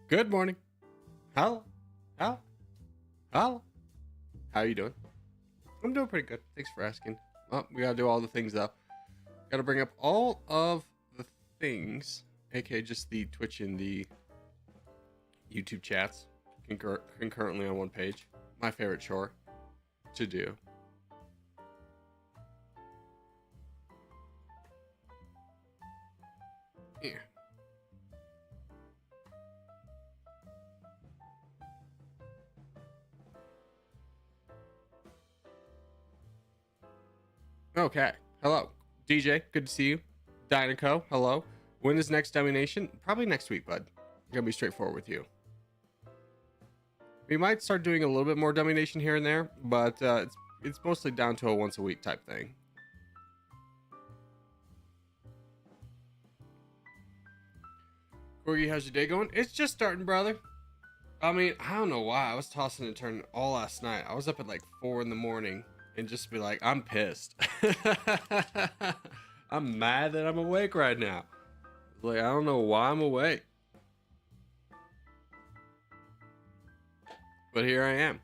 Good morning. How? How? How? How are you doing? I'm doing pretty good. Thanks for asking. Well, we gotta do all the things though. Gotta bring up all of the things, aka just the Twitch and the YouTube chats concurrently on one page. My favorite chore to do. Yeah. Okay. Hello. DJ, good to see you. Dynaco, hello. When is next domination? Probably next week, bud. I'm gonna be straightforward with you. We might start doing a little bit more domination here and there, but it's mostly down to a once a week type thing. Corgi, how's your day going? It's just starting, brother. I mean, I don't know why. I was tossing and turning all last night. I was up at like 4 in the morning and just be like, I'm pissed. I'm mad that I'm awake right now. Like, I don't know why I'm awake. But here I am,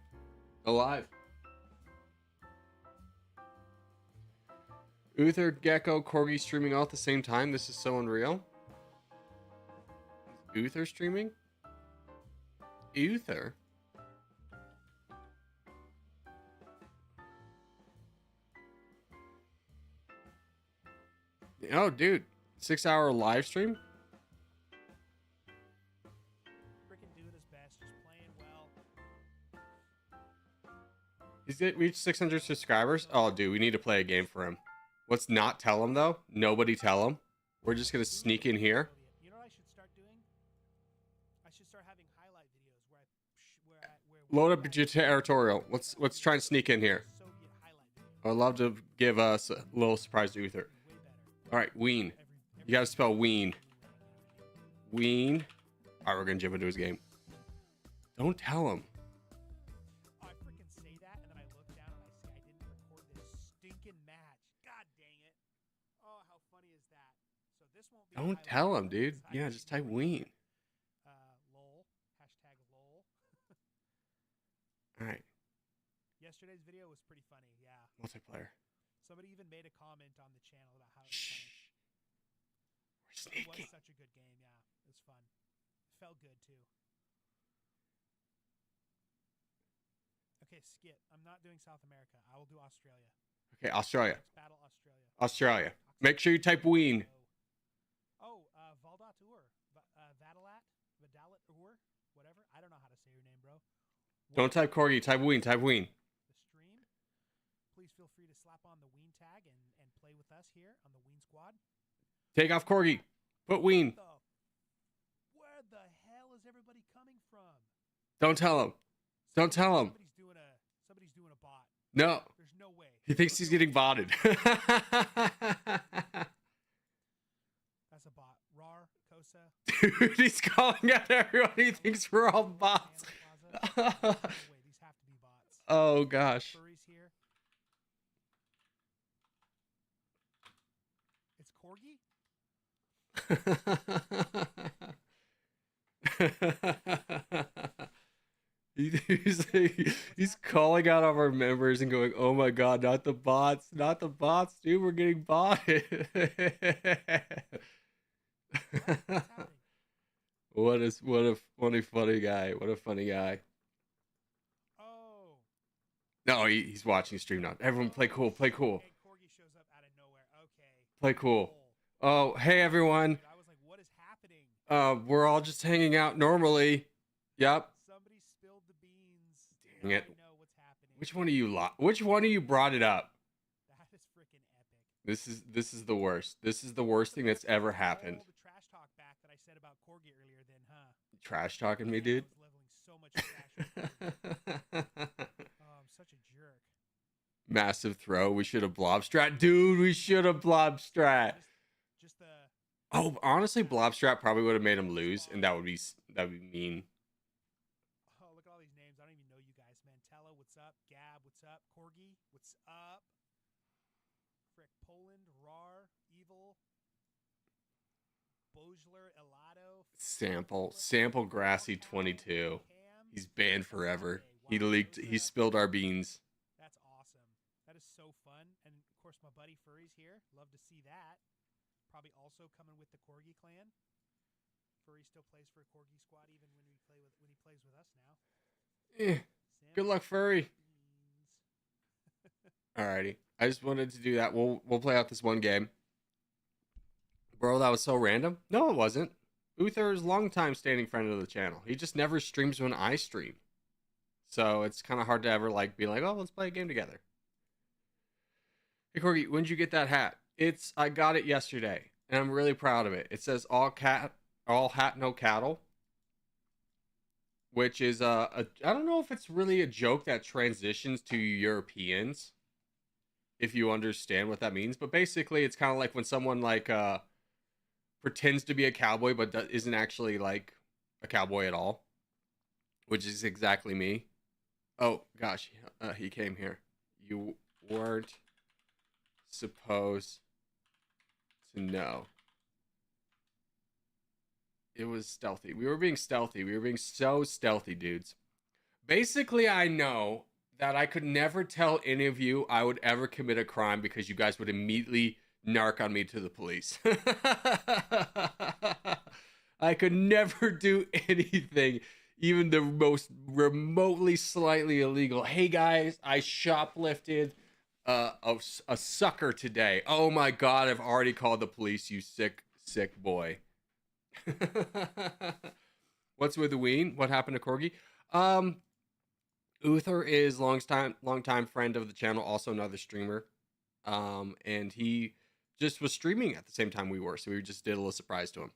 alive. Uther, Gecko, Corgi streaming all at the same time. This is so unreal. Uther streaming? Uther? Oh, dude. 6-hour live stream? Freaking doing his best, just playing well. He's reached 600 subscribers? Oh, dude, we need to play a game for him. Let's not tell him, though. Nobody tell him. We're just going to sneak in here. You know what I should start doing? I should start having highlight videos where Load up your territorial. Let's try and sneak in here. Soviet highlight videos. I'd love to give us a little surprise to Uther. Way better. All right, Ween. You gotta spell Ween. Ween. All right, we're gonna jump into his game. Don't tell him. Oh, I freaking say that, and then I look down and I see I didn't record this stinking match. God dang it! Oh, how funny is that? So this won't be. a Don't highlight tell him, video, dude. it's Yeah, actually just type gonna be, Ween. lol. Hashtag lol. All right, Yesterday's video was pretty funny. Yeah. multiplayer. Somebody even made a comment on the channel about how it was Shh. funny. We're It was sneaking. such a good game. Yeah, it was fun. It felt good too. Okay, skip. I'm not doing South America. I will do Australia. Okay, Australia. Next battle, Australia. Australia. Toxic Make sure you type Ween. Oh, Valdat Ur. Vadalat Ur. Whatever. I don't know how to say your name, bro. Don't type Corgi. Type Ween. Type Ween. The stream. Please feel free to slap on the Ween tag and play with us here on the Ween Squad. Take off Corgi. Put Ween. Where the hell is everybody coming from? Don't tell him. Don't tell him. Somebody's doing a bot. No. There's no way. He thinks he's getting botted. That's a bot. Rar, Kosa. Dude, he's calling out everyone. He thinks we're all bots. No way. These have to be bots. Oh, gosh. Furry's here. It's Corgi? He's calling out all our members and going, "Oh my god, not the bots, not the bots, dude, we're getting botted." What's happening? What a funny guy. What a funny guy. Oh. No, he's watching stream now. Everyone play cool, play cool. Okay, Corgi shows up out of nowhere. Okay. Play cool. Cool. Oh, hey everyone. Dude, I was like, what is happening? We're all just hanging out normally. Yep. Somebody spilled the beans. Dang Now it. I know what's happening. Which one of you brought it up? That is freaking epic. This is the worst. This is the worst thing that's ever happened. All the trash talk back that I said about Corgi earlier then, huh? Trash talking me, Man, dude. I was leveling so much trash with Corgi. Oh, I'm such a jerk. Massive throw. We should have blob strat. Dude, we should have blob strat. Just the Oh, honestly, blob strat probably would have made him lose, and that would be mean. oh, look at all these names. I don't even know you guys. Mantella, what's up? Gab, what's up? Corgi, what's up? Frick, Poland, Rar, Evil, Bojler, Elado. Sample Grassy 22. He's banned forever. He spilled our beans. That's awesome. That is so fun. And of course, my buddy Furry's here. Love to see that. Probably also coming with the Corgi clan. Furry still plays for a Corgi squad even when he plays with us now. Good luck, Furry. Alrighty. I just wanted to do that. We'll play out this one game. Bro, that was so random. No, it wasn't. Uther is a longtime standing friend of the channel. He just never streams when I stream. So it's kind of hard to ever be like, oh, let's play a game together. Hey, Corgi, when did you get that hat? I got it yesterday, and I'm really proud of it. It says all hat, no cattle. Which is, I don't know if it's really a joke that transitions to Europeans. If you understand what that means. But basically, it's kind of like when someone, pretends to be a cowboy, but isn't actually, a cowboy at all. Which is exactly me. Oh, gosh. He came here. You weren't supposed to know. It was stealthy. We were being stealthy. We were being so stealthy, dudes. Basically, I know that I could never tell any of you I would ever commit a crime because you guys would immediately narc on me to the police. I could never do anything, even the most remotely slightly illegal. Hey, guys, I shoplifted a sucker today. Oh, my God, I've already called the police, you sick boy. What's with the ween? What happened to Corgi? Uther is long-time friend of the channel, also another streamer. And he just was streaming at the same time we were, so we just did a little surprise to him.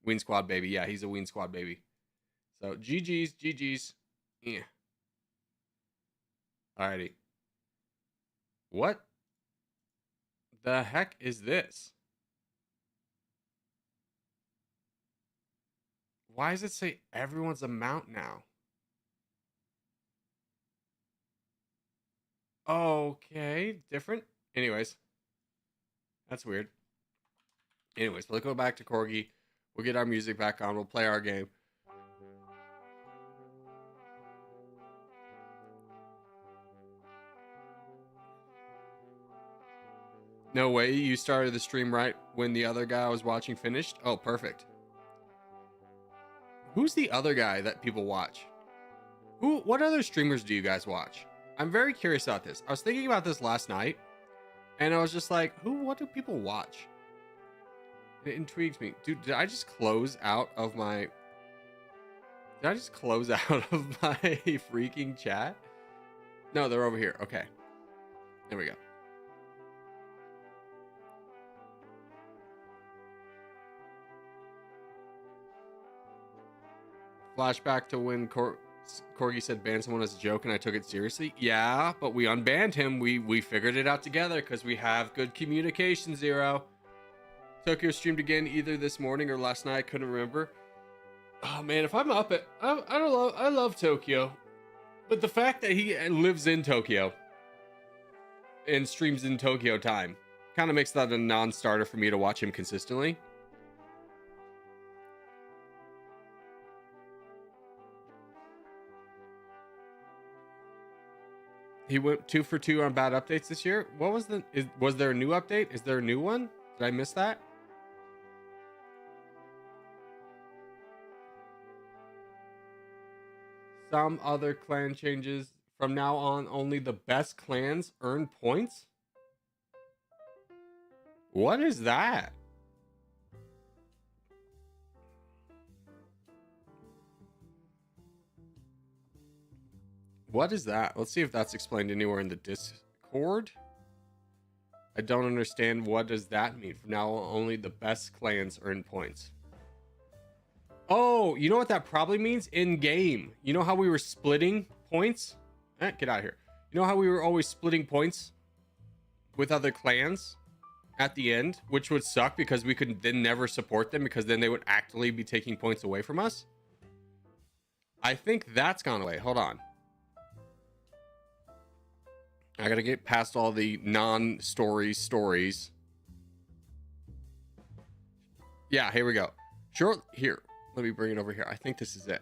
Ween Squad baby. Yeah, he's a Ween Squad baby. So GG's. Yeah. Alrighty. What the heck is this? Why does it say everyone's amount now? Okay, different. Anyways, that's weird. Anyways, we'll go back to Corgi. We'll get our music back on. We'll play our game. No way, you started the stream right when the other guy I was watching finished? Oh, perfect. Who's the other guy that people watch? What other streamers do you guys watch? I'm very curious about this. I was thinking about this last night, and I was just like, what do people watch? It intrigues me. Dude, did I just close out of my freaking chat? No, they're over here. Okay. There we go. Flashback to when Corgi said ban someone as a joke and I took it seriously. Yeah, but we unbanned him. We figured it out together because we have good communication, Zero. Tokyo streamed again either this morning or last night. I couldn't remember. Oh man, if I'm up at I love Tokyo. But the fact that he lives in Tokyo and streams in Tokyo time kind of makes that a non-starter for me to watch him consistently. He went 2 for 2 on bad updates this year. What was was there a new update? Is there a new one? Did I miss that? Some other clan changes. From now on, only the best clans earn points? What is that? What is that? Let's see if that's explained anywhere in the Discord. I don't understand. What does that mean? From now on, only the best clans earn points. Oh, you know what that probably means? In game. You know how we were splitting points? Get out of here. You know how we were always splitting points with other clans at the end, which would suck because we could then never support them because then they would actively be taking points away from us? I think that's gone away. Hold on. I gotta get past all the stories. Yeah, here we go. Here. Let me bring it over here. I think this is it.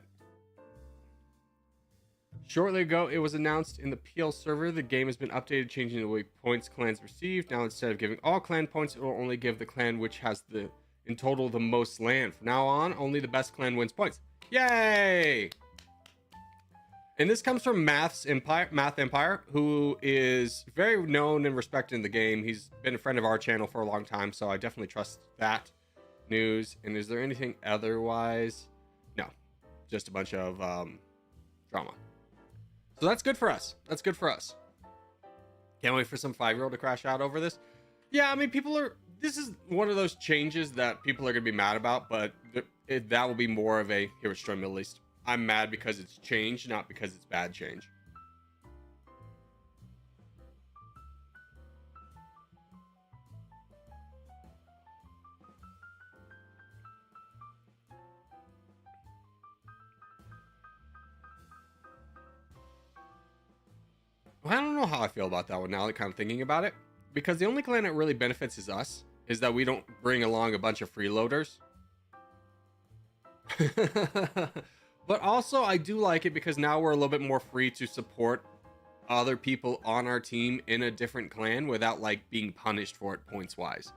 Shortly ago, it was announced in the PL server the game has been updated, changing the way points clans receive. Now, instead of giving all clan points, it will only give the clan which has in total the most land. From now on, only the best clan wins points. Yay! And this comes from Math Empire, who is very known and respected in the game. He's been a friend of our channel for a long time, so I definitely trust that news. And is there anything otherwise? No, just a bunch of drama. So that's good for us. That's good for us. Can't wait for some 5-year-old to crash out over this. Yeah, I mean, this is one of those changes that people are going to be mad about, but that will be more of a, here, destroy Middle East. I'm mad because it's changed, not because it's bad change. Well, I don't know how I feel about that one now, kind of thinking about it. Because the only clan that really benefits is us, is that we don't bring along a bunch of freeloaders. But also, I do like it because now we're a little bit more free to support other people on our team in a different clan without like being punished for it points wise.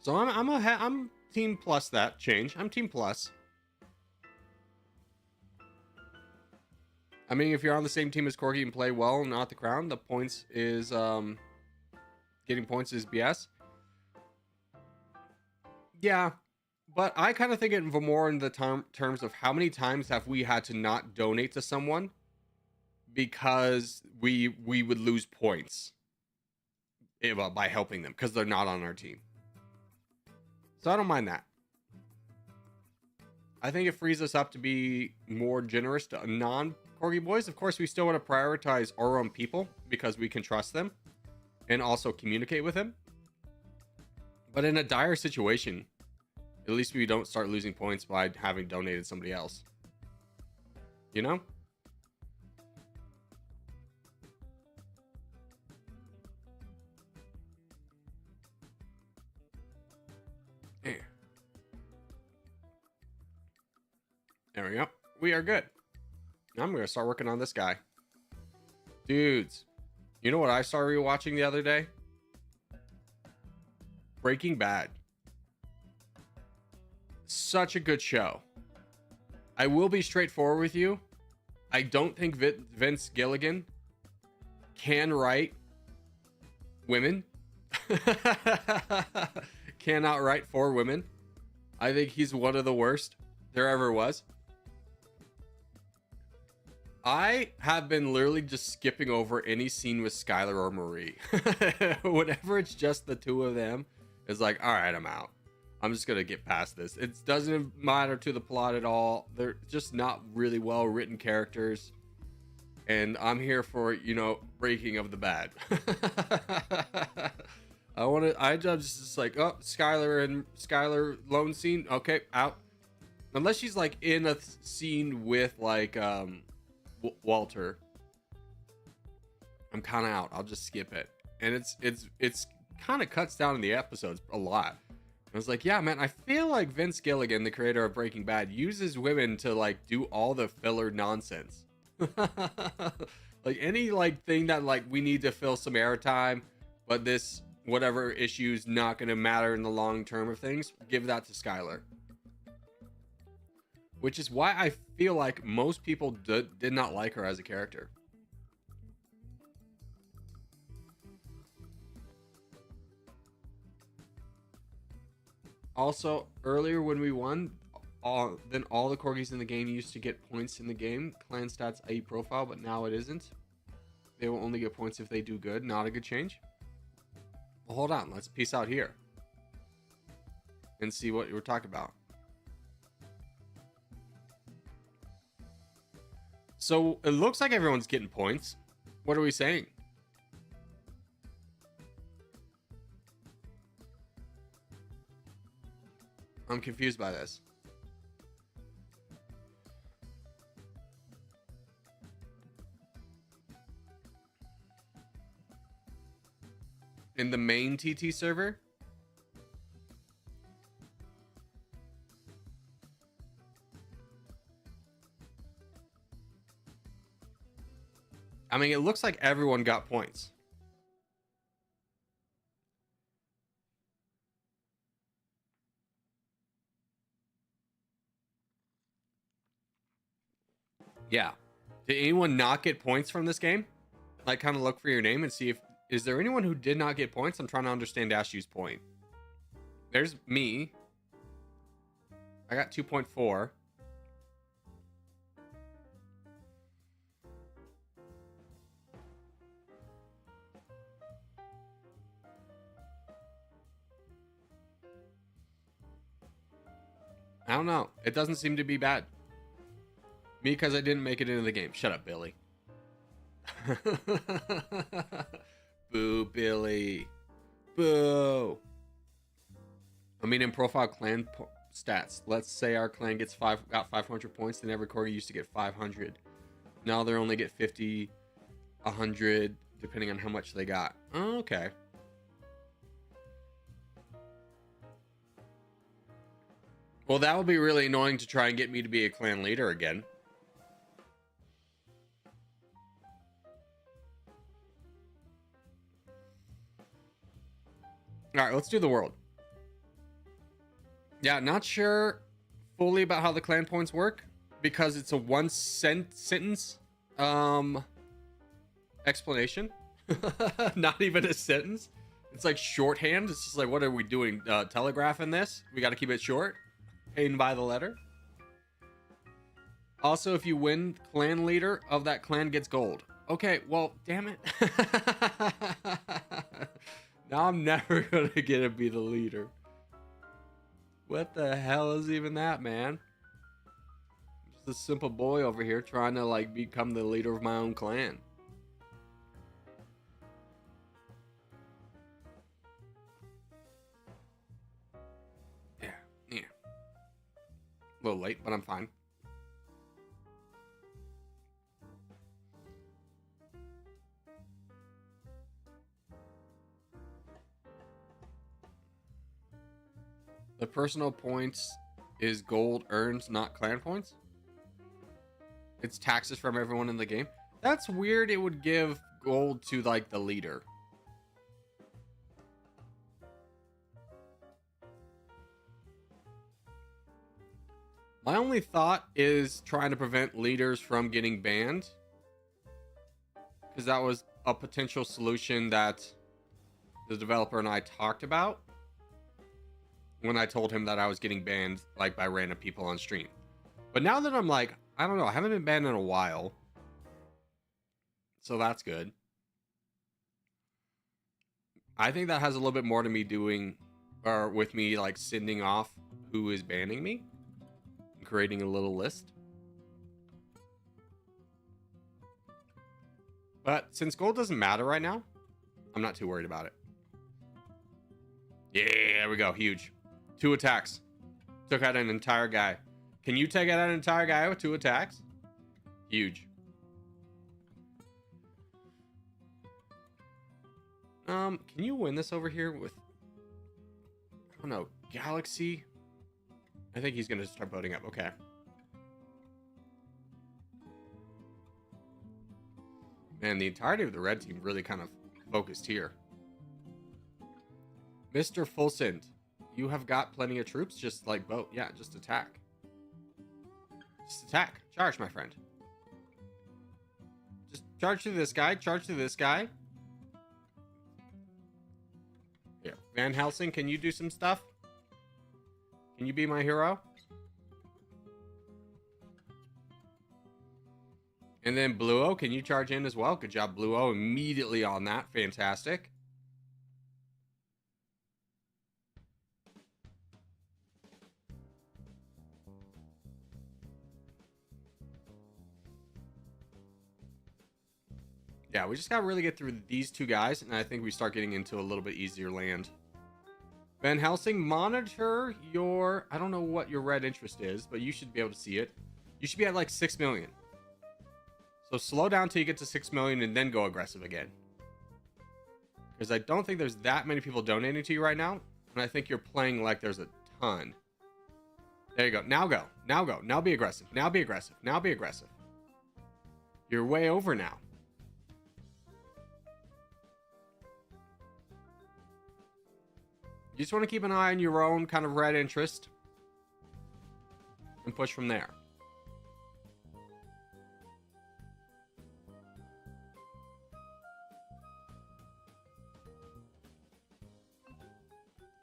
So I'm team plus that change. I'm team plus. I mean, if you're on the same team as Corgi and play well and not the crown, the points is getting points is BS. Yeah, but I kind of think it more in the terms of how many times have we had to not donate to someone because we would lose points by helping them because they're not on our team. So I don't mind that. I think it frees us up to be more generous to non-Corgi boys. Of course, we still want to prioritize our own people because we can trust them and also communicate with them. But in a dire situation, at least we don't start losing points by having donated somebody else. You know? There we go. We are good. Now I'm going to start working on this guy. Dudes, you know what I started rewatching the other day? Breaking Bad. Such a good show. I will be straightforward with you. I don't think Vince Gilligan can write women. Cannot write for women. I think he's one of the worst there ever was. I have been literally just skipping over any scene with Skylar or Marie. Whenever it's just the two of them, it's like, all right, I'm out. I'm just going to get past this. It doesn't matter to the plot at all. They're just not really well written characters. And I'm here for, you know, breaking of the bad. I'm just like, oh, Skylar lone scene. Okay, out. Unless she's like in a scene with like, Walter, I'm kind of out. I'll just skip it. And it's kind of cuts down in the episodes a lot. I was like, yeah, man, I feel like Vince Gilligan, the creator of Breaking Bad, uses women to like do all the filler nonsense. Like any like thing that like we need to fill some airtime, but this whatever issue is not going to matter in the long term of things, give that to Skylar. Which is why I feel like most people did not like her as a character. Also, earlier when we won, then all the Corgis in the game used to get points in the game. Clan stats IE profile, but now it isn't. They will only get points if they do good. Not a good change. Well, hold on. Let's peace out here. And see what we're talking about. So it looks like everyone's getting points. What are we saying? I'm confused by this. In the main TT server? I mean, it looks like everyone got points. Yeah. Did anyone not get points from this game? Like, kind of look for your name and see if... Is there anyone who did not get points? I'm trying to understand Ashu's point. There's me. I got 2.4. I don't know. It doesn't seem to be bad. Me, because I didn't make it into the game. Shut up, Billy. Boo, Billy. Boo. I mean, in profile clan stats, let's say our clan got 500 points, then every corgi used to get 500. Now they only get 50, 100, depending on how much they got. Oh, okay. Well, that would be really annoying to try and get me to be a clan leader again. All right, let's do the world. Yeah, not sure fully about how the clan points work because it's a one sentence explanation. Not even a sentence. It's like shorthand. It's just like, what are we doing? Telegraphing this? We got to keep it short. Paid by the letter. Also, if you win, clan leader of that clan gets gold. Okay, well, damn it. Now I'm never gonna get to be the leader. What the hell is even that, man? I'm just a simple boy over here trying to like become the leader of my own clan. Yeah. A little late, but I'm fine. The personal points is gold earned, not clan points. It's taxes from everyone in the game. That's weird. It would give gold to like the leader. My only thought is trying to prevent leaders from getting banned, because that was a potential solution that the developer and I talked about when I told him that I was getting banned like by random people on stream. But now that I'm like, I don't know, I haven't been banned in a while, so that's good. I think that has a little bit more to me doing, or with me like sending off who is banning me and creating a little list. But since gold doesn't matter right now, I'm not too worried about it. Yeah, there we go. Huge. 2 attacks. Took out an entire guy. Can you take out an entire guy with 2 attacks? Huge. Can you win this over here with... I don't know. Galaxy? I think he's going to start voting up. Okay. Man, the entirety of the red team really kind of focused here. Mr. Fulsend, you have got plenty of troops. Just like vote. Yeah, just attack. Just attack. Charge, my friend. Just charge to this guy. Charge to this guy. Here. Van Helsing, can you do some stuff? Can you be my hero? And then Bluo, can you charge in as well? Good job, Bluo. Immediately on that. Fantastic. Yeah, we just got to really get through these 2 guys, and I think we start getting into a little bit easier land. Van Helsing, monitor your... I don't know what your red interest is, but you should be able to see it. You should be at like 6 million. So slow down till you get to 6 million and then go aggressive again. Because I don't think there's that many people donating to you right now. And I think you're playing like there's a ton. There you go. Now go. Now go. Now be aggressive. Now be aggressive. Now be aggressive. You're way over now. You just want to keep an eye on your own kind of red interest and push from there.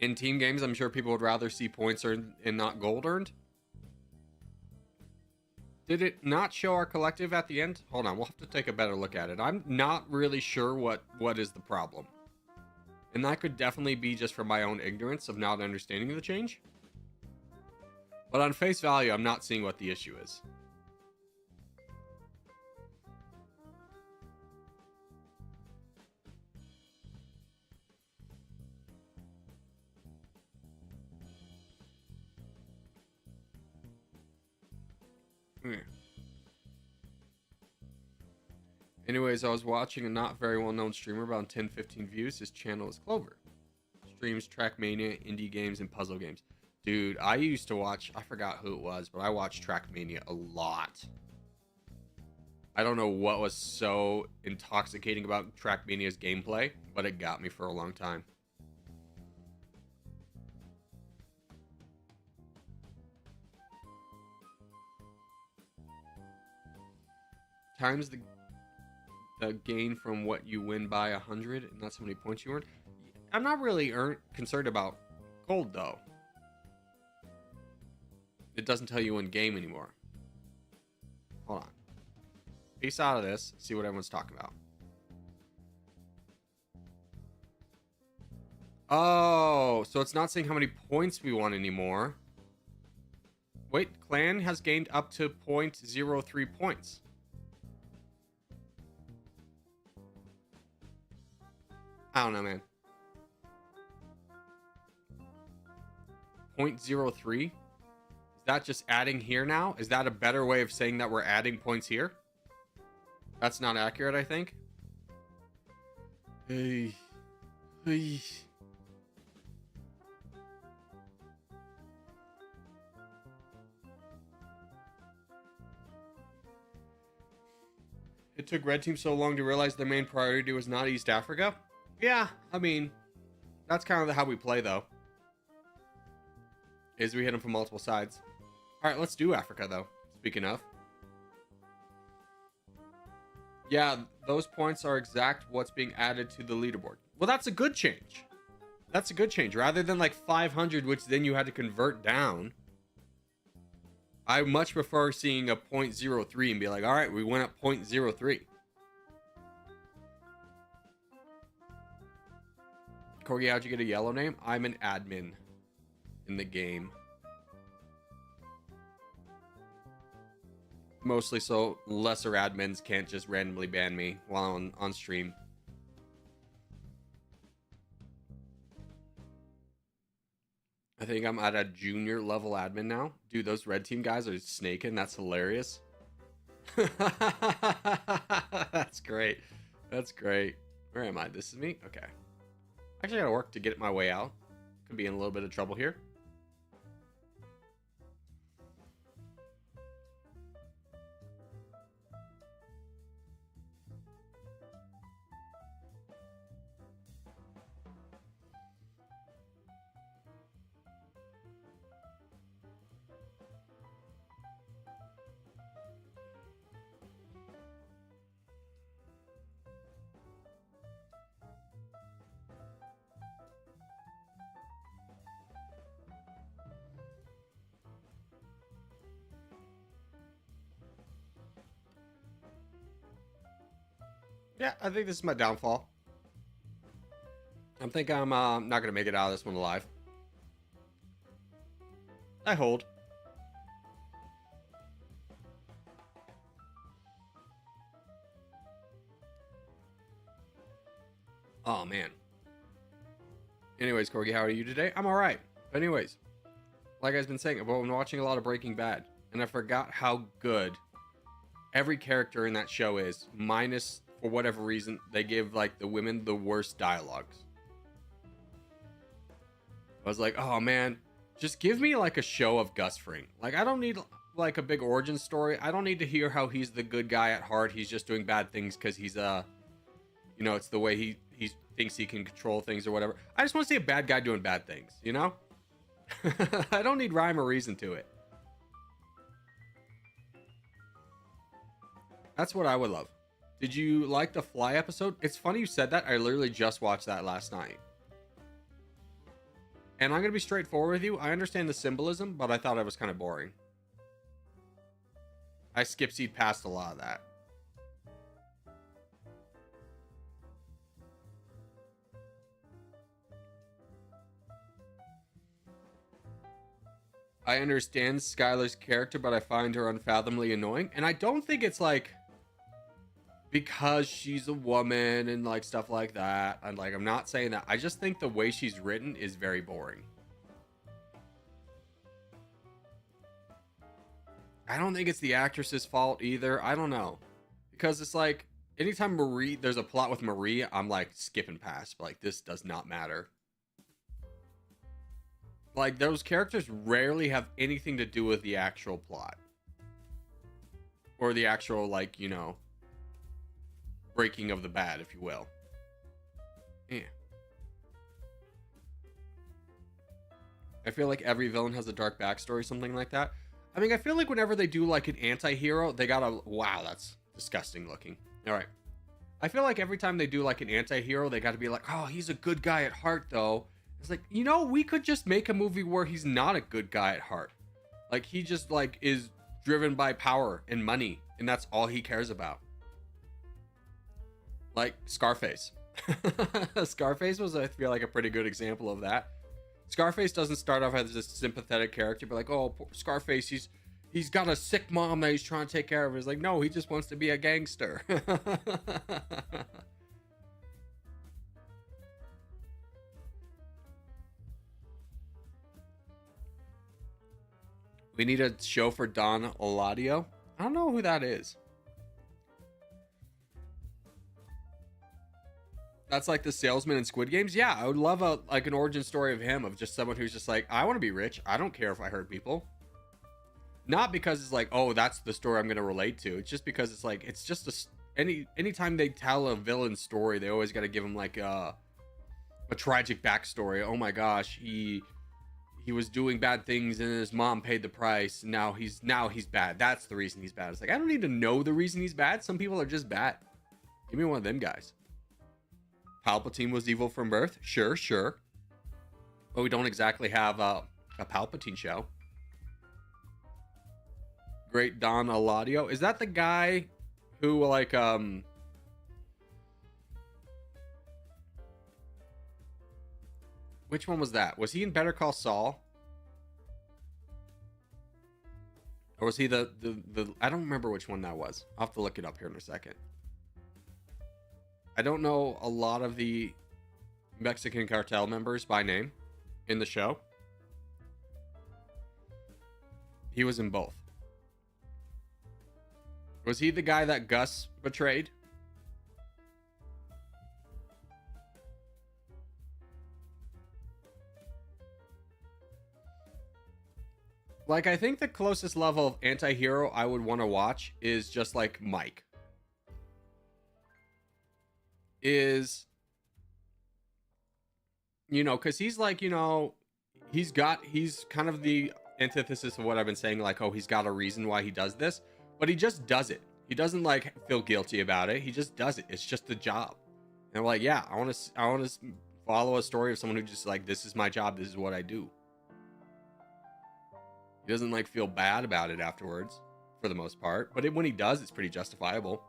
In team games, I'm sure people would rather see points earned and not gold earned. Did it not show our collective at the end? Hold on, we'll have to take a better look at it. I'm not really sure what is the problem. And that could definitely be just from my own ignorance of not understanding the change. But on face value, I'm not seeing what the issue is. Anyways, I was watching a not very well-known streamer, about 10-15 views. His channel is Clover. Streams Trackmania, indie games, and puzzle games. Dude, I used to watch, I forgot who it was, but I watched Trackmania a lot. I don't know what was so intoxicating about Trackmania's gameplay, but it got me for a long time. Times the gain from what you win by 100, and that's how many points you earn. I'm not really concerned about gold, though. It doesn't tell you in game anymore. Hold on. Peace out of this. See what everyone's talking about. Oh, so it's not saying how many points we won anymore. Wait, clan has gained up to 0.03 points. I don't know, man. 0.03? Is that just adding here now? Is that a better way of saying that we're adding points here? That's not accurate, I think. Hey. Hey. It took Red Team so long to realize their main priority was not East Africa. Yeah, I mean, that's kind of how we play, though. Is we hit them from multiple sides. All right, let's do Africa, though. Speaking of. Yeah, those points are exact what's being added to the leaderboard. Well, that's a good change. That's a good change. Rather than like 500, which then you had to convert down. I much prefer seeing a 0.03 and be like, all right, we went up 0.03. Corgi, how'd you get a yellow name? I'm an admin in the game. Mostly so lesser admins can't just randomly ban me while on stream. I think I'm at a junior level admin now. Dude, those red team guys are snaking. That's hilarious. That's great. That's great. Where am I? This is me? Okay. Actually, I gotta work to get my way out. Could be in a little bit of trouble here. Yeah, I think this is my downfall. I think I'm not going to make it out of this one alive. I hold. Oh, man. Anyways, Corgi, how are you today? I'm all right. Anyways, like I've been saying, I've been watching a lot of Breaking Bad, and I forgot how good every character in that show is, minus, for whatever reason, they give, like, the women the worst dialogues. I was like, oh, man, just give me, like, a show of Gus Fring. Like, I don't need, like, a big origin story. I don't need to hear how he's the good guy at heart. He's just doing bad things because he's, you know, it's the way he he thinks he can control things or whatever. I just want to see a bad guy doing bad things, you know? I don't need rhyme or reason to it. That's what I would love. Did you like the Fly episode? It's funny you said that. I literally just watched that last night. And I'm going to be straightforward with you. I understand the symbolism, but I thought it was kind of boring. I skip-seed past a lot of that. I understand Skylar's character, but I find her unfathomably annoying. And I don't think it's like because she's a woman and like stuff like that. And like, I'm not saying that. I just think the way she's written is very boring. I don't think it's the actress's fault either. I don't know. Because it's like, anytime there's a plot with Marie, I'm like skipping past. Like, this does not matter. Like, those characters rarely have anything to do with the actual plot. Or the actual, like, you know, breaking of the bad, if you will. Yeah. I feel like every villain has a dark backstory, something like that. I mean, I feel like whenever they do, like, an anti-hero, they gotta... Wow, that's disgusting looking. Alright. I feel like every time they do, like, an anti-hero, they gotta be like, oh, he's a good guy at heart, though. It's like, you know, we could just make a movie where he's not a good guy at heart. Like, he just, like, is driven by power and money, and that's all he cares about. Like, Scarface. Scarface was, I feel like, a pretty good example of that. Scarface doesn't start off as a sympathetic character, but like, oh, poor Scarface, he's got a sick mom that he's trying to take care of. It's like, no, he just wants to be a gangster. We need a show for Don Eladio. I don't know who that is. That's like the salesman in Squid Games. Yeah, I would love like an origin story of him, of just someone who's just like, I want to be rich. I don't care if I hurt people. Not because it's like, oh, that's the story I'm going to relate to. It's just because it's like, it's just anytime they tell a villain story, they always got to give him like a tragic backstory. Oh my gosh, he was doing bad things and his mom paid the price. Now he's bad. That's the reason he's bad. It's like, I don't need to know the reason he's bad. Some people are just bad. Give me one of them guys. Palpatine was evil from birth. Sure. But we don't exactly have a Palpatine show. Great Don Eladio. Is that the guy who like which one was that? Was he in Better Call Saul? Or was he the I don't remember which one that was. I'll have to look it up here in a second. I don't know a lot of the Mexican cartel members by name in the show. He was in both. Was he the guy that Gus betrayed? Like, I think the closest level of anti-hero I would want to watch is just like Mike. Is, you know, because he's like, you know, he's kind of the antithesis of what I've been saying, like, oh, he's got a reason why he does this, but he just does it. He doesn't like feel guilty about it. He just does it. It's just the job. And I'm like, yeah, I want to follow a story of someone who just like, this is my job, this is what I do. He doesn't like feel bad about it afterwards, for the most part, but when he does, it's pretty justifiable.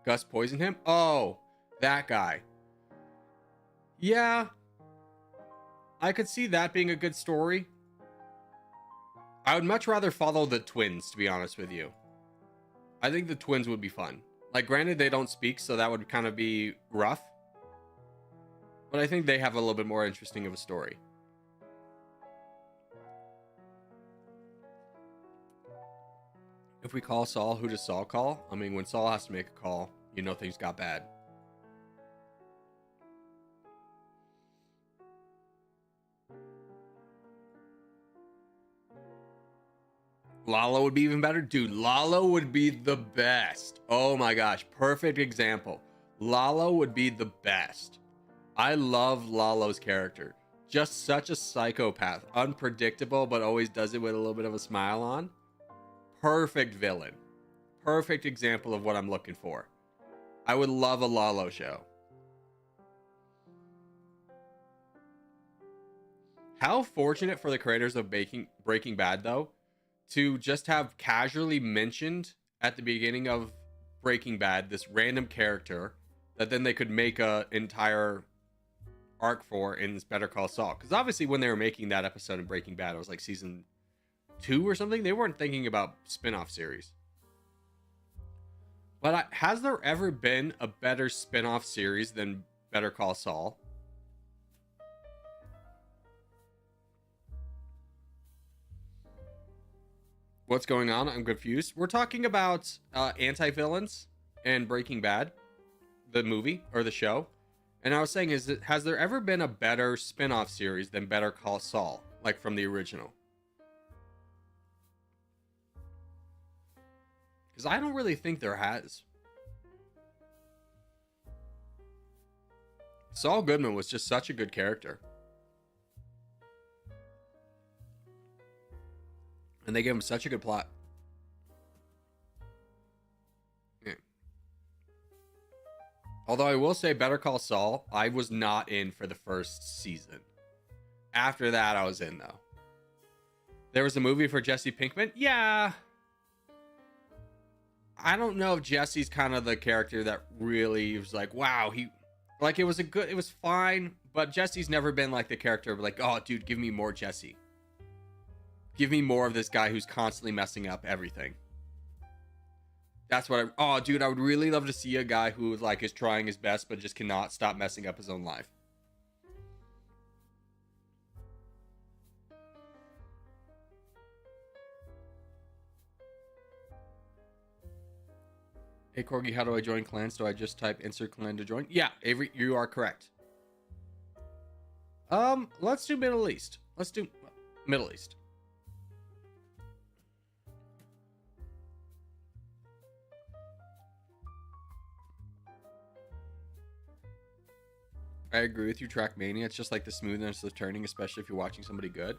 Gus poisoned him? Oh, that guy. Yeah. I could see that being a good story. I would much rather follow the twins, to be honest with you. I think the twins would be fun. Like, granted, they don't speak, so that would kind of be rough. But I think they have a little bit more interesting of a story. If we call Saul, who does Saul call? I mean, when Saul has to make a call, you know things got bad. Lalo would be even better. Dude, Lalo would be the best. Oh my gosh. Perfect example. Lalo would be the best. I love Lalo's character. Just such a psychopath. Unpredictable, but always does it with a little bit of a smile on. Perfect villain. Perfect example of what I'm looking for. I would love a Lalo show. How fortunate for the creators of Breaking Bad, though, to just have casually mentioned at the beginning of Breaking Bad this random character that then they could make a entire arc for in this Better Call Saul. Because obviously when they were making that episode in Breaking Bad, it was like season 2 or something. They weren't thinking about spin-off series. But has there ever been a better spin-off series than Better Call Saul? What's going on? I'm confused. We're talking about anti-villains and Breaking Bad, the movie or the show. And I was saying, has there ever been a better spin-off series than Better Call Saul, like from the original? Because I don't really think there has. Saul Goodman was just such a good character. And they gave him such a good plot. Yeah. Although I will say Better Call Saul, I was not in for the first season. After that, I was in, though. There was a movie for Jesse Pinkman? Yeah. I don't know if Jesse's kind of the character that really was like, wow, it was fine, but Jesse's never been like the character of like, oh, dude, give me more Jesse. Give me more of this guy who's constantly messing up everything. That's what dude, I would really love to see a guy who like is trying his best but just cannot stop messing up his own life. Hey Corgi, how do I join clans? Do I just type insert clan to join? Yeah, Avery, you are correct. Let's do Middle East. Let's do Middle East. I agree with you, Trackmania. It's just like the smoothness of turning, especially if you're watching somebody good.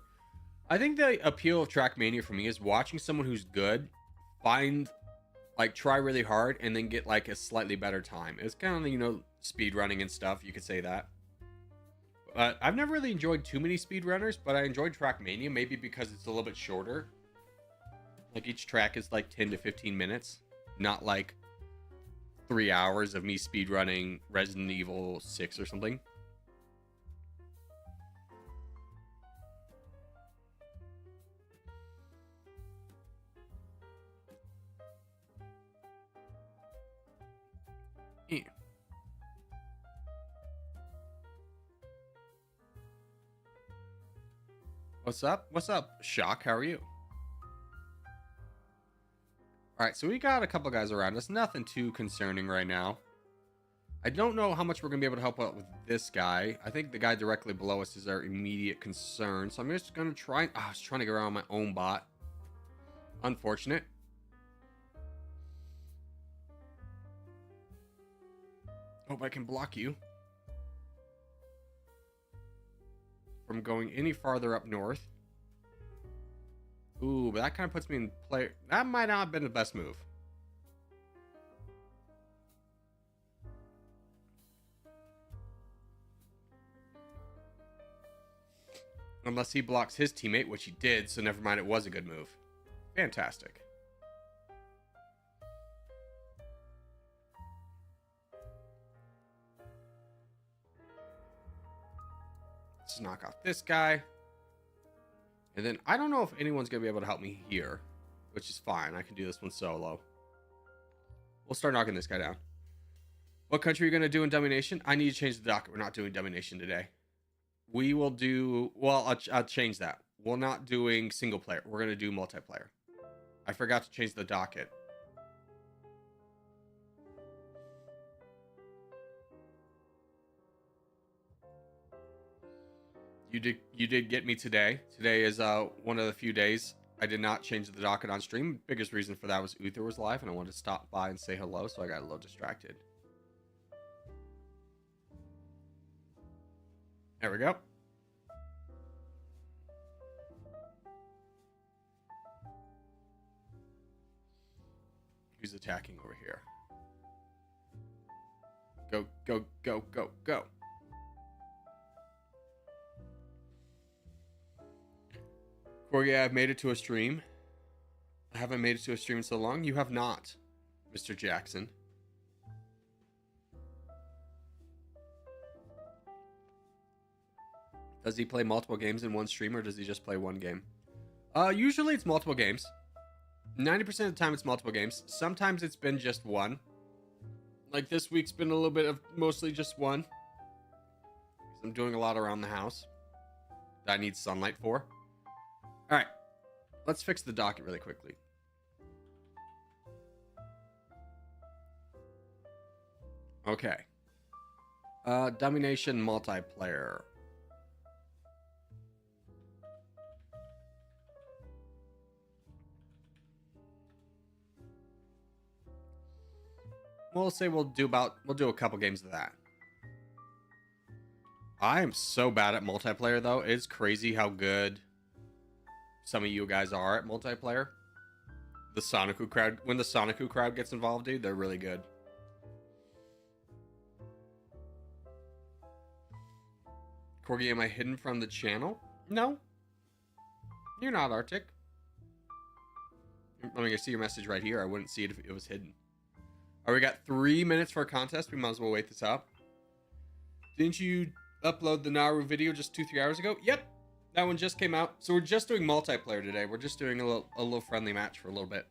I think the appeal of Trackmania for me is watching someone who's good try really hard and then get like a slightly better time. It's kind of, speed running and stuff. You could say that. But I've never really enjoyed too many speed runners, but I enjoyed Trackmania maybe because it's a little bit shorter. Like each track is like 10 to 15 minutes, not like 3 hours of me speed running Resident Evil 6 or something. Yeah. What's up? What's up, Shock? How are you? All right, so we got a couple guys around us. Nothing too concerning right now. I don't know how much we're going to be able to help out with this guy. I think the guy directly below us is our immediate concern. So I'm just going to try. I was trying to get around my own bot. Unfortunate. Hope I can block you from going any farther up north. Ooh, but that kind of puts me in play. That might not have been the best move. Unless he blocks his teammate, which he did, so never mind, it was a good move. Fantastic. Let's knock off this guy. And then I don't know if anyone's going to be able to help me here, which is fine. I can do this one solo. We'll start knocking this guy down. What country are you going to do in Domination? I need to change the docket. We're not doing Domination today. We will do... Well, I'll change that. We're not doing single player. We're going to do multiplayer. I forgot to change the docket. You did get me today. Today is one of the few days I did not change the docket on stream. Biggest reason for that was Uther was live and I wanted to stop by and say hello, so I got a little distracted. There we go. Who's attacking over here? Go, go, go, go, go. Corgi, I've made it to a stream. I haven't made it to a stream in so long. You have not, Mr. Jackson. Does he play multiple games in one stream, or does he just play one game? Usually it's multiple games. 90% of the time it's multiple games. Sometimes it's been just one. Like this week's been a little bit of mostly just one. I'm doing a lot around the house that I need sunlight for. All right, let's fix the docket really quickly. Okay. Domination multiplayer. We'll say we'll do a couple games of that. I am so bad at multiplayer though. It's crazy how good some of you guys are at multiplayer. The Sonicu crowd, when the Sonicu crowd gets involved, dude, they're really good. Corgi, am I hidden from the channel? No. You're not, Arctic. I mean, I see your message right here. I wouldn't see it if it was hidden. All right, we got 3 minutes for a contest. We might as well wait this up. Didn't you upload the Naru video just 2-3 hours ago? Yep, that one just came out. So we're just doing multiplayer today. We're just doing a little friendly match for a little bit.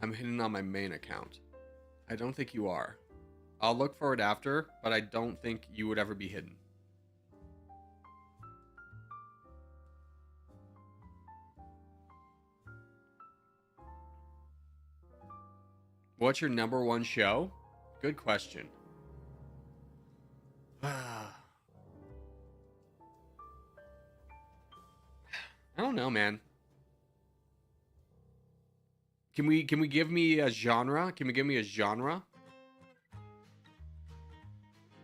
I'm hidden on my main account. I don't think you are. I'll look for it after, but I don't think you would ever be hidden. What's your #1 show? Good question. I don't know, man. Can we give me a genre? Can we give me a genre?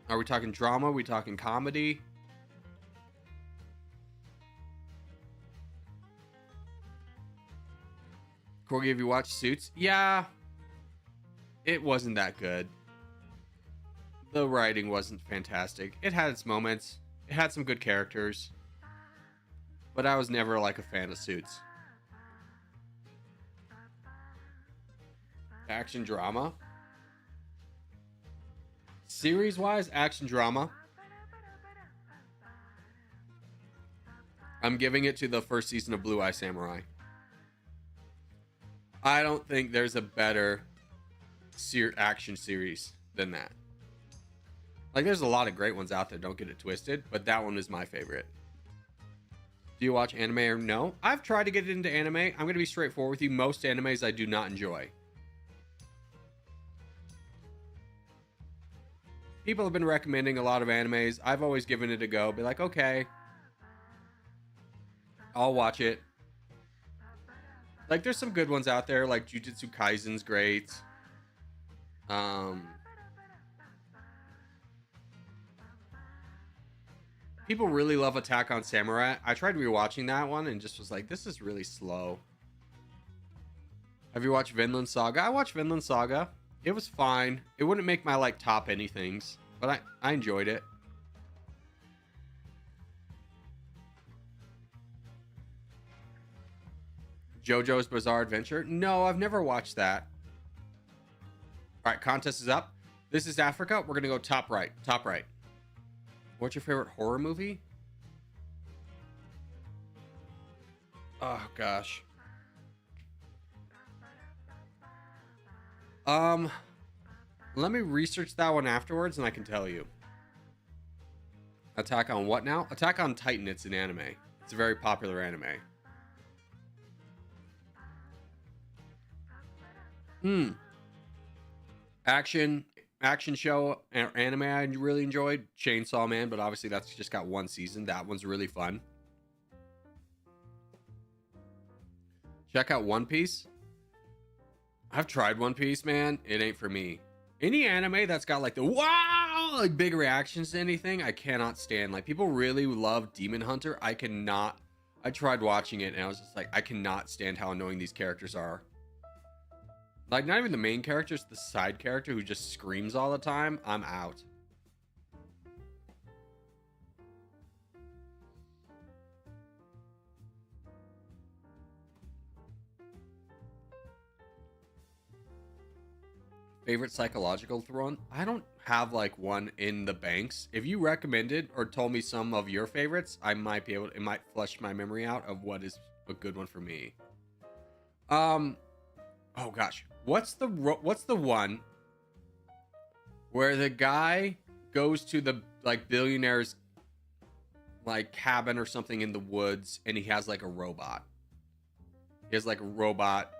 Are we talking drama? Are we talking comedy? Corgi, have you watched Suits? Yeah. It wasn't that good. The writing wasn't fantastic. It had its moments. It had some good characters. But I was never like a fan of Suits. Action drama? Series-wise, action drama. I'm giving it to the first season of Blue Eye Samurai. I don't think there's a better action series than that. Like, there's a lot of great ones out there, don't get it twisted, but that one is my favorite. Do you watch anime or no? I've tried to get into anime. I'm going to be straightforward with you. Most animes I do not enjoy. People have been recommending a lot of animes. I've always given it a go. Be like, okay, I'll watch it. Like, there's some good ones out there, like Jujutsu Kaisen's great. People really love Attack on Samurai. I tried rewatching that one and just was like, this is really slow. Have you watched Vinland Saga? I watched Vinland Saga. It was fine. It wouldn't make my like top anythings, but I enjoyed it. JoJo's Bizarre Adventure? No, I've never watched that. All right, contest is up. This is Africa. We're gonna go top right. Top right. What's your favorite horror movie? Oh gosh. Let me research that one afterwards and I can tell you. Attack on what now? Attack on Titan. It's an anime. It's a very popular anime. Action. action show or anime I really enjoyed, Chainsaw Man, but obviously that's just got one season. That one's really fun. Check out One Piece. I've tried One Piece, man. It ain't for me. Any anime that's got like the wow, like big reactions to anything, I cannot stand. Like people really love Demon Hunter. I cannot. I tried watching it and I was just like, I cannot stand how annoying these characters are. Like not even the main characters, the side character who just screams all the time. I'm out. Favorite psychological one? I don't have like one in the banks. If you recommended or told me some of your favorites, I might be able to, it might flush my memory out of what is a good one for me. Oh gosh, what's the one where the guy goes to the like billionaire's like cabin or something in the woods and he has like a robot. He has like a robot.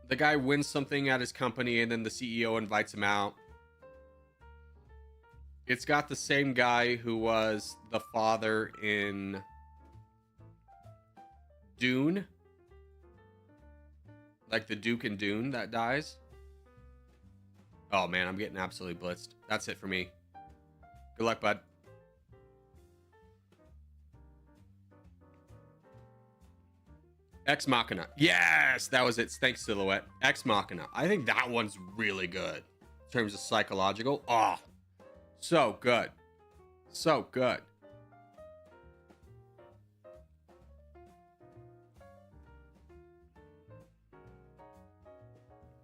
The guy wins something at his company and then the CEO invites him out. It's got the same guy who was the father in Dune. Like the Duke in Dune that dies. Oh man, I'm getting absolutely blitzed. That's it for me. Good luck, bud. Ex Machina. Yes, that was it. Thanks, Silhouette. Ex Machina. I think that one's really good in terms of psychological. Oh, so good. So good.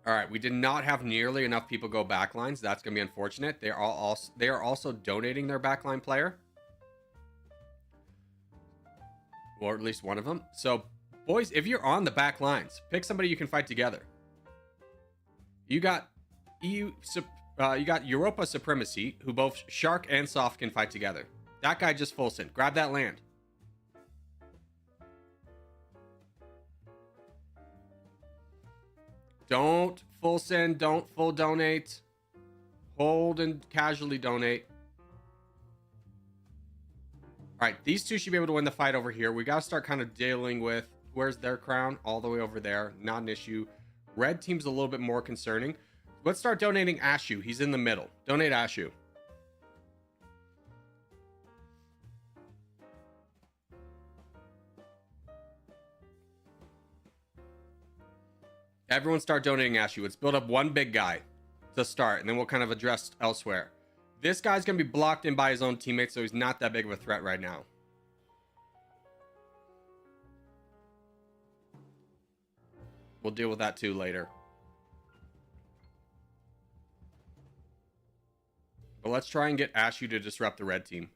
All right, we did not have nearly enough people go backlines. That's going to be unfortunate. They are also donating their backline player. Or at least one of them. So boys, if you're on the back lines, pick somebody you can fight together. You got you got Europa Supremacy, who both Shark and Soft can fight together. That guy just full send. Grab that land. Don't full send. Don't full donate. Hold and casually donate. All right, these two should be able to win the fight over here. We got to start kind of dealing with where's their crown? All the way over there. Not an issue. Red team's a little bit more concerning. Let's start donating Ashu. He's in the middle. Donate Ashu. Everyone start donating Ashu. Let's build up one big guy to start, and then we'll kind of address elsewhere. This guy's going to be blocked in by his own teammates, so he's not that big of a threat right now. We'll deal with that too later. But let's try and get Ashu to disrupt the red team.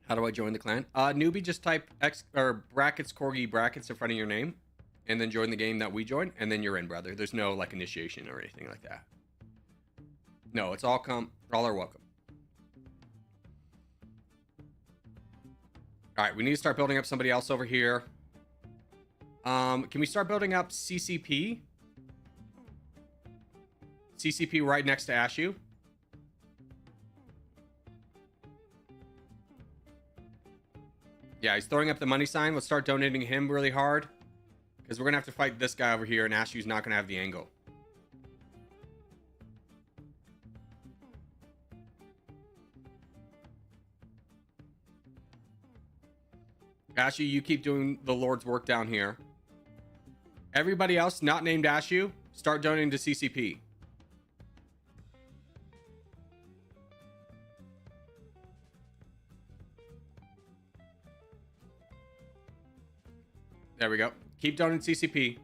How do I join the clan? Newbie, just type X or brackets Corgi brackets in front of your name, and then join the game that we join, and then you're in, brother. There's no like initiation or anything like that. No, it's all all are welcome. All right, we need to start building up somebody else over here. Can we start building up CCP? CCP right next to Ashu. Yeah, he's throwing up the money sign. Let's start donating him really hard. Because we're going to have to fight this guy over here, and Ashu's not going to have the angle. Ashu, you keep doing the Lord's work down here. Everybody else not named Ashu, start donating to CCP. There we go. Keep donating CCP.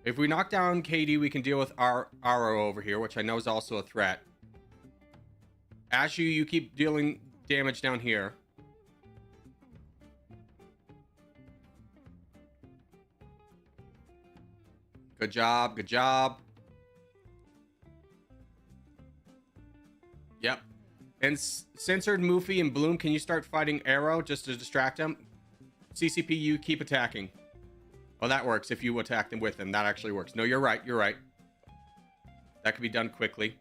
If we knock down KD, we can deal with our Aro over here, which I know is also a threat. Ashu, you keep dealing damage down here. Good job. Good job. Yep. And Censored, Moofy, and Bloom, can you start fighting Arrow just to distract him? CCP, you keep attacking. Oh, that works. If you attack them with them, that actually works. No, you're right. You're right. That can be done quickly.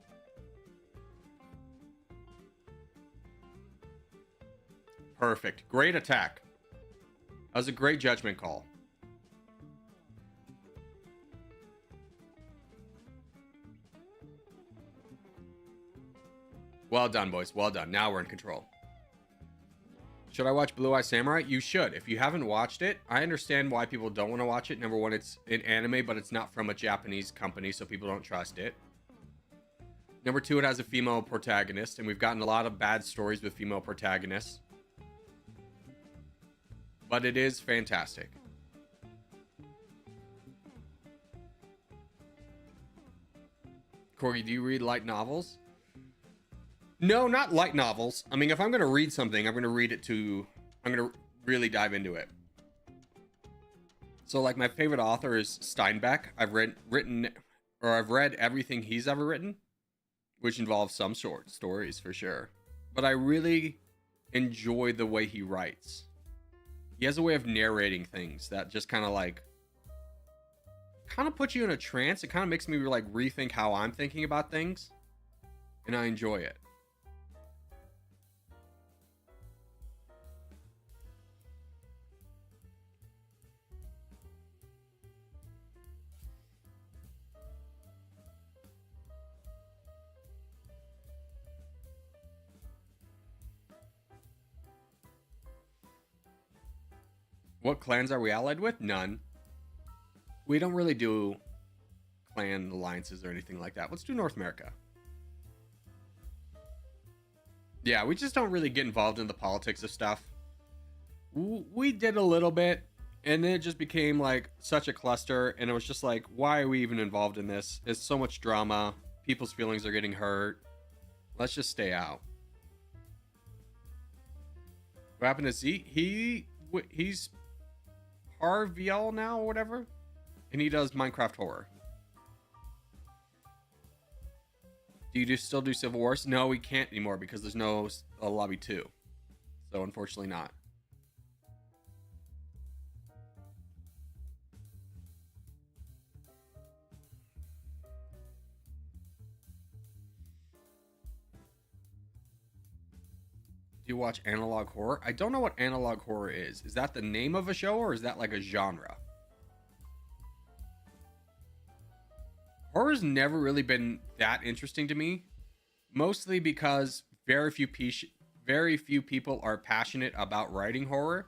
Perfect. Great attack. That was a great judgment call. Well done, boys. Well done. Now we're in control. Should I watch Blue Eye Samurai? You should. If you haven't watched it, I understand why people don't want to watch it. Number one, it's an anime, but it's not from a Japanese company, so people don't trust it. Number two, it has a female protagonist, and we've gotten a lot of bad stories with female protagonists. But it is fantastic. Corgi, do you read light novels? No, not light novels. I mean, if I'm going to read something, I'm going to read it to... I'm going to really dive into it. So, like, my favorite author is Steinbeck. I've read everything he's ever written, which involves some short stories, for sure. But I really enjoy the way he writes. He has a way of narrating things that just kind of, like... kind of puts you in a trance. It kind of makes me, like, rethink how I'm thinking about things. And I enjoy it. What clans are we allied with? None. We don't really do clan alliances or anything like that. Let's do North America. Yeah, we just don't really get involved in the politics of stuff. We did a little bit, and then it just became like such a cluster, and it was just like, why are we even involved in this? It's so much drama. People's feelings are getting hurt. Let's just stay out. What happened to Z? He's RVL now or whatever, and he does Minecraft horror. Do you still do Civil Wars? No, we can't anymore because there's no Lobby 2, so unfortunately not. Do you watch analog horror? I don't know what analog horror is. Is that the name of a show, or is that like a genre? Horror's never really been that interesting to me, mostly because very few people are passionate about writing horror,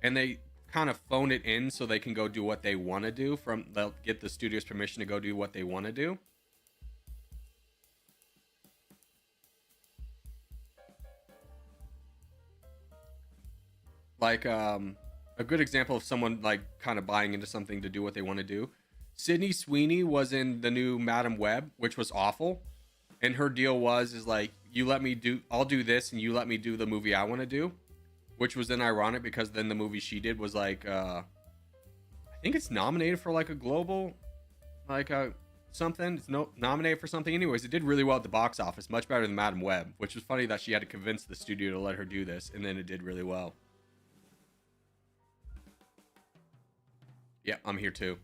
and they kind of phone it in so they can go do what they want to do. They'll get the studio's permission to go do what they want to do. Like, a good example of someone, like, kind of buying into something to do what they want to do. Sydney Sweeney was in the new Madam Web, which was awful. And her deal is like, I'll do this, and you let me do the movie I want to do. Which was then ironic, because then the movie she did was like, I think it's nominated for, like, a global, like, something. It's nominated for something. Anyways, it did really well at the box office. Much better than Madam Web. Which was funny that she had to convince the studio to let her do this. And then it did really well. Yeah, I'm here too.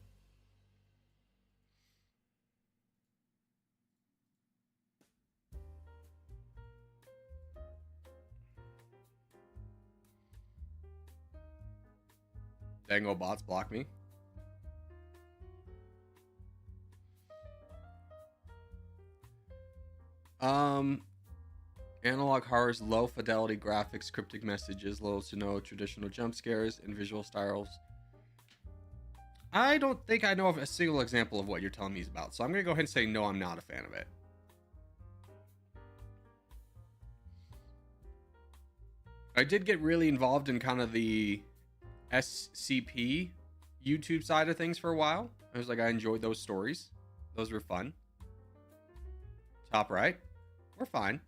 Dango bots block me. Analog horror's low fidelity graphics, cryptic messages, low to no traditional jump scares, and visual styles. I don't think I know of a single example of what you're telling me is about, so I'm going to go ahead and say no, I'm not a fan of it. I did get really involved in kind of the SCP YouTube side of things for a while. I was like, I enjoyed those stories. Those were fun. Top right. We're fine.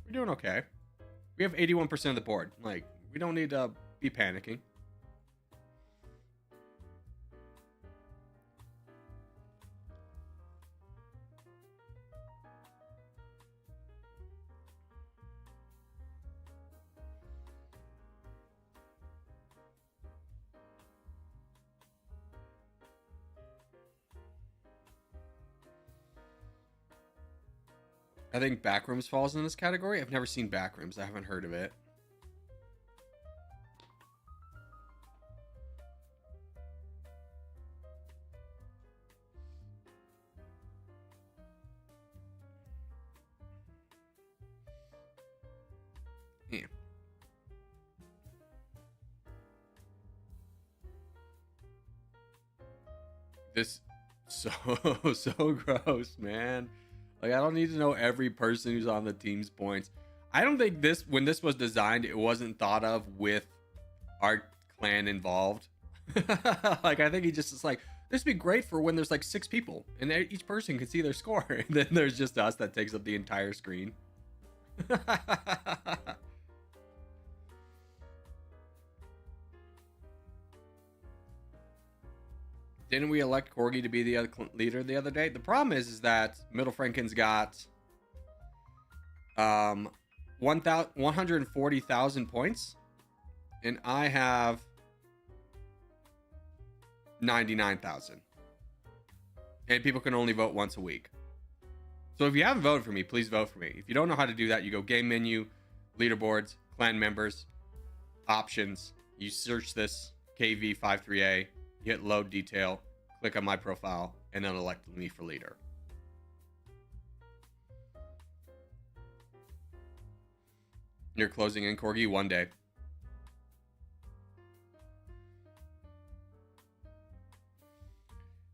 We're doing okay. We have 81% of the board. Like, we don't need to be panicking. I think Backrooms falls in this category. I've never seen Backrooms. I haven't heard of it. Yeah. This so gross, man. Like, I don't need to know every person who's on the team's points. I don't think this, when this was designed, it wasn't thought of with our clan involved. Like, I think he just is like, this would be great for when there's like 6 people and each person can see their score. And then there's just us that takes up the entire screen. Didn't we elect Corgi to be the other leader the other day? The problem is that Middle Franken's got 140,000 points, and I have 99,000. And people can only vote once a week. So if you haven't voted for me, please vote for me. If you don't know how to do that, you go game menu, leaderboards, clan members, options. You search this KV53A. You hit load detail, click on my profile, and then elect me for leader. You're closing in, Corgi, one day.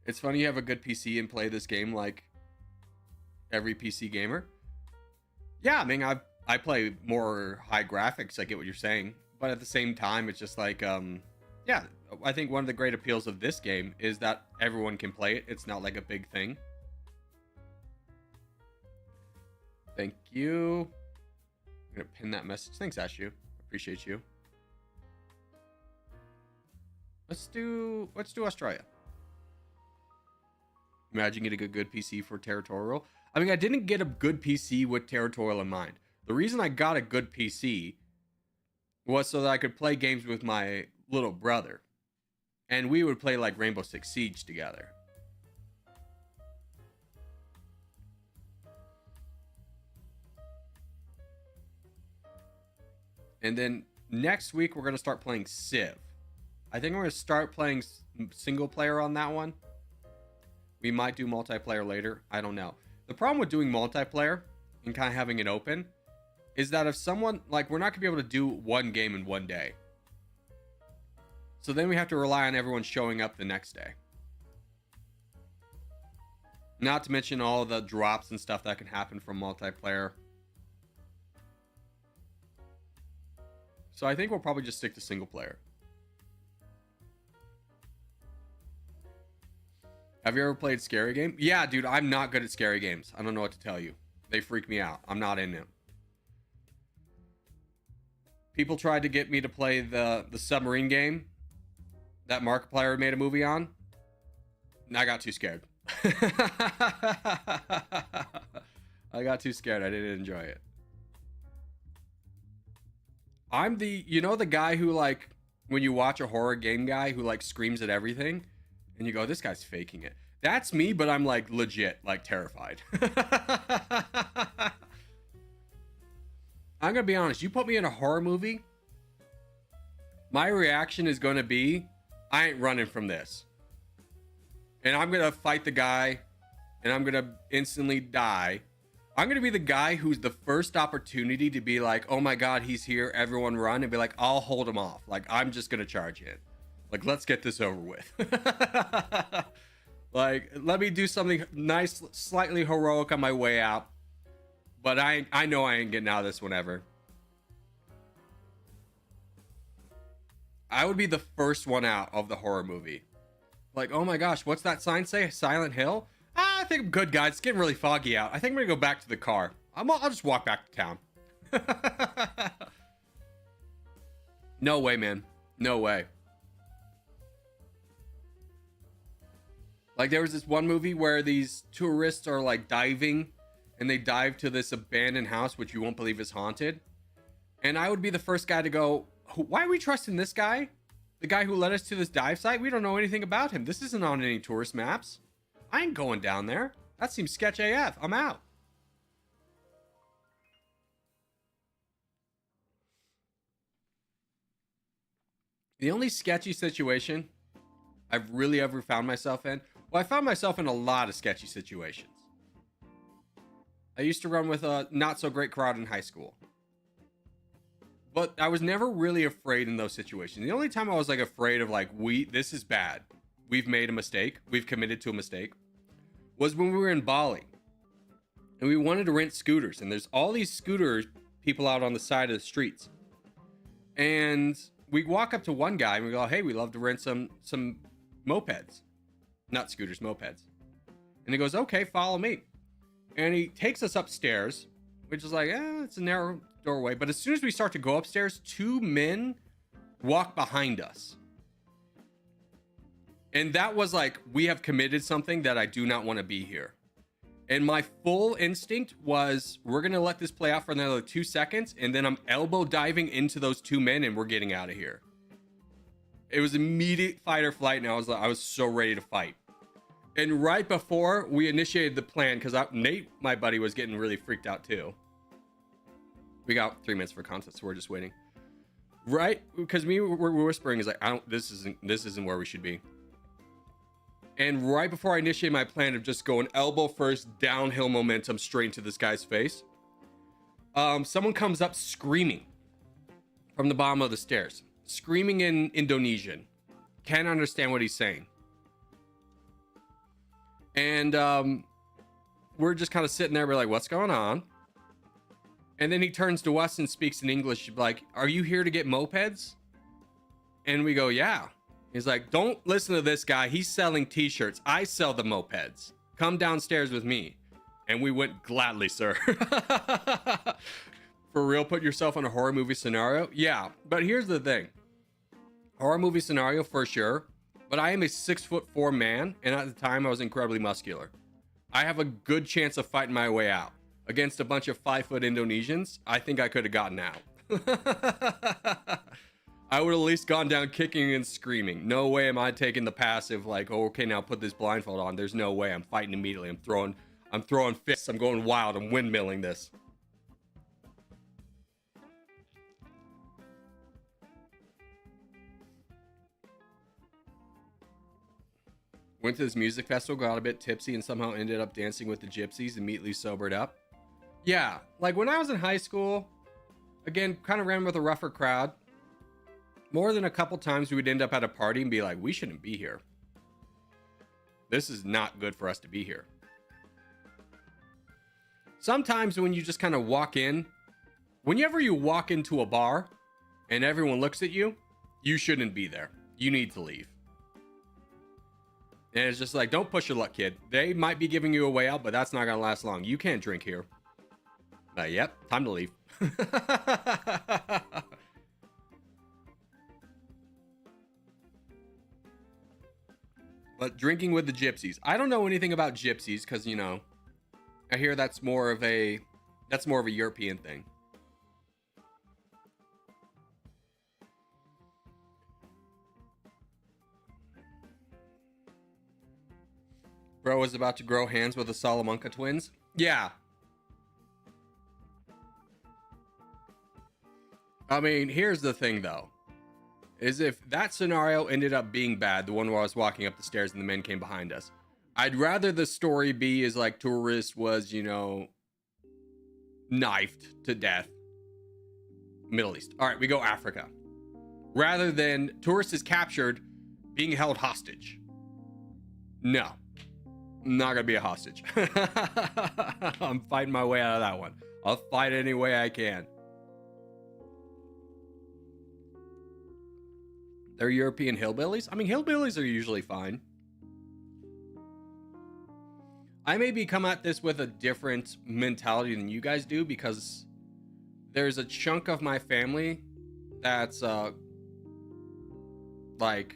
It's funny you have a good PC and play this game like every PC gamer. Yeah, I mean, I play more high graphics, I get what you're saying. But at the same time, it's just like, yeah, I think one of the great appeals of this game is that everyone can play it. It's not like a big thing. Thank you. I'm going to pin that message. Thanks, Ashu. Appreciate you. Let's do Australia. Imagine getting a good PC for Territorial. I mean, I didn't get a good PC with Territorial in mind. The reason I got a good PC was so that I could play games with my little brother. And we would play like Rainbow Six Siege together. And then next week, we're going to start playing Civ. I think we're going to start playing single player on that one. We might do multiplayer later. I don't know. The problem with doing multiplayer and kind of having it open is that if someone, like, we're not going to be able to do one game in one day. So then we have to rely on everyone showing up the next day. Not to mention all the drops and stuff that can happen from multiplayer. So I think we'll probably just stick to single player. Have you ever played Scary Game? Yeah, dude, I'm not good at scary games. I don't know what to tell you. They freak me out. I'm not in them. People tried to get me to play the submarine game that Markiplier made a movie on. And I got too scared. I got too scared. I didn't enjoy it. I'm the, you know, the guy who, like, when you watch a horror game guy who, like, screams at everything and you go, this guy's faking it. That's me, but I'm, like, legit, like, terrified. I'm gonna be honest. You put me in a horror movie, my reaction is gonna be, I ain't running from this. And I'm gonna fight the guy, and I'm gonna instantly die. I'm gonna be the guy who's the first opportunity to be like, oh my god, he's here, everyone run, and be like, I'll hold him off. Like, I'm just gonna charge in. Like, let's get this over with. Like, let me do something nice, slightly heroic on my way out. But I know I ain't getting out of this one ever. I would be the first one out of the horror movie. Like, oh my gosh, what's that sign say? Silent Hill? I think I'm good, guys. It's getting really foggy out. I think I'm gonna go back to the car. I'll just walk back to town. No way, man. No way. Like, there was this one movie where these tourists are, like, diving, and they dive to this abandoned house, which you won't believe is haunted. And I would be the first guy to go, why are we trusting this guy? The guy who led us to this dive site? We don't know anything about him. This isn't on any tourist maps. I ain't going down there. That seems sketch AF. I'm out. The only sketchy situation I've really ever found myself in, well, I found myself in a lot of sketchy situations. I used to run with a not so great crowd in high school, but I was never really afraid in those situations. The only time I was like afraid of like, this is bad, we've made a mistake, we've committed to a mistake, was when we were in Bali and we wanted to rent scooters, and there's all these scooter people out on the side of the streets, and we walk up to one guy and we go, hey, we love to rent some mopeds, not scooters, mopeds. And he goes, okay, follow me. And he takes us upstairs, which is like, it's a narrow doorway. But as soon as we start to go upstairs, two men walk behind us. And that was like, we have committed something that I do not want to be here. And my full instinct was, we're going to let this play out for another 2 seconds. And then I'm elbow diving into those two men and we're getting out of here. It was immediate fight or flight. And I was so ready to fight. And right before we initiated the plan, because Nate, my buddy, was getting really freaked out too. We got 3 minutes for content, so we're just waiting. Right, because we're whispering is like, this isn't where we should be. And right before I initiated my plan of just going elbow first, downhill momentum straight into this guy's face, someone comes up screaming from the bottom of the stairs, screaming in Indonesian. Can't understand what he's saying. And we're just kind of sitting there. We're like, what's going on? And then he turns to us and speaks in English, like, are you here to get mopeds? And we go, yeah. He's like, don't listen to this guy. He's selling t-shirts. I sell the mopeds. Come downstairs with me. And we went, gladly, sir. For real, put yourself in a horror movie scenario? Yeah, but here's the thing. Horror movie scenario for sure. But I am a 6'4" man, and at the time I was incredibly muscular. I have a good chance of fighting my way out. Against a bunch of 5-foot Indonesians, I think I could have gotten out. I would have at least gone down kicking and screaming. No way am I taking the passive, like, oh, okay, now put this blindfold on. There's no way. I'm fighting immediately. I'm throwing fists. I'm going wild. I'm windmilling this. Went to this music festival, got a bit tipsy, and somehow ended up dancing with the gypsies, immediately sobered up. Yeah, like when I was in high school, again, kind of ran with a rougher crowd. More than a couple times we would end up at a party and be like, we shouldn't be here. This is not good for us to be here. Sometimes when you just kind of walk in, whenever you walk into a bar and everyone looks at you, you shouldn't be there. You need to leave. And it's just like, don't push your luck, kid. They might be giving you a way out, but that's not going to last long. You can't drink here. Yep, time to leave. But drinking with the gypsies. I don't know anything about gypsies because, you know, I hear that's more of a European thing. Bro was about to grow hands with the Salamanca twins. Yeah. I mean, here's the thing though. Is if that scenario ended up being bad, the one where I was walking up the stairs and the men came behind us, I'd rather the story be is like tourist was, you know, knifed to death. Middle East. All right, we go Africa. Rather than tourist is captured being held hostage. No. I'm not gonna be a hostage. I'm fighting my way out of that one. I'll fight any way I can. They're European hillbillies? I mean, hillbillies are usually fine. I maybe come at this with a different mentality than you guys do because there's a chunk of my family that's like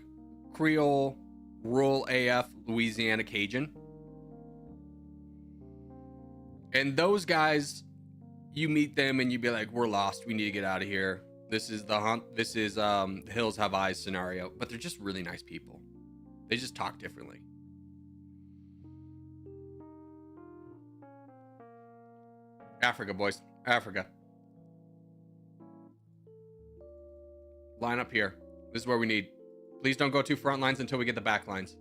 Creole, rural AF, Louisiana Cajun. And those guys, you meet them and you be like, we're lost. We need to get out of here. This is the hunt. This is the Hills Have Eyes scenario. But they're just really nice people. They just talk differently. Africa, boys. Africa. Line up here. This is where we need. Please don't go to front lines until we get the back lines.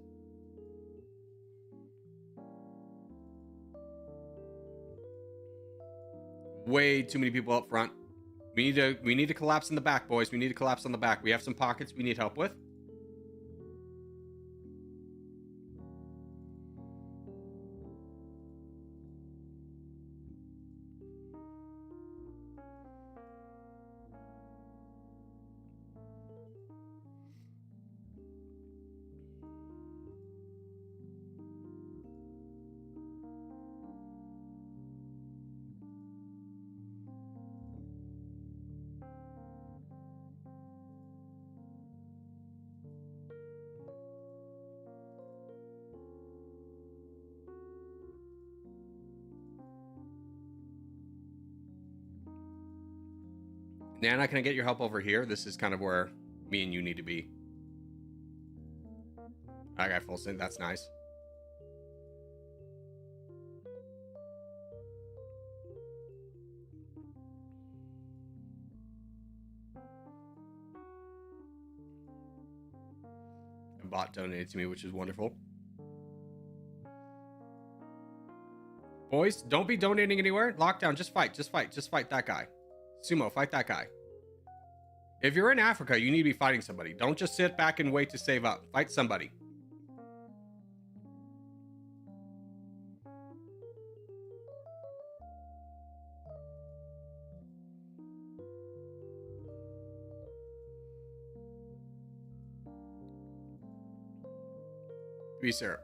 Way too many people up front. We need to collapse in the back, boys. We need to collapse on the back. We have some pockets we need help with. Nana, can I get your help over here? This is kind of where me and you need to be. I got full sync. That's nice. A bot donated to me, which is wonderful. Boys, don't be donating anywhere. Lockdown, just fight. Just fight. Just fight that guy. Sumo, fight that guy. If you're in Africa, you need to be fighting somebody. Don't just sit back and wait to save up. Fight somebody. Be sir.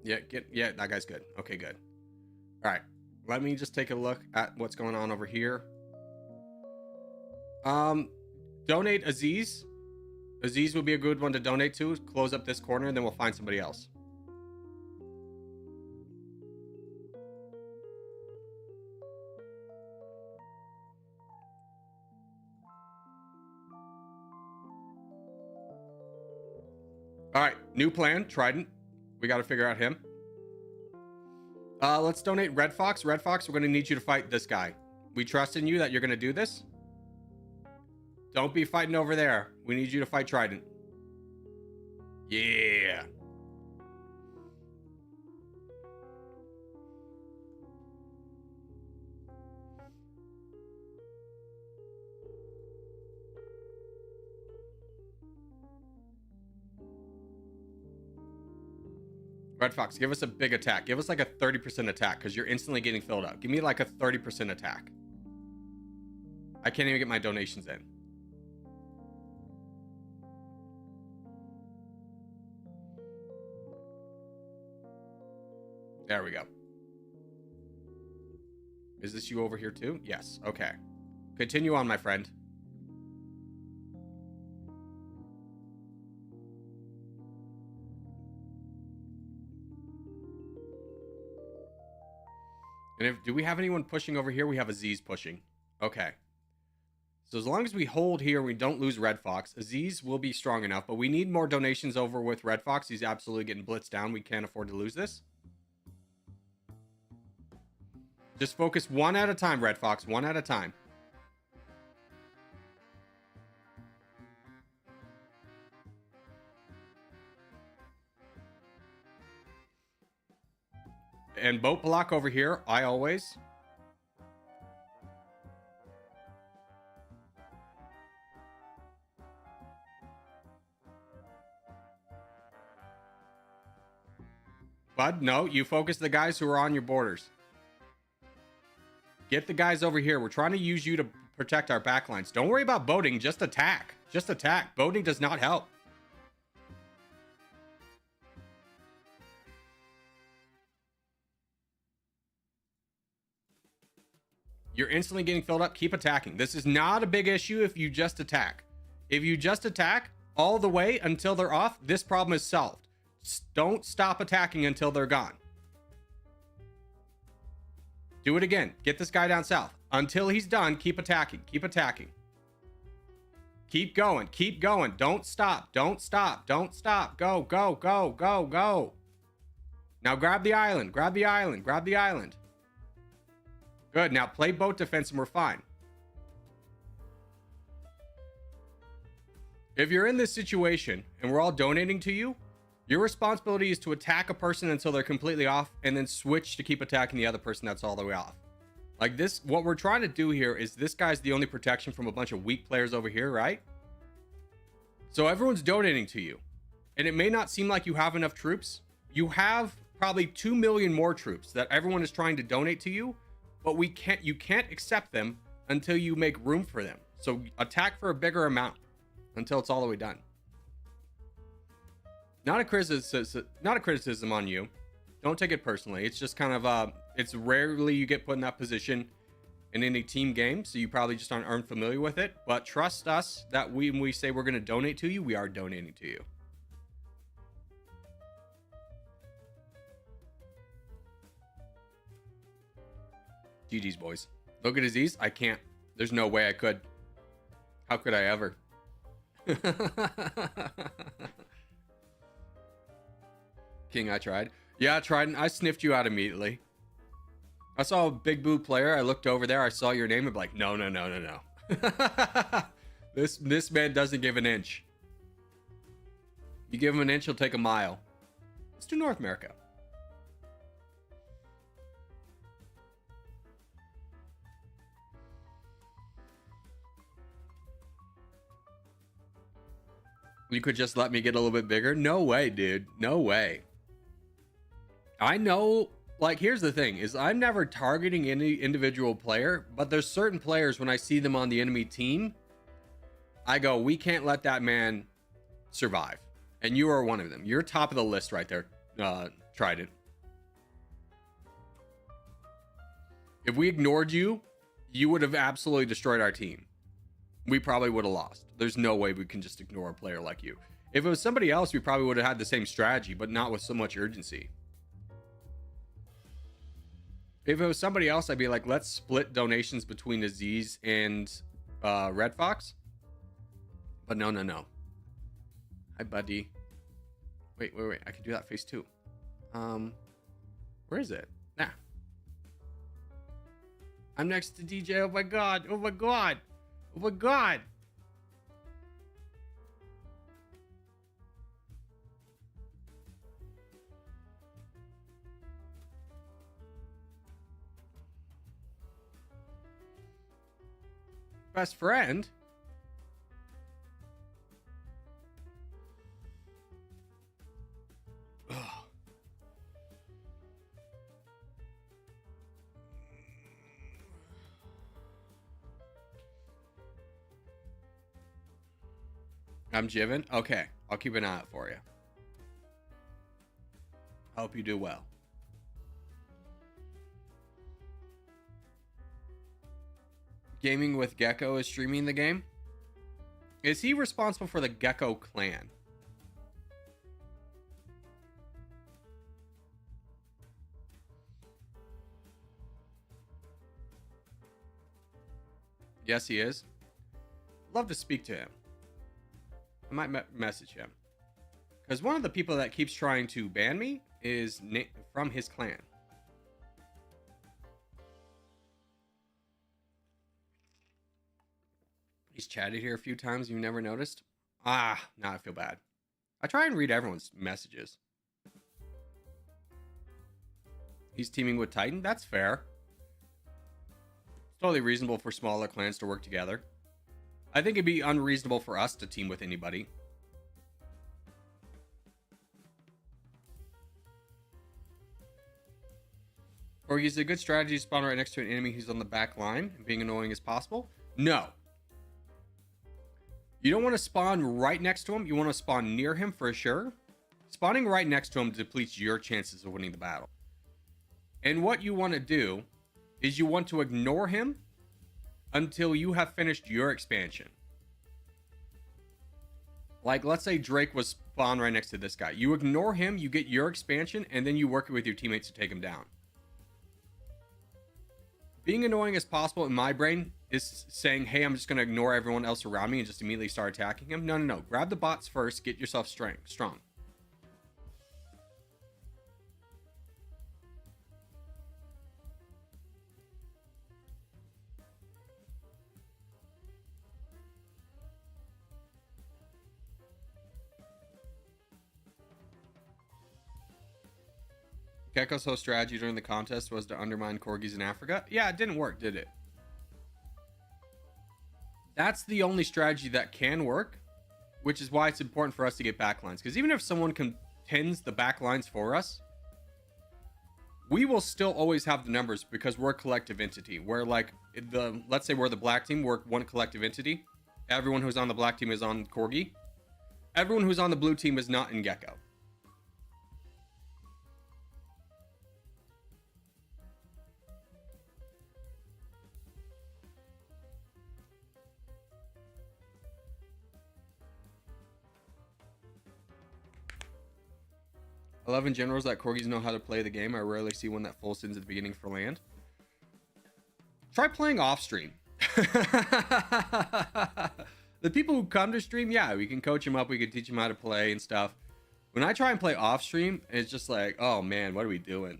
Yeah, that guy's good. Okay, good. All right. Let me just take a look at what's going on over here. Donate Aziz. Aziz would be a good one to donate to. Close up this corner and then we'll find somebody else. All right, new plan, Trident. We got to figure out him. Let's donate Red Fox. Red Fox, we're going to need you to fight this guy. We trust in you that you're going to do this. Don't be fighting over there. We need you to fight Trident. Yeah. Red Fox, give us a big attack. Give us like a 30% attack because you're instantly getting filled up. Give me like a 30% attack. I can't even get my donations in. There we go. Is this you over here too? Yes. Okay. Continue on, my friend. And do we have anyone pushing over here? We have Aziz pushing. Okay. So as long as we hold here, we don't lose Red Fox. Aziz will be strong enough, but we need more donations over with Red Fox. He's absolutely getting blitzed down. We can't afford to lose this. Just focus one at a time, Red Fox. One at a time. And boat block over here. I always. Bud, no. You focus the guys who are on your borders. Get the guys over here. We're trying to use you to protect our backlines. Don't worry about boating. Just attack. Just attack. Boating does not help. You're instantly getting filled up. Keep attacking. This is not a big issue if you just attack. If you just attack all the way until they're off, this problem is solved. Don't stop attacking until they're gone. Do it again. Get this guy down south. Until he's done, keep attacking. Keep attacking. Keep going. Keep going. Don't stop. Don't stop. Don't stop. Go, go, go, go, go. Now grab the island. Grab the island. Grab the island. Good. Now play boat defense and we're fine. If you're in this situation and we're all donating to you, your responsibility is to attack a person until they're completely off and then switch to keep attacking the other person that's all the way off. Like this, what we're trying to do here is this guy's the only protection from a bunch of weak players over here, right? So everyone's donating to you. And it may not seem like you have enough troops. You have probably 2 million more troops that everyone is trying to donate to you, but you can't accept them until you make room for them. So attack for a bigger amount until it's all the way done. Not a criticism on you. Don't take it personally. It's just kind of it's rarely you get put in that position in any team game, so you probably just aren't familiar with it. But trust us that when we say we're going to donate to you, we are donating to you. GG's, boys. Look at Aziz. I can't. There's no way I could. How could I ever? King, I tried. Yeah, I tried, and I sniffed you out immediately. I saw a big blue player. I looked over there. I saw your name. I'm like, no. This man doesn't give an inch. You give him an inch, he'll take a mile. Let's do North America. You could just let me get a little bit bigger? No way, dude. No way. I know, like, here's the thing, is I'm never targeting any individual player, but there's certain players, when I see them on the enemy team, I go, we can't let that man survive. And you are one of them. You're top of the list right there, Trident. If we ignored you, you would have absolutely destroyed our team. We probably would have lost. There's no way we can just ignore a player like you. If it was somebody else, we probably would have had the same strategy, but not with so much urgency. If it was somebody else, I'd be like, let's split donations between Aziz and Red Fox. But no. Hi, buddy. Wait. I can do that face too. Where is it? Nah. I'm next to DJ. Oh my god. Best friend? Ugh. I'm Jiven? Okay, I'll keep an eye out for you. Hope you do well. Gaming with Gecko is streaming the game. Is he responsible for the Gecko clan? Yes, he is. Love to speak to him. I might message him. Because one of the people that keeps trying to ban me is from his clan. He's chatted here a few times. You've never noticed? Now I feel bad. I try and read everyone's messages. He's teaming with Titan? That's fair. It's totally reasonable for smaller clans to work together. I think it'd be unreasonable for us to team with anybody. Or is it a good strategy to spawn right next to an enemy who's on the back line and being annoying as possible? No. You don't want to spawn right next to him. You want to spawn near him for sure. Spawning right next to him depletes your chances of winning the battle. And what you want to do is you want to ignore him until you have finished your expansion. Like, let's say Drake was spawned right next to this guy. You ignore him, you get your expansion, and then you work with your teammates to take him down. Being annoying as possible in my brain is saying, hey, I'm just going to ignore everyone else around me and just immediately start attacking him. No. Grab the bots first. Get yourself strong. Gecko's whole strategy during the contest was to undermine corgis in Africa. Yeah, it didn't work, did it? That's the only strategy that can work, which is why it's important for us to get backlines. Because even if someone contends the backlines for us, we will still always have the numbers because we're a collective entity. We're like let's say we're the black team, we're one collective entity. Everyone who's on the black team is on Corgi. Everyone who's on the blue team is not in Gecko. I love in general is that corgis know how to play the game. I rarely see one that full sends at the beginning for land. Try playing off stream. The people who come to stream, yeah, we can coach them up. We can teach them how to play and stuff. When I try and play off stream, it's just like, oh man, what are we doing?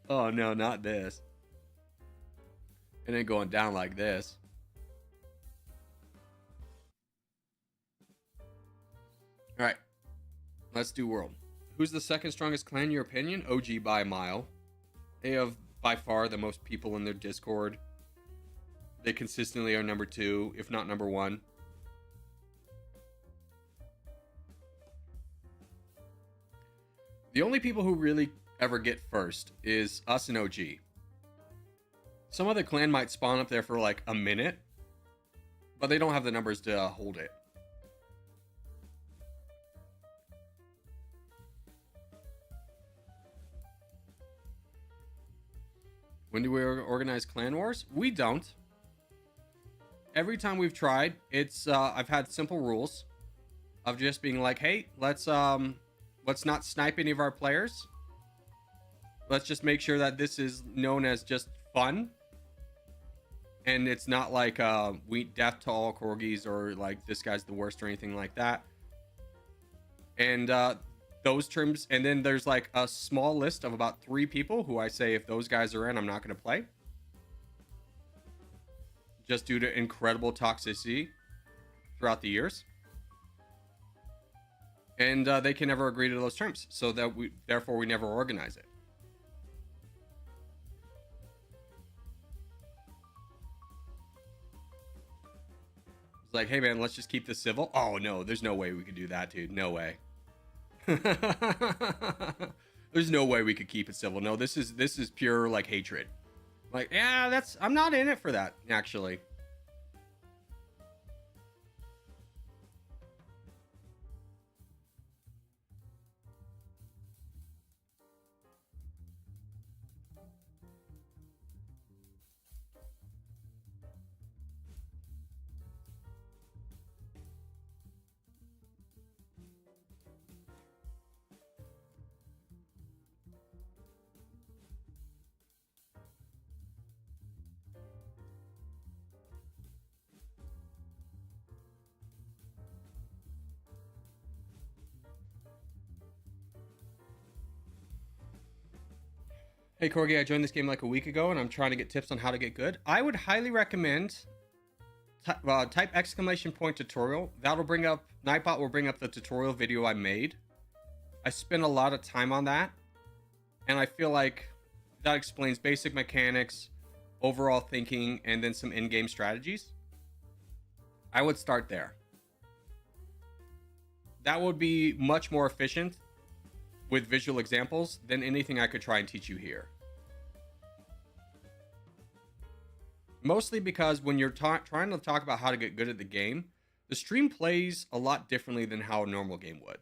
Oh no, not this. And then going down like this. All right. Let's do world. Who's the second strongest clan in your opinion? OG by a mile. They have by far the most people in their Discord. They consistently are number 2, if not number 1. The only people who really ever get first is us and OG. Some other clan might spawn up there for like a minute, but they don't have the numbers to hold it. When do we organize clan wars? We don't. Every time we've tried, it's I've had simple rules of just being like, hey, let's not snipe any of our players. Let's just make sure that this is known as just fun. And it's not like we death to all corgis or like this guy's the worst or anything like that. And those terms, and then there's like a small list of about 3 people who I say if those guys are in, I'm not going to play. Just due to incredible toxicity throughout the years. And they can never agree to those terms. So that therefore we never organize it. It's like, hey man, let's just keep this civil. Oh no, there's no way we could do that, dude. No way. There's no way we could keep it civil. No, this is pure like hatred. Like, yeah, I'm not in it for that, actually. Hey Corgi, I joined this game like a week ago and I'm trying to get tips on how to get good. I would highly recommend type ! tutorial. That'll bring up, Nightbot will bring up the tutorial video I made. I spent a lot of time on that. And I feel like that explains basic mechanics, overall thinking, and then some in-game strategies. I would start there. That would be much more efficient with visual examples than anything I could try and teach you here. Mostly because when you're trying to talk about how to get good at the game, the stream plays a lot differently than how a normal game would.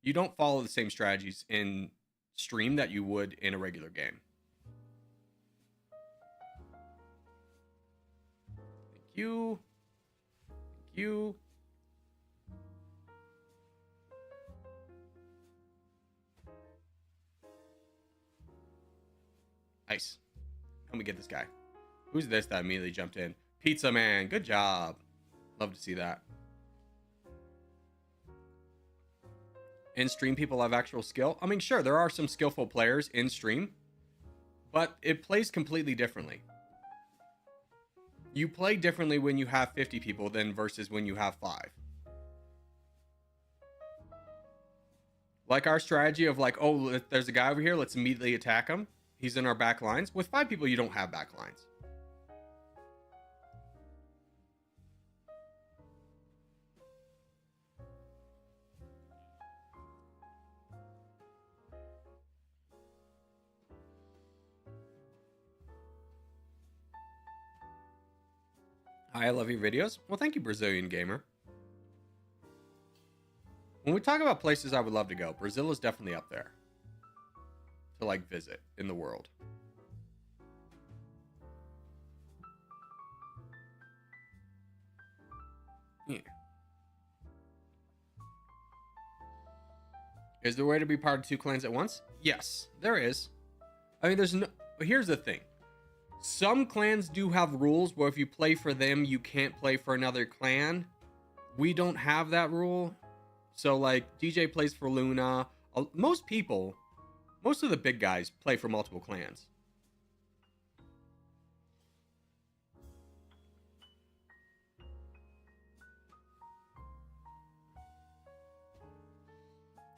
You don't follow the same strategies in stream that you would in a regular game. Thank you. Thank you. Nice. Help me get this guy. Who's this that immediately jumped in? Pizza Man. Good job. Love to see that. In stream, people have actual skill. I mean, sure, there are some skillful players in stream, but it plays completely differently. You play differently when you have 50 people than versus when you have 5. Like our strategy of like, oh, there's a guy over here, let's immediately attack him. He's in our back lines. With 5 people, you don't have back lines. Hi, I love your videos. Well, thank you, Brazilian gamer. When we talk about places I would love to go, Brazil is definitely up there to like visit in the world. Yeah. Is there a way to be part of 2 clans at once? Yes, there is. I mean, there's no. Here's the thing. Some clans do have rules where if you play for them, you can't play for another clan. We don't have that rule. So, like, DJ plays for Luna. Most of the big guys play for multiple clans.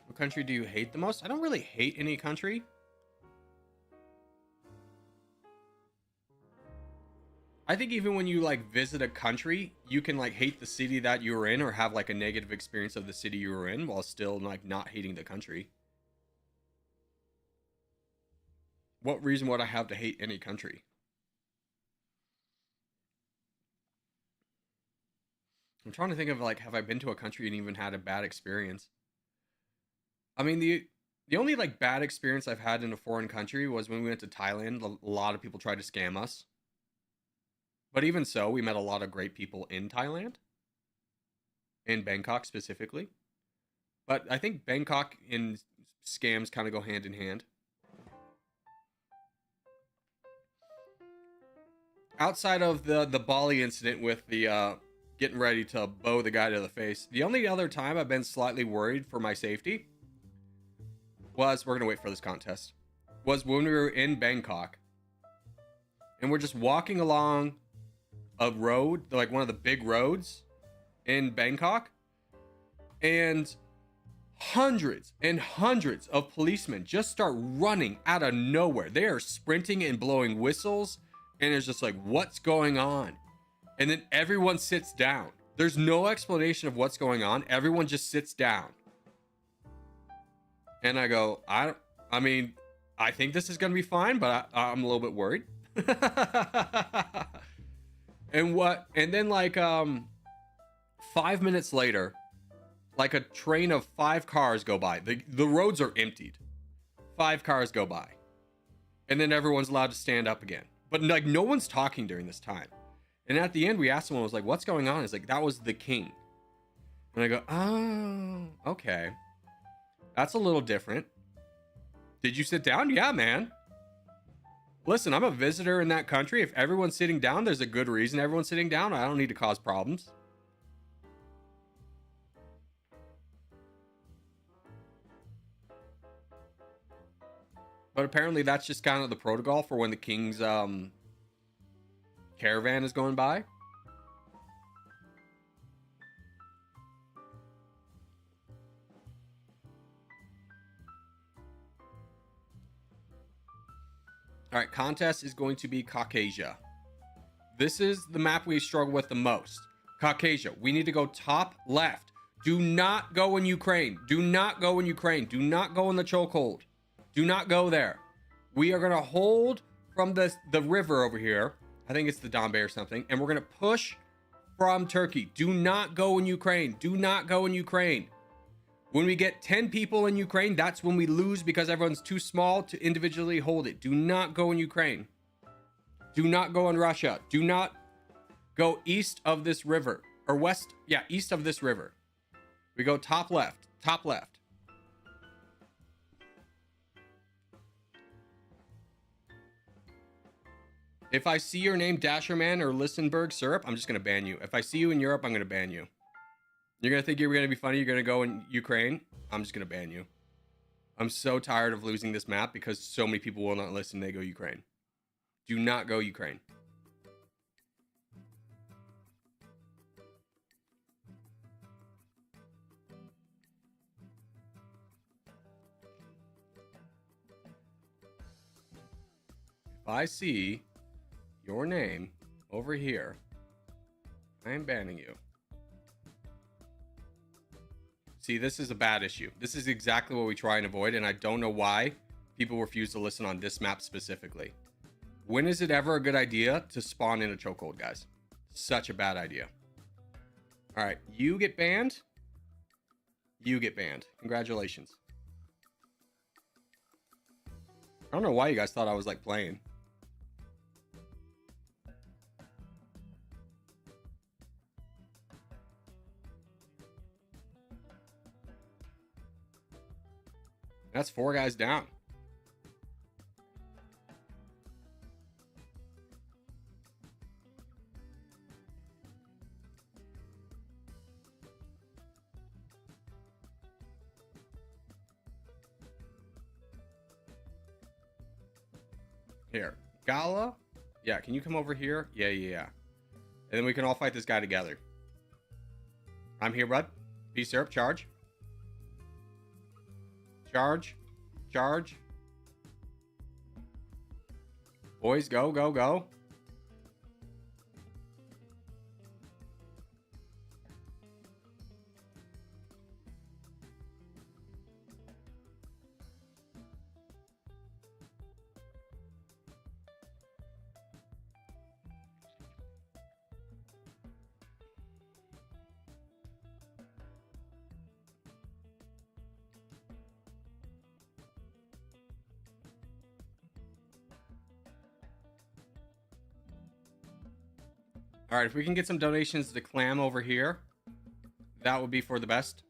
What country do you hate the most? I don't really hate any country. I think even when you like visit a country, you can like hate the city that you were in or have like a negative experience of the city you were in while still like not hating the country. What reason would I have to hate any country? I'm trying to think of like, have I been to a country and even had a bad experience? I mean, the only like bad experience I've had in a foreign country was when we went to Thailand. A lot of people tried to scam us. But even so, we met a lot of great people in Thailand. In Bangkok specifically. But I think Bangkok and scams kind of go hand in hand. Outside of the Bali incident with the getting ready to bow the guy to the face, the only other time I've been slightly worried for my safety was, we're going to wait for this contest, was when we were in Bangkok. And we're just walking along a road, like one of the big roads in Bangkok, and hundreds and hundreds of policemen just start running out of nowhere. They are sprinting and blowing whistles, and it's just like, what's going on? And then everyone sits down. There's no explanation of what's going on. Everyone just sits down. And I go, I mean, I think this is going to be fine, but I'm a little bit worried. And then like 5 minutes later, like a train of 5 cars go by. The roads are emptied. 5 cars go by. And then everyone's allowed to stand up again. But like no one's talking during this time. And at the end we asked someone, was like, what's going on? It's like, that was the king. And I go, oh, okay. That's a little different. Did you sit down? Yeah, man. Listen, I'm a visitor in that country. If everyone's sitting down, there's a good reason everyone's sitting down. I don't need to cause problems. But apparently that's just kind of the protocol for when the king's caravan is going by. All right, contest is going to be Caucasia. This is the map we struggle with the most. Caucasia. We need to go top left. Do not go in Ukraine. Do not go in Ukraine. Do not go in the chokehold. Do not go there. We are going to hold from the river over here. I think it's the Donbay or something. And we're going to push from Turkey. Do not go in Ukraine. Do not go in Ukraine. When we get 10 people in Ukraine, that's when we lose because everyone's too small to individually hold it. Do not go in Ukraine. Do not go in Russia. Do not go east of this river. Or west. Yeah, east of this river. We go top left. Top left. If I see your name Dasherman or Listenberg Syrup, I'm just going to ban you. If I see you in Europe, I'm going to ban you. You're going to think you're going to be funny. You're going to go in Ukraine. I'm just going to ban you. I'm so tired of losing this map because so many people will not listen. They go Ukraine. Do not go Ukraine. If I see your name over here, I am banning you. See, this is a bad issue. This is exactly what we try and avoid, and I don't know why people refuse to listen on this map specifically. When is it ever a good idea to spawn in a chokehold, guys? Such a bad idea. All right, you get banned. You get banned. Congratulations. I don't know why you guys thought I was like playing. That's 4 guys down. Here, Gala. Yeah, can you come over here? Yeah. And then we can all fight this guy together. I'm here, bud. Peace syrup, charge. Charge. Boys, go. All right, if we can get some donations to Clam over here, that would be for the best.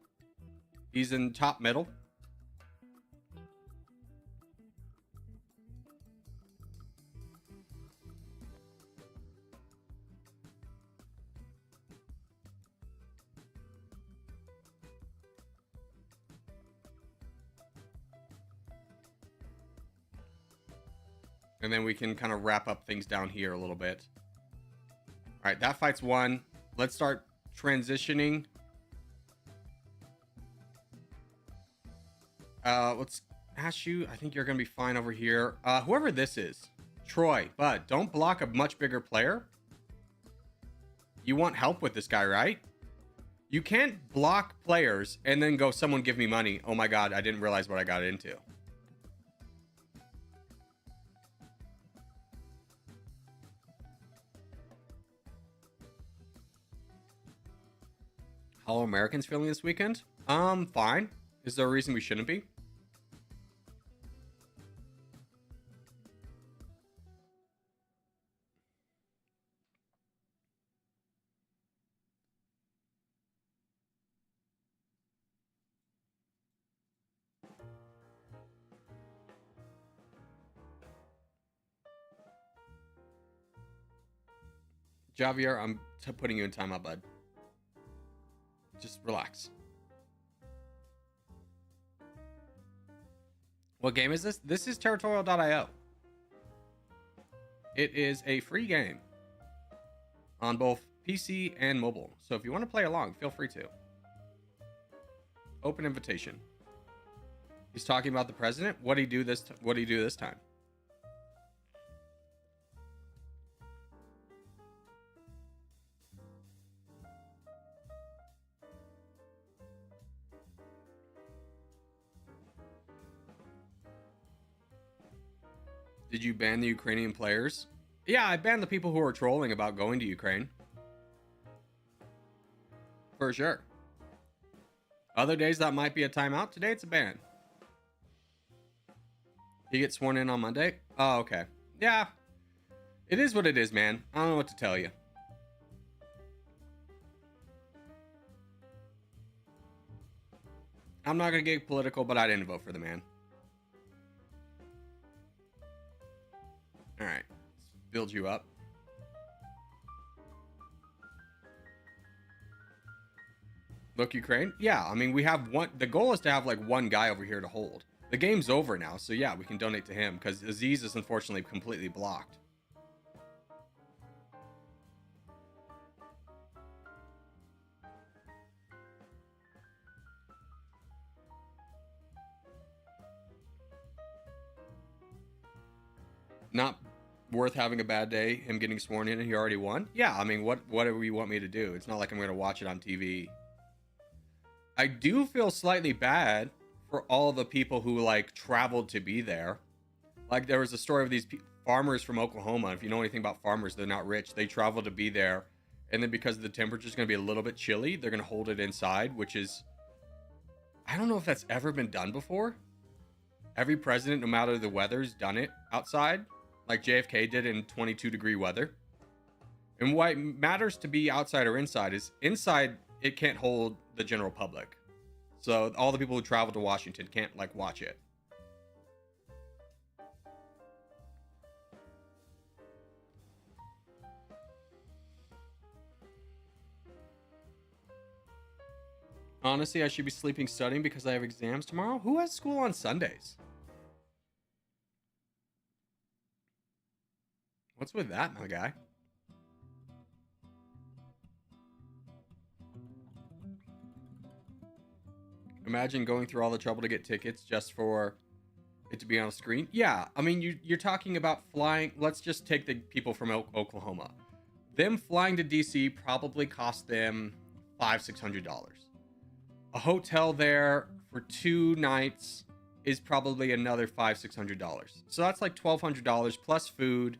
He's in top middle. And then we can kind of wrap up things down here a little bit. All right, that fight's won. Let's start transitioning. Let's ask you. I think you're going to be fine over here. Whoever this is. Troy, bud, don't block a much bigger player. You want help with this guy, right? You can't block players and then go, someone give me money. Oh my God, I didn't realize what I got into. How are Americans feeling this weekend? Fine. Is there a reason we shouldn't be? Javier, I'm putting you in timeout, bud. Just relax. What game is this? This is Territorial.io. It is a free game on both PC and mobile. So if you want to play along, feel free to. Open invitation. He's talking about the president. What did he do this time? Did you ban the Ukrainian players? Yeah, I banned the people who are trolling about going to Ukraine. For sure. Other days that might be a timeout. Today it's a ban. He gets sworn in on Monday? Oh, okay. Yeah. It is what it is, man. I don't know what to tell you. I'm not going to get political, but I didn't vote for the man. All right. Let's build you up. Look, Ukraine. Yeah, I mean, we have one. The goal is to have like one guy over here to hold. The game's over now, so yeah, we can donate to him because Aziz is unfortunately completely blocked. Not worth having a bad day, him getting sworn in and he already won? Yeah, I mean, what do you want me to do? It's not like I'm going to watch it on TV. I do feel slightly bad for all the people who like traveled to be there. Like there was a story of these farmers from Oklahoma. If you know anything about farmers, they're not rich. They travel to be there, and then because the temperature is going to be a little bit chilly, they're going to hold it inside, which is, I don't know if that's ever been done before. Every president, no matter the weather's done it outside, like JFK did in 22-degree weather. And what matters to be outside or inside is inside, it can't hold the general public. So all the people who travel to Washington can't like watch it. Honestly, I should be sleeping studying because I have exams tomorrow. Who has school on Sundays? What's with that, my guy? Imagine going through all the trouble to get tickets just for it to be on a screen. Yeah, I mean, you're talking about flying. Let's just take the people from Oklahoma. Them flying to DC probably cost them $500-$600. A hotel there for 2 nights is probably another $500-$600. So that's like $1,200 plus food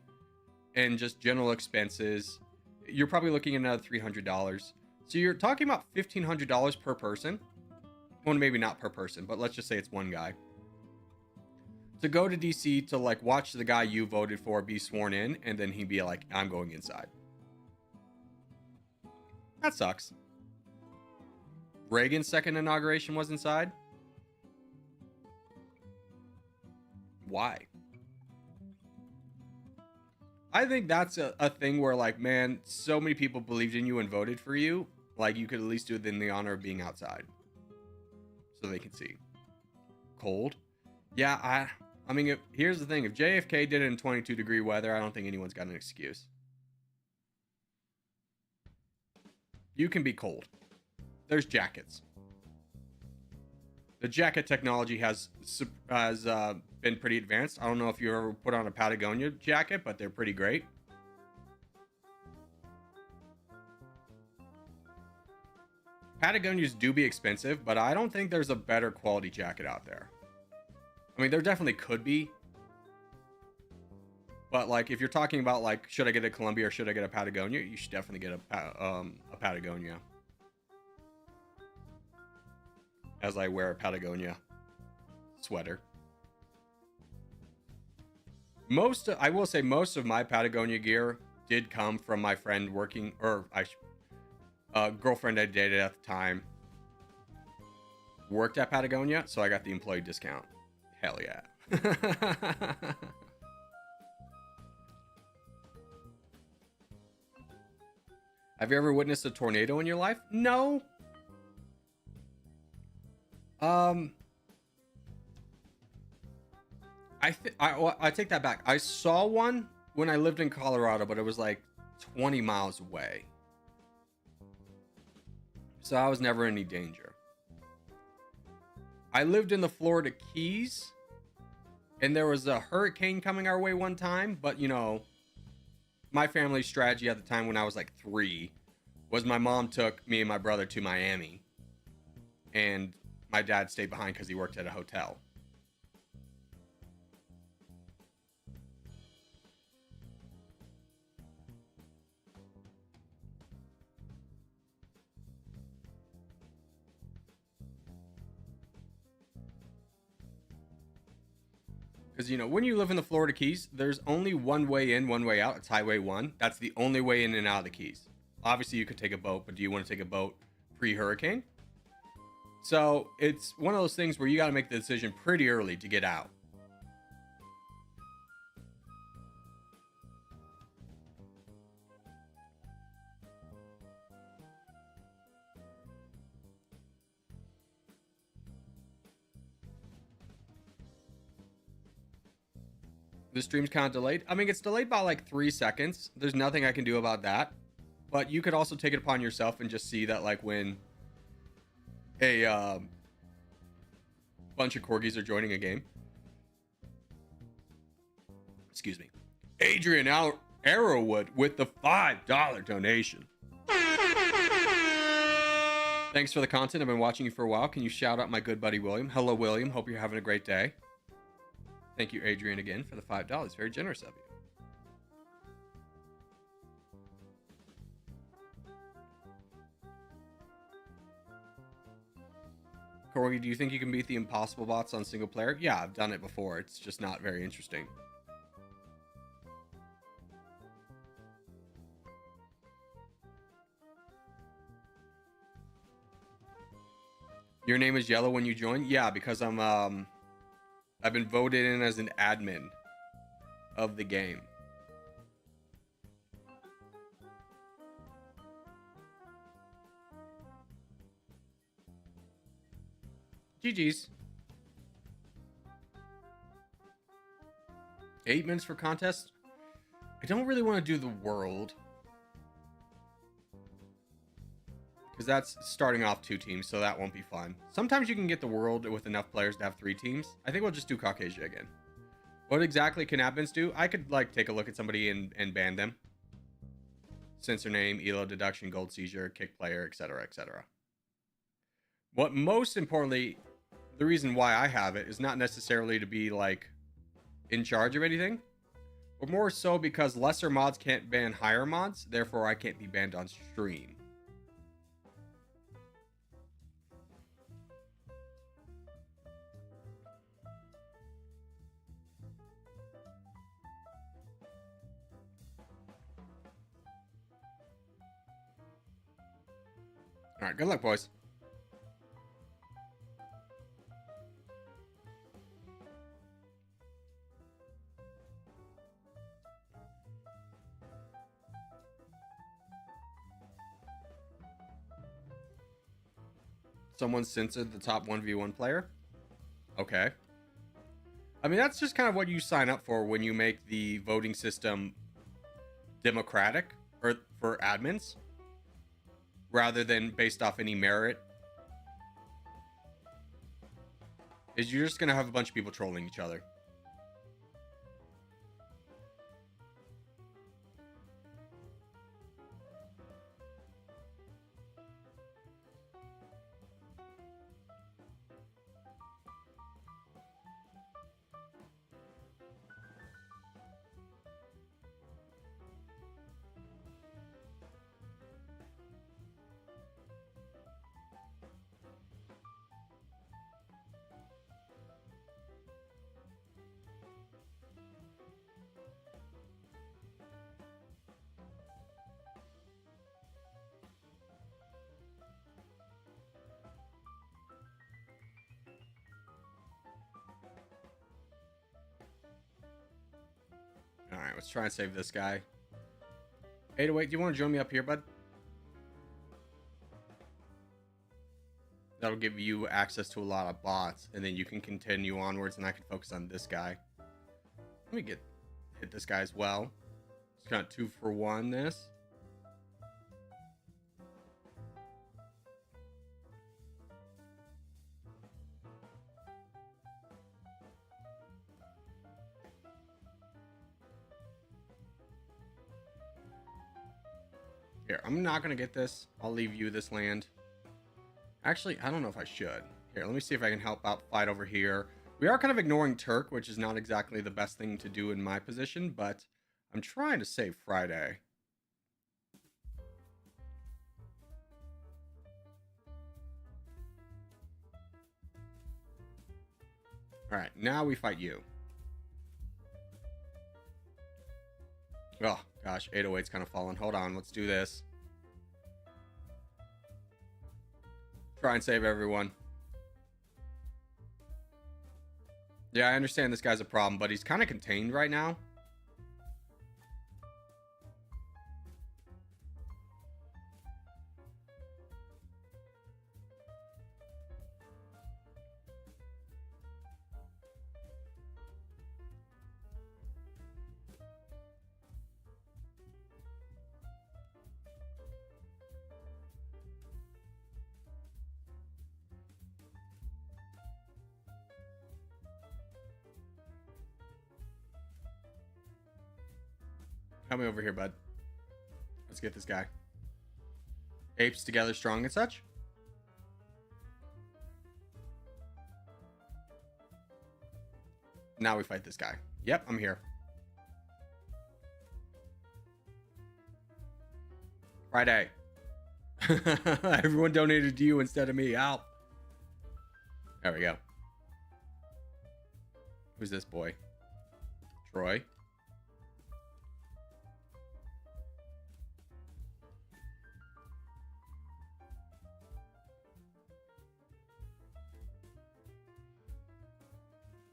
and just general expenses. You're probably looking at another $300. So you're talking about $1,500 per person. Well, maybe not per person, but let's just say it's one guy. To go to DC to like watch the guy you voted for be sworn in, and then he'd be like, I'm going inside. That sucks. Reagan's second inauguration was inside. Why? I think that's a thing where like, man, so many people believed in you and voted for you. Like you could at least do it in the honor of being outside. So they can see. Cold? Yeah, I mean, here's the thing. If JFK did it in 22-degree weather, I don't think anyone's got an excuse. You can be cold. There's jackets. The jacket technology has been pretty advanced. I don't know if you ever put on a Patagonia jacket, but they're pretty great. Patagonias do be expensive, but I don't think there's a better quality jacket out there. I mean, there definitely could be. But like, if you're talking about like, should I get a Columbia or should I get a Patagonia? You should definitely get a Patagonia. As I wear a Patagonia sweater. I will say most of my Patagonia gear did come from my friend working, or girlfriend I dated at the time worked at Patagonia, so I got the employee discount. Hell yeah. Have you ever witnessed a tornado in your life? No. I take that back. I saw one when I lived in Colorado, but it was like 20 miles away. So I was never in any danger. I lived in the Florida Keys, and there was a hurricane coming our way one time, but you know, my family's strategy at the time when I was like 3 was my mom took me and my brother to Miami, and my dad stayed behind because he worked at a hotel. Because, you know, when you live in the Florida Keys, there's only one way in, one way out. It's Highway 1. That's the only way in and out of the Keys. Obviously, you could take a boat, but do you want to take a boat pre-hurricane? So it's one of those things where you got to make the decision pretty early to get out. The stream's kind of delayed. I mean, it's delayed by like 3 seconds. There's nothing I can do about that. But you could also take it upon yourself and just see that like when a bunch of corgis are joining a game. Excuse me. Adrian Arrowwood with the $5 donation. Thanks for the content. I've been watching you for a while. Can you shout out my good buddy William? Hello, William. Hope you're having a great day. Thank you, Adrian, again for the $5. Very generous of you. Corey, do you think you can beat the impossible bots on single player? Yeah, I've done it before. It's just not very interesting. Your name is yellow when you join? Yeah, because I've been voted in as an admin of the game. GG's. 8 minutes for contest? I don't really want to do the world. Because that's starting off 2 teams, so that won't be fun. Sometimes you can get the world with enough players to have 3 teams. I think we'll just do Caucasia again. What exactly can admins do? I could like take a look at somebody and ban them. Censor name, ELO deduction, gold seizure, kick player, etc., etc. What most importantly, the reason why I have it is not necessarily to be like in charge of anything, but more so because lesser mods can't ban higher mods, therefore I can't be banned on stream. All right, good luck, boys. Someone censored the top 1v1 player? Okay. I mean, that's just kind of what you sign up for when you make the voting system democratic or for admins, rather than based off any merit. Is you're just going to have a bunch of people trolling each other. Alright, let's try and save this guy. 808, do you want to join me up here, bud? That'll give you access to a lot of bots, and then you can continue onwards, and I can focus on this guy. Let me hit this guy as well. It's kind of 2 for 1 this. Here, I'm not going to get this. I'll leave you this land. Actually, I don't know if I should. Here, let me see if I can help out fight over here. We are kind of ignoring Turk, which is not exactly the best thing to do in my position, but I'm trying to save Friday. Alright, now we fight you. Oh, gosh, 808's kind of fallen. Hold on, let's do this. Try and save everyone. Yeah, I understand this guy's a problem, but he's kind of contained right now. Come over here, bud. Let's get this guy. Apes together strong and such. Now we fight this guy. Yep, I'm here. Friday. Everyone donated to you instead of me. Out. There we go. Who's this boy? Troy.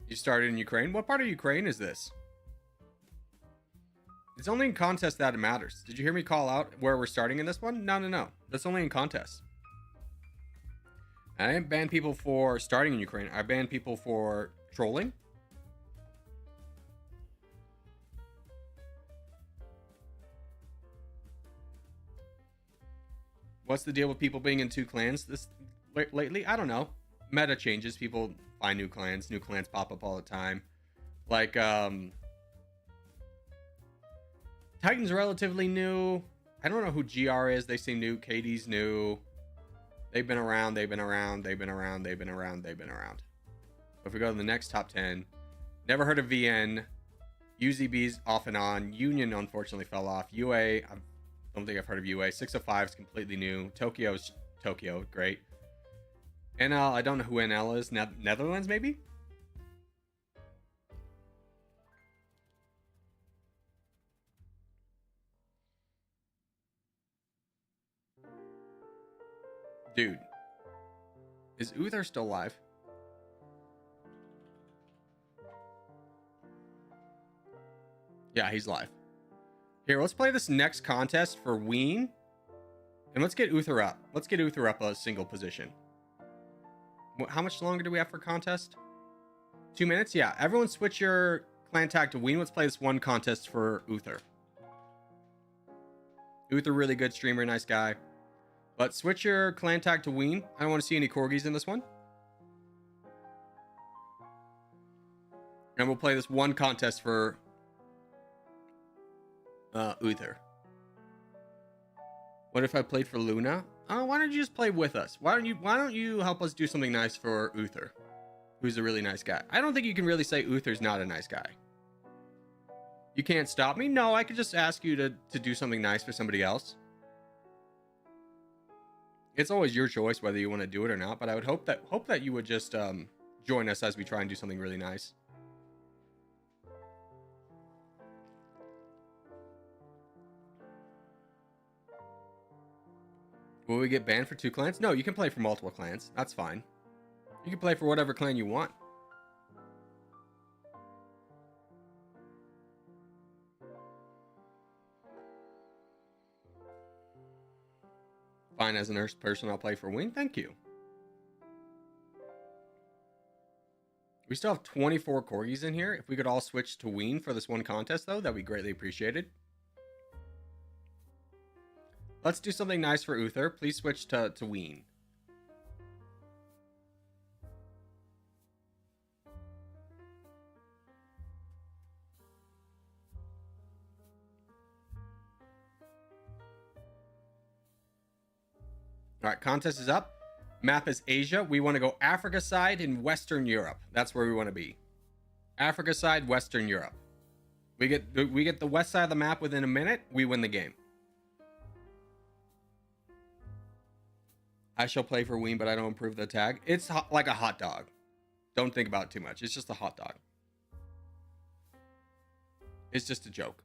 You started in Ukraine? What part of Ukraine is this? It's only in contest that it matters. Did you hear me call out where we're starting in this one? No. That's only in contest. I didn't ban people for starting in Ukraine. I banned people for trolling. What's the deal with people being in two clans lately? I don't know. Meta changes. People find new clans. New clans pop up all the time. Like, Titan's relatively new. I don't know who GR is. They seem new. Katie's new. They've been around. They've been around. They've been around. They've been around. They've been around. If we go to the next top 10, never heard of VN. UZB's off and on. Union unfortunately fell off. UA, I don't think I've heard of UA. 605 is completely new. Tokyo's Tokyo, great. NL, I don't know who NL is. Netherlands, maybe? Dude. Is Uther still alive? Yeah, he's live. Here, let's play this next contest for Ween. And let's get Uther up. Let's get Uther up a single position. How much longer do we have for contest? 2 minutes? Yeah, everyone switch your clan tag to Ween. Let's play this one contest for Uther. Uther, really good streamer, nice guy. But switch your clan tag to Ween. I don't want to see any corgis in this one. And we'll play this one contest for Uther. What if I played for Luna? Why don't you just play with us? Why don't you help us do something nice for Uther, who's a really nice guy? I don't think you can really say Uther's not a nice guy. You can't stop me? No, I could just ask you to do something nice for somebody else. It's always your choice whether you want to do it or not, but I would hope that you would just join us as we try and do something really nice. Will we get banned for 2 clans? No, you can play for multiple clans. That's fine. You can play for whatever clan you want. Fine, as a nurse person, I'll play for Wing. Thank you. We still have 24 corgis in here. If we could all switch to Ween for this one contest, though, that'd be greatly appreciated. Let's do something nice for Uther. Please switch to Ween. All right, contest is up. Map is Asia. We want to go Africa side and Western Europe. That's where we want to be. Africa side, Western Europe. We get the west side of the map within a minute. We win the game. I shall play for Ween, but I don't improve the tag. It's like a hot dog. Don't think about it too much. It's just a hot dog. It's just a joke.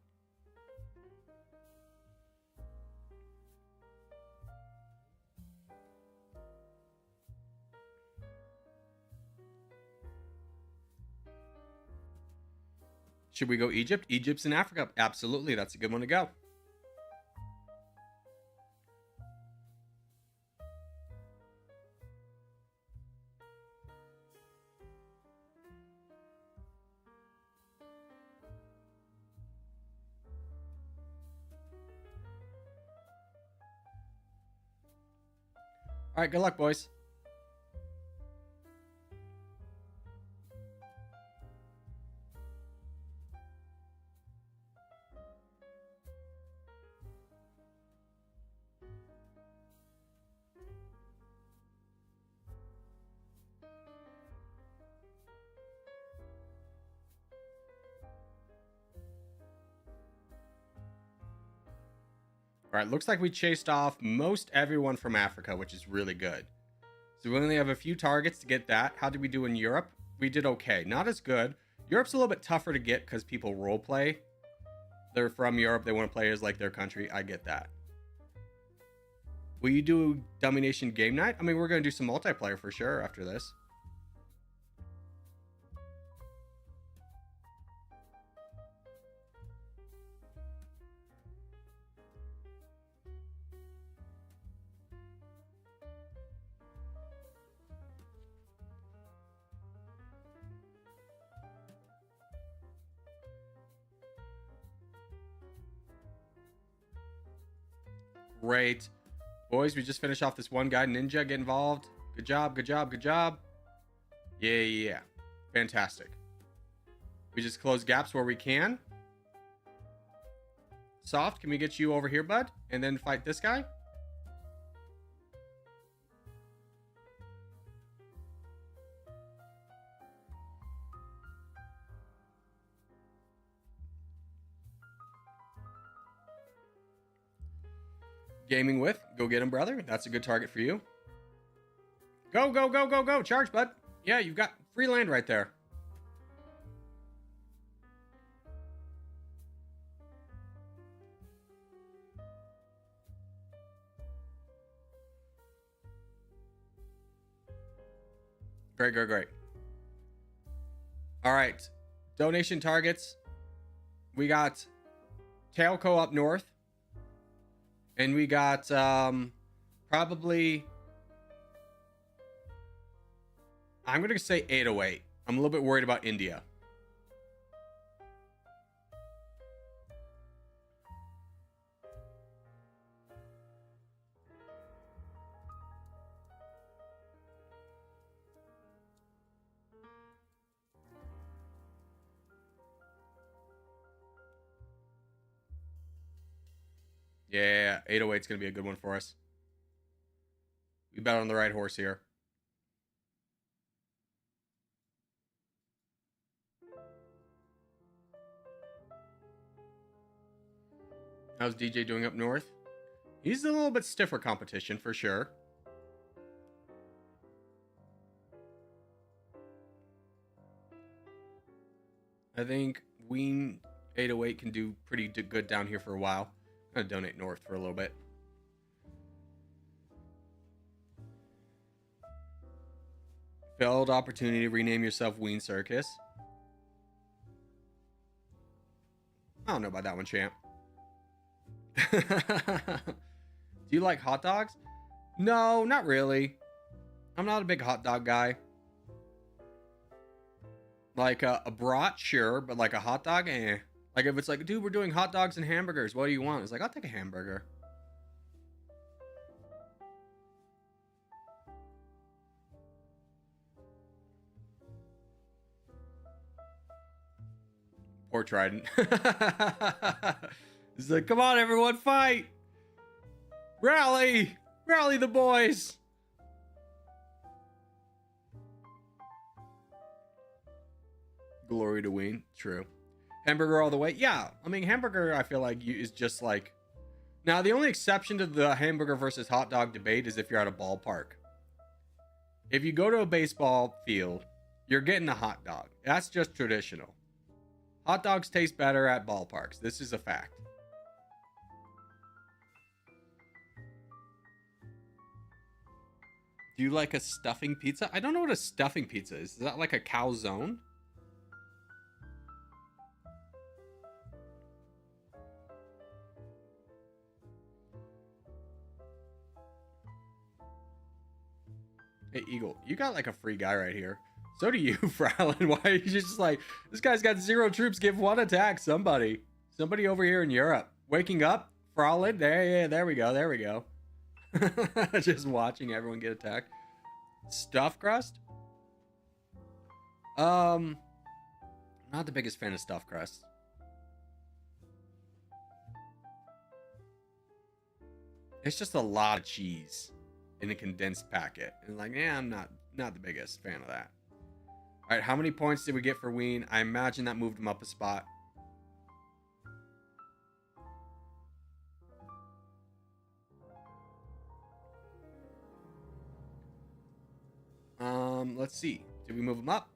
Should we go Egypt? Egypt's in Africa. Absolutely. That's a good one to go. All right, good luck, boys. All right, looks like we chased off most everyone from Africa, which is really good. So we only have a few targets to get that. How did we do in Europe? We did okay. Not as good. Europe's a little bit tougher to get because people role play. They're from Europe. They want to play as like their country. I get that. Will you do Domination Game Night? I mean, we're going to do some multiplayer for sure after this. Great. Boys, we just finished off this one guy, Ninja. Get involved. Good job, good job, good job. Yeah. Fantastic. We just close gaps where we can. Soft, can we get you over here, bud? And then fight this guy? Gaming with. Go get him, brother. That's a good target for you. Go, go, go, go, go. Charge, bud. Yeah, you've got free land right there. Great, great, great. All right. Donation targets. We got Tailco up north. And we got probably, I'm going to say 808. I'm a little bit worried about India. Yeah, 808 is going to be a good one for us. We bet on the right horse here. How's DJ doing up north? He's a little bit stiffer competition for sure. I think Ween 808 can do pretty good down here for a while. I'm going to donate north for a little bit. Failed opportunity to rename yourself Ween Circus. I don't know about that one, champ. Do you like hot dogs? No, not really. I'm not a big hot dog guy. Like a brat, sure, but like a hot dog, eh. Like if it's like, dude, we're doing hot dogs and hamburgers. What do you want? It's like, I'll take a hamburger. Poor Trident. It's like, come on, everyone, fight! Rally! Rally the boys! Glory to Ween. True. Hamburger all the way. Yeah, I mean, hamburger, I feel like is just like... Now, the only exception to the hamburger versus hot dog debate is if you're at a ballpark. If you go to a baseball field, you're getting a hot dog. That's just traditional. Hot dogs taste better at ballparks. This is a fact. Do you like a stuffing pizza? I don't know what a stuffing pizza is. Is that like a calzone? Hey, Eagle, you got like a free guy right here. So do you, Frowlin. Why are you just like, this guy's got 0 troops, give 1 attack, somebody. Somebody over here in Europe. Waking up, Frowlin. There we go. Just watching everyone get attacked. Stuffed crust? Not the biggest fan of stuffed crust. It's just a lot of cheese in a condensed packet. And like, yeah, I'm not the biggest fan of that. All right, how many points did we get for Ween? I imagine that moved him up a spot. Let's see. Did we move him up?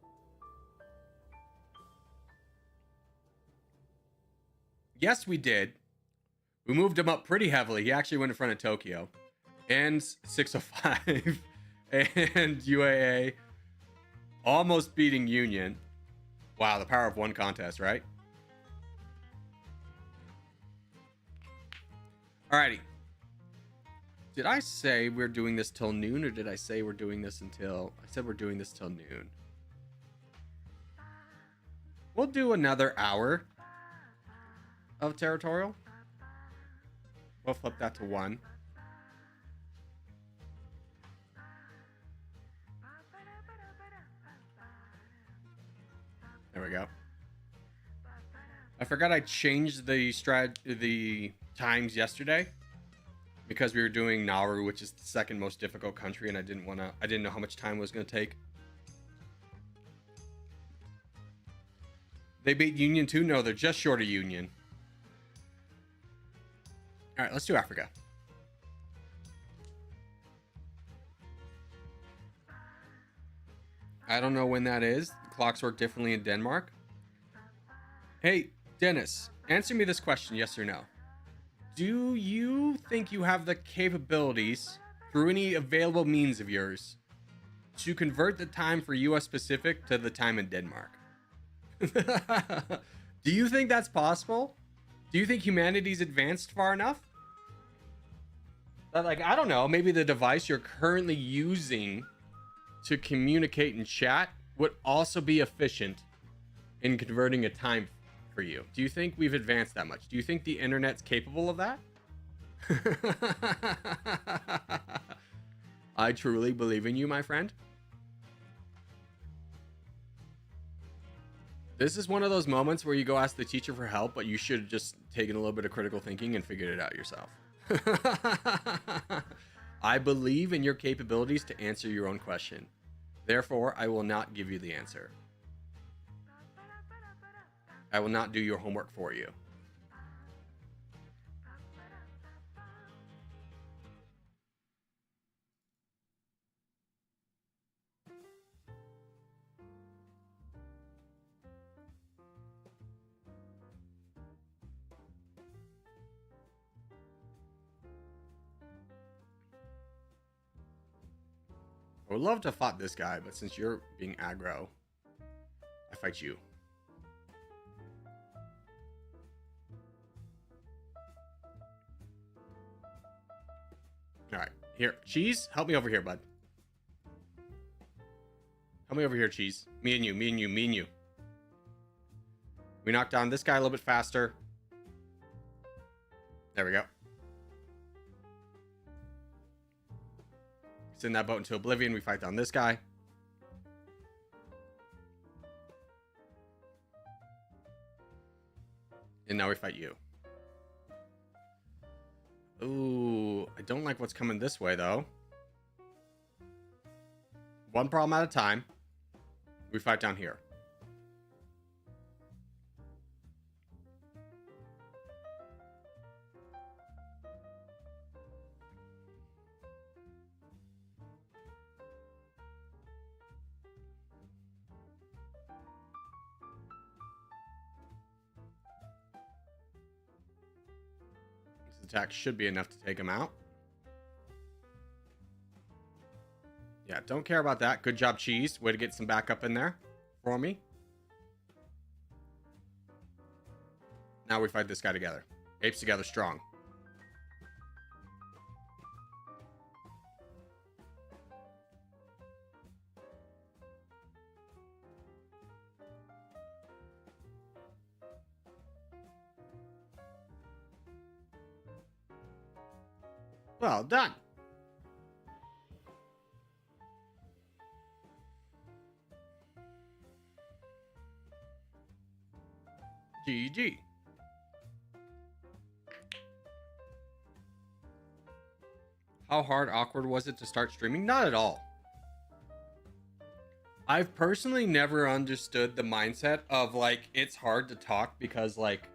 Yes, we did. We moved him up pretty heavily. He actually went in front of Tokyo. And 605. And UAA. Almost beating Union. Wow, the power of one contest, right? Alrighty. Did I say we're doing this till noon, or did I say we're doing this until... I said we're doing this till noon. We'll do another hour of territorial. We'll flip that to 1. There we go. I forgot I changed the times yesterday because we were doing Nauru, which is the second most difficult country, and I didn't know how much time it was going to take. They beat Union too? No, they're just short of Union. All right, let's do Africa. I don't know when that is. The clocks work differently in Denmark. Hey, Dennis, answer me this question, yes or no. Do you think you have the capabilities, through any available means of yours, to convert the time for US Pacific to the time in Denmark? Do you think that's possible? Do you think humanity's advanced far enough? Like, I don't know, maybe the device you're currently using to communicate and chat would also be efficient in converting a time for you. Do you think we've advanced that much? Do you think the internet's capable of that? I truly believe in you, my friend. This is one of those moments where you go ask the teacher for help, but you should have just taken a little bit of critical thinking and figured it out yourself. I believe in your capabilities to answer your own question. Therefore, I will not give you the answer. I will not do your homework for you. I would love to fight this guy, but since you're being aggro, I fight you. Alright, here. Cheese, help me over here, bud. Help me over here, Cheese. Me and you, me and you, me and you. We knock down this guy a little bit faster. There we go. Send that boat into oblivion. We fight down this guy. And now we fight you. Ooh, I don't like what's coming this way, though. One problem at a time. We fight down here. Attack should be enough to take him out. Yeah, don't care about that. Good job, Cheese. Way to get some backup in there for me. Now we fight this guy together. Apes together strong. Well done. GG. How hard, awkward was it to start streaming? Not at all. I've personally never understood the mindset of like, it's hard to talk because like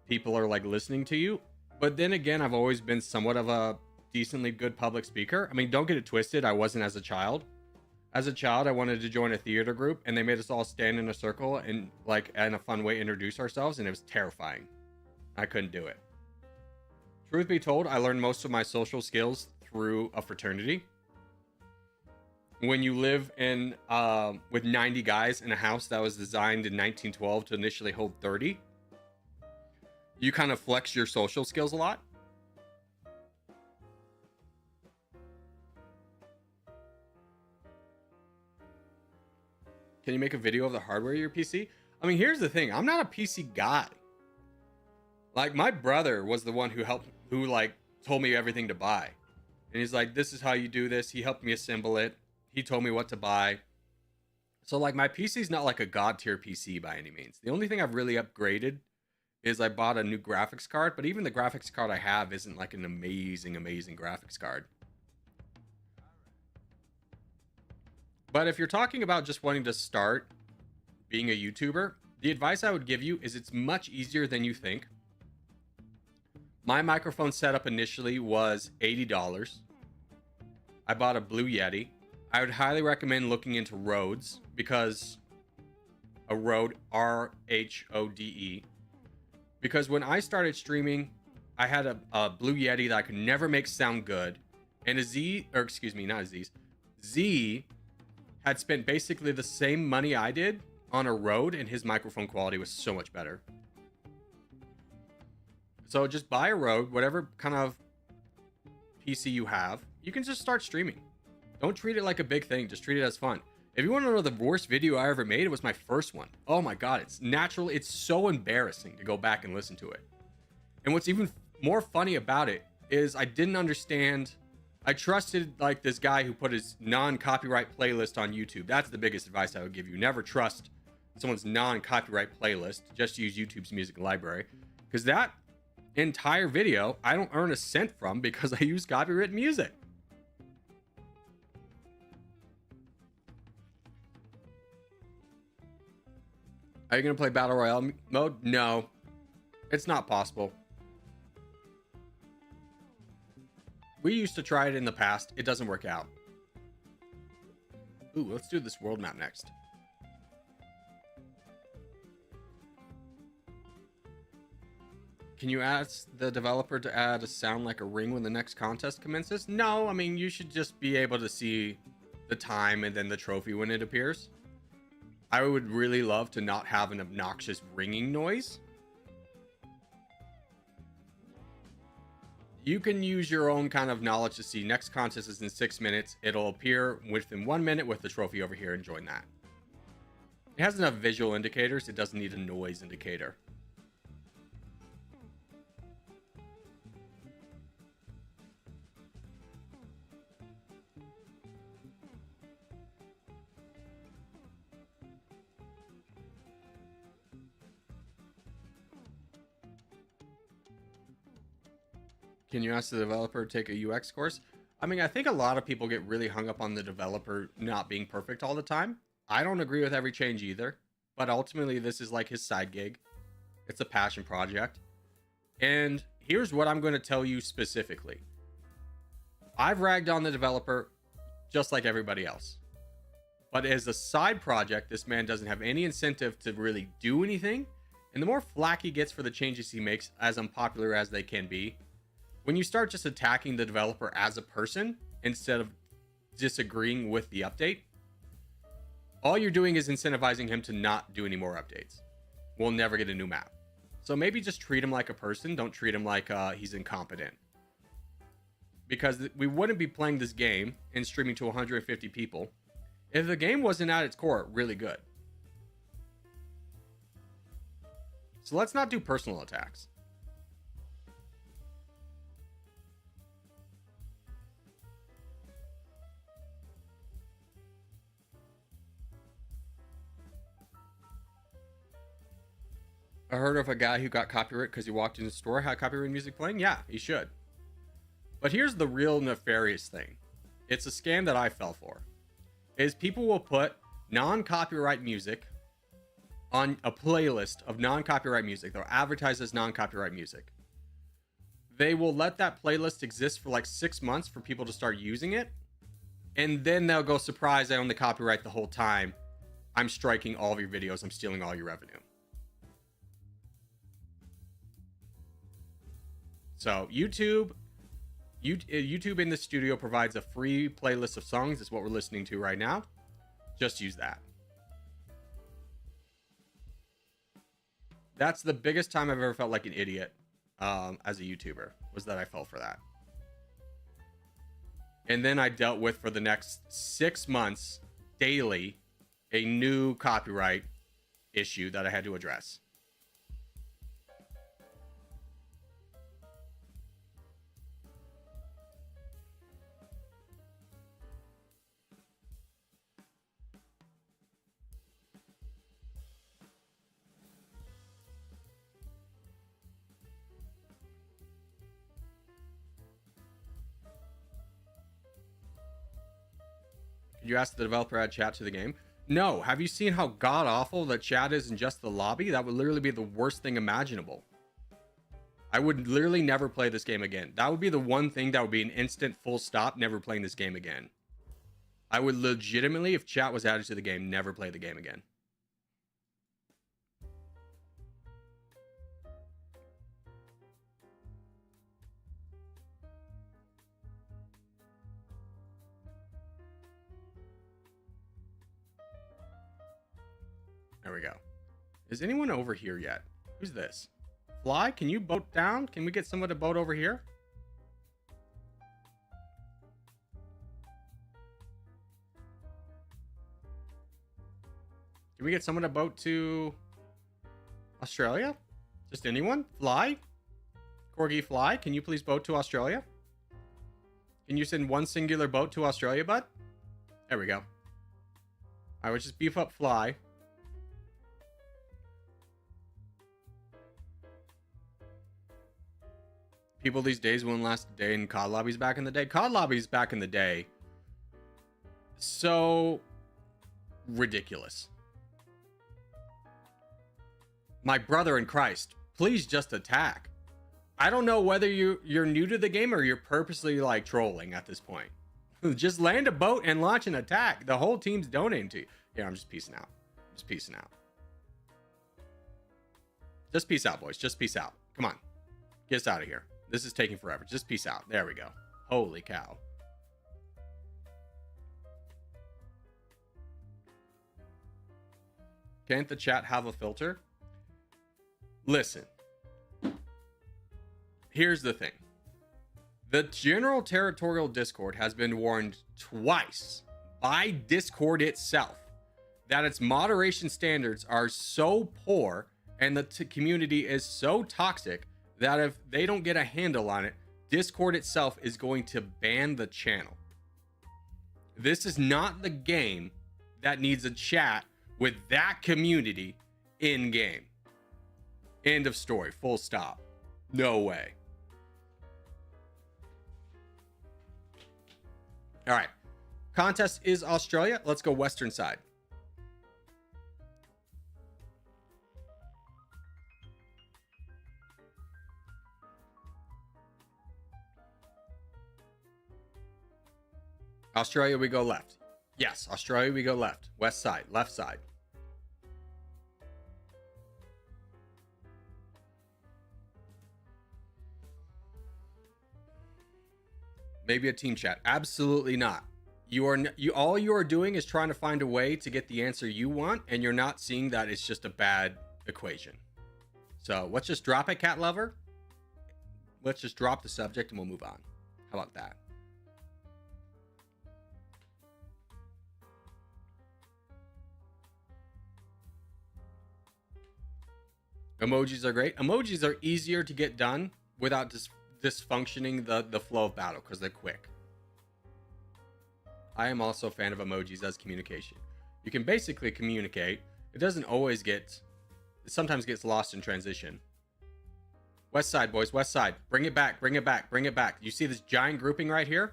people are like listening to you. But then again, I've always been somewhat of a decently good public speaker. I mean, don't get it twisted. I wasn't as a child, As a child, I wanted to join a theater group, and they made us all stand in a circle and like in a fun way introduce ourselves, and it was terrifying. I couldn't do it. Truth be told, I learned most of my social skills through a fraternity. When you live in with 90 guys in a house that was designed in 1912 to initially hold 30, you kind of flex your social skills a lot. Can you make a video of the hardware of your PC? I mean, here's the thing. I'm not a PC guy. Like, my brother was the one who like told me everything to buy. And he's like, this is how you do this. He helped me assemble it. He told me what to buy. So like, my PC's not like a god tier PC by any means. The only thing I've really upgraded is I bought a new graphics card, but even the graphics card I have isn't like an amazing graphics card. But if you're talking about just wanting to start being a YouTuber, the advice I would give you is it's much easier than you think. My microphone setup initially was $80. I bought a Blue Yeti. I would highly recommend looking into Rhodes, because a Rode, R-H-O-D-E. Because when I started streaming, I had a Blue Yeti that I could never make sound good. And Z had spent basically the same money I did on a Rode, and his microphone quality was so much better. So just buy a Rode, whatever kind of PC you have. You can just start streaming. Don't treat it like a big thing. Just treat it as fun. If you want to know the worst video I ever made, it was my first one. Oh my God, it's natural. It's so embarrassing to go back and listen to it. And what's even more funny about it is I didn't understand. I trusted like this guy who put his non-copyright playlist on YouTube. That's the biggest advice I would give you. Never trust someone's non-copyright playlist. Just use YouTube's music library. Because that entire video, I don't earn a cent from, because I use copyrighted music. Are you going to play Battle Royale mode? No. It's not possible. We used to try it in the past. It doesn't work out. Ooh, let's do this world map next. Can you ask the developer to add a sound like a ring when the next contest commences? No, I mean, you should just be able to see the time and then the trophy when it appears. I would really love to not have an obnoxious ringing noise. You can use your own kind of knowledge to see next contest is in 6 minutes. It'll appear within 1 minute with the trophy over here, and join that. It has enough visual indicators. It doesn't need a noise indicator. Can you ask the developer to take a UX course? I mean, I think a lot of people get really hung up on the developer not being perfect all the time. I don't agree with every change either, but ultimately this is like his side gig. It's a passion project. And here's what I'm going to tell you specifically. I've ragged on the developer just like everybody else. But as a side project, this man doesn't have any incentive to really do anything. And the more flack he gets for the changes he makes, as unpopular as they can be, when you start just attacking the developer as a person instead of disagreeing with the update, all you're doing is incentivizing him to not do any more updates. We'll never get a new map. So maybe just treat him like a person. Don't treat him like he's incompetent. Because we wouldn't be playing this game and streaming to 150 people if the game wasn't at its core really good. So let's not do personal attacks. I heard of a guy who got copyright because he walked in the store, had copyright music playing. Yeah, he should. But here's the real nefarious thing. It's a scam that I fell for. Is people will put non-copyright music on a playlist of non-copyright music. They'll advertise as non-copyright music. They will let that playlist exist for like 6 months for people to start using it. And then they'll go, surprise, I own the copyright the whole time. I'm striking all of your videos. I'm stealing all your revenue. So YouTube in the studio provides a free playlist of songs. That's what we're listening to right now. Just use that. That's the biggest time I've ever felt like an idiot as a YouTuber, was that I fell for that. And then I dealt with, for the next 6 months, daily, a new copyright issue that I had to address. You asked the developer to add chat to the game. No. Have you seen how god awful that chat is in just the lobby? That would literally be the worst thing imaginable. I would literally never play this game again. That would be the one thing that would be an instant full stop, never playing this game again. I would legitimately, if chat was added to the game, never play the game again. There we go. Is anyone over here yet? Who's this? Fly, can you boat down? Can we get someone to boat over here? Can we get someone to boat to Australia? Just anyone? Fly? Corgi Fly, can you please boat to Australia? Can you send one singular boat to Australia, bud? There we go. I would just beef up Fly. People these days won't last a day in COD lobbies back in the day. COD lobbies back in the day. So ridiculous. My brother in Christ, please just attack. I don't know whether you're new to the game or you're purposely like trolling at this point. Just land a boat and launch an attack. The whole team's donating to you. Yeah, I'm just peacing out. Just peacing out. Just peace out, boys. Just peace out. Come on. Get us out of here. This is taking forever. Just peace out. There we go. Holy cow. Can't the chat have a filter? Listen. Here's the thing. The General Territorial Discord has been warned twice by Discord itself that its moderation standards are so poor and the community is so toxic that if they don't get a handle on it, Discord itself is going to ban the channel. This is not the game that needs a chat with that community in game. End of story. Full stop. No way. All right. Contest is Australia. Let's go western side. Australia, we go left. Yes, Australia, we go left. West side, left side. Maybe a team chat. Absolutely not. All you are doing is trying to find a way to get the answer you want, and you're not seeing that it's just a bad equation. So let's just drop it, cat lover. Let's just drop the subject and we'll move on. How about that? Emojis are great. Emojis are easier to get done without dysfunctioning the flow of battle because they're quick. I am also a fan of emojis as communication. You can basically communicate. It doesn't always it sometimes gets lost in transition. West side, boys, west side. Bring it back, bring it back, bring it back. You see this giant grouping right here?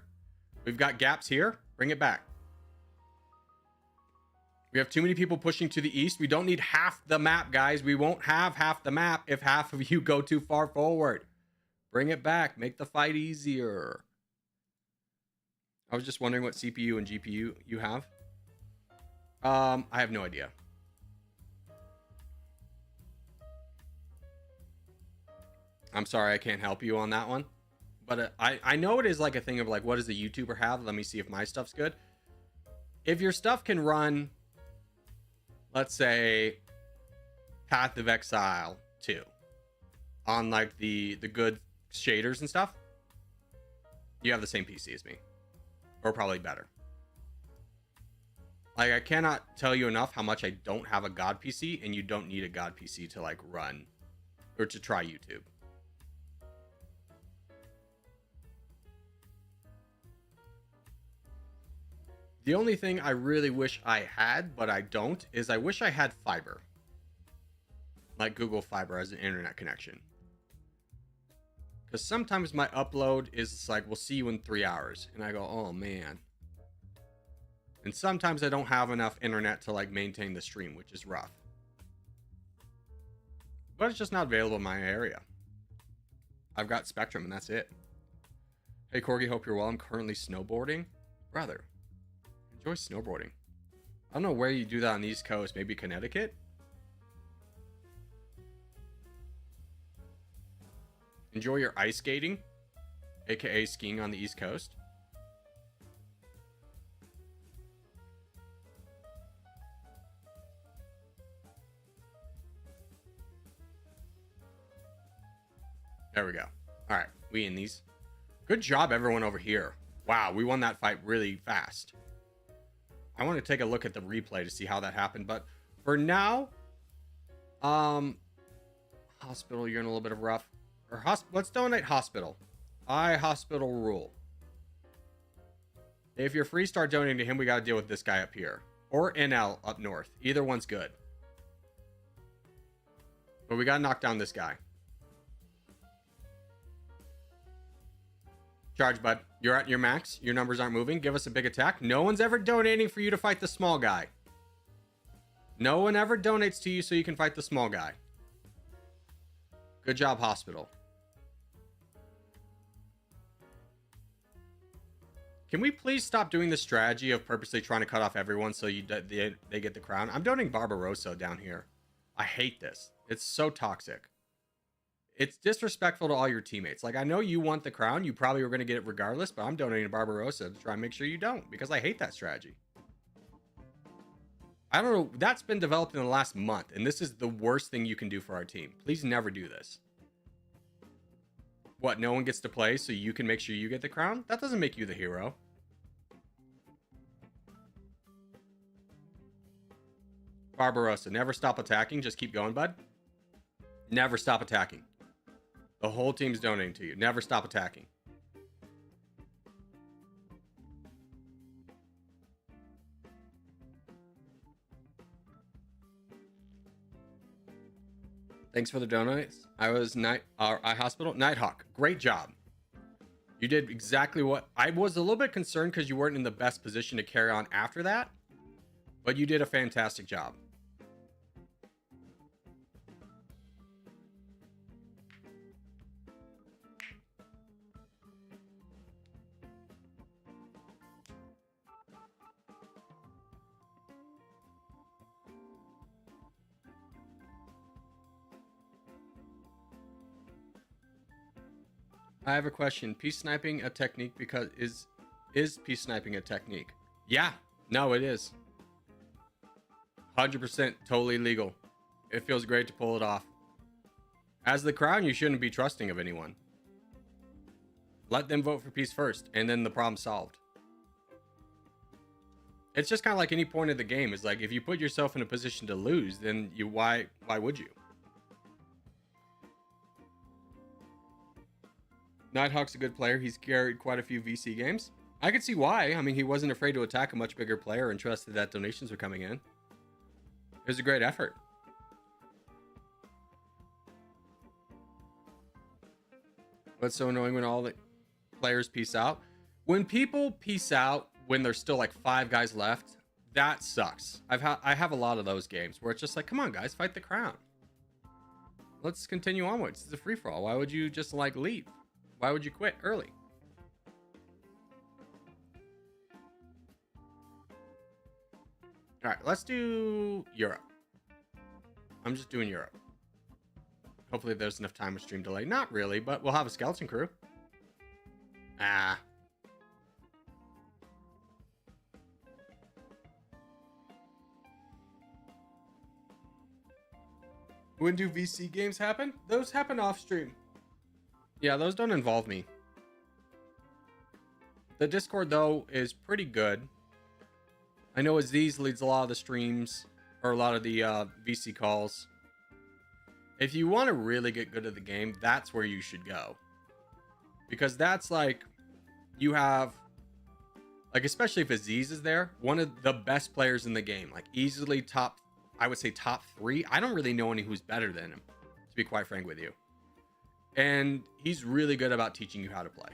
We've got gaps here. Bring it back. We have too many people pushing to the east. We don't need half the map, guys. We won't have half the map if half of you go too far forward. Bring it back. Make the fight easier. I was just wondering what CPU and GPU you have. I have no idea. I'm sorry, I can't help you on that one. But I know it is like a thing of like, what does the YouTuber have? Let me see if my stuff's good. If your stuff can run, let's say, Path of Exile 2 on like the good shaders and stuff, you have the same PC as me, or probably better. Like, I cannot tell you enough how much I don't have a God PC, and you don't need a God PC to like run or to try YouTube. The only thing I really wish I had, but I don't, is I wish I had fiber. Like Google Fiber as an internet connection. Because sometimes my upload is like, we'll see you in 3 hours. And I go, oh man. And sometimes I don't have enough internet to like maintain the stream, which is rough. But it's just not available in my area. I've got Spectrum and that's it. Hey Corgi, hope you're well. I'm currently snowboarding. Brother. Enjoy snowboarding. I don't know where you do that on the East Coast. Maybe Connecticut? Enjoy your ice skating, aka skiing on the East Coast. There we go. All right, we in these. Good job, everyone over here. Wow, we won that fight really fast. I want to take a look at the replay to see how that happened, but for now, hospital, you're in a little bit of rough. Or let's donate hospital. Hospital rule. If you're free, start donating to him. We got to deal with this guy up here, or NL up north. Either one's good. But we got to knock down this guy. Charge, bud. You're at your max. Your numbers aren't moving. Give us a big attack. No one's ever donating for you to fight the small guy. No one ever donates to you so you can fight the small guy. Good job, hospital. Can we please stop doing the strategy of purposely trying to cut off everyone so they get the crown? I'm donating Barbarossa down here. I hate this. It's so toxic. It's disrespectful to all your teammates. Like, I know you want the crown. You probably were going to get it regardless, but I'm donating Barbarossa to try and make sure you don't, because I hate that strategy. I don't know. That's been developed in the last month, and this is the worst thing you can do for our team. Please never do this. What, no one gets to play so you can make sure you get the crown? That doesn't make you the hero. Barbarossa, never stop attacking. Just keep going, bud. Never stop attacking. The whole team's donating to you. Never stop attacking. Thanks for the donuts. I was Eye Hospital. Nighthawk, great job. You did exactly what I was a little bit concerned because you weren't in the best position to carry on after that, but you did a fantastic job. I have a question. Peace sniping a technique because is peace sniping a technique? Yeah, no, it is. 100% totally legal. It feels great to pull it off. As the crown, you shouldn't be trusting of anyone. Let them vote for peace first, and then the problem's solved. It's just kind of like any point of the game. It's like if you put yourself in a position to lose, then why would you? Nighthawk's a good player. He's carried quite a few VC games. I could see why. I mean, he wasn't afraid to attack a much bigger player and trusted that donations were coming in. It was a great effort. What's so annoying when all the players peace out? When people peace out when there's still like 5 guys left, that sucks. I have a lot of those games where it's just like, come on guys, fight the crown. Let's continue onwards. It's a free-for-all. Why would you just like leave? Why would you quit early? All right, let's do Europe. I'm just doing Europe. Hopefully there's enough time with stream delay. Not really, but we'll have a skeleton crew. Ah. When do VC games happen? Those happen off stream. Yeah, those don't involve me. The Discord, though, is pretty good. I know Aziz leads a lot of the streams, or a lot of the VC calls. If you want to really get good at the game, that's where you should go. Because that's like, you have, like, especially if Aziz is there, one of the best players in the game. Like, easily top, I would say top 3. I don't really know any who's better than him, to be quite frank with you. And he's really good about teaching you how to play.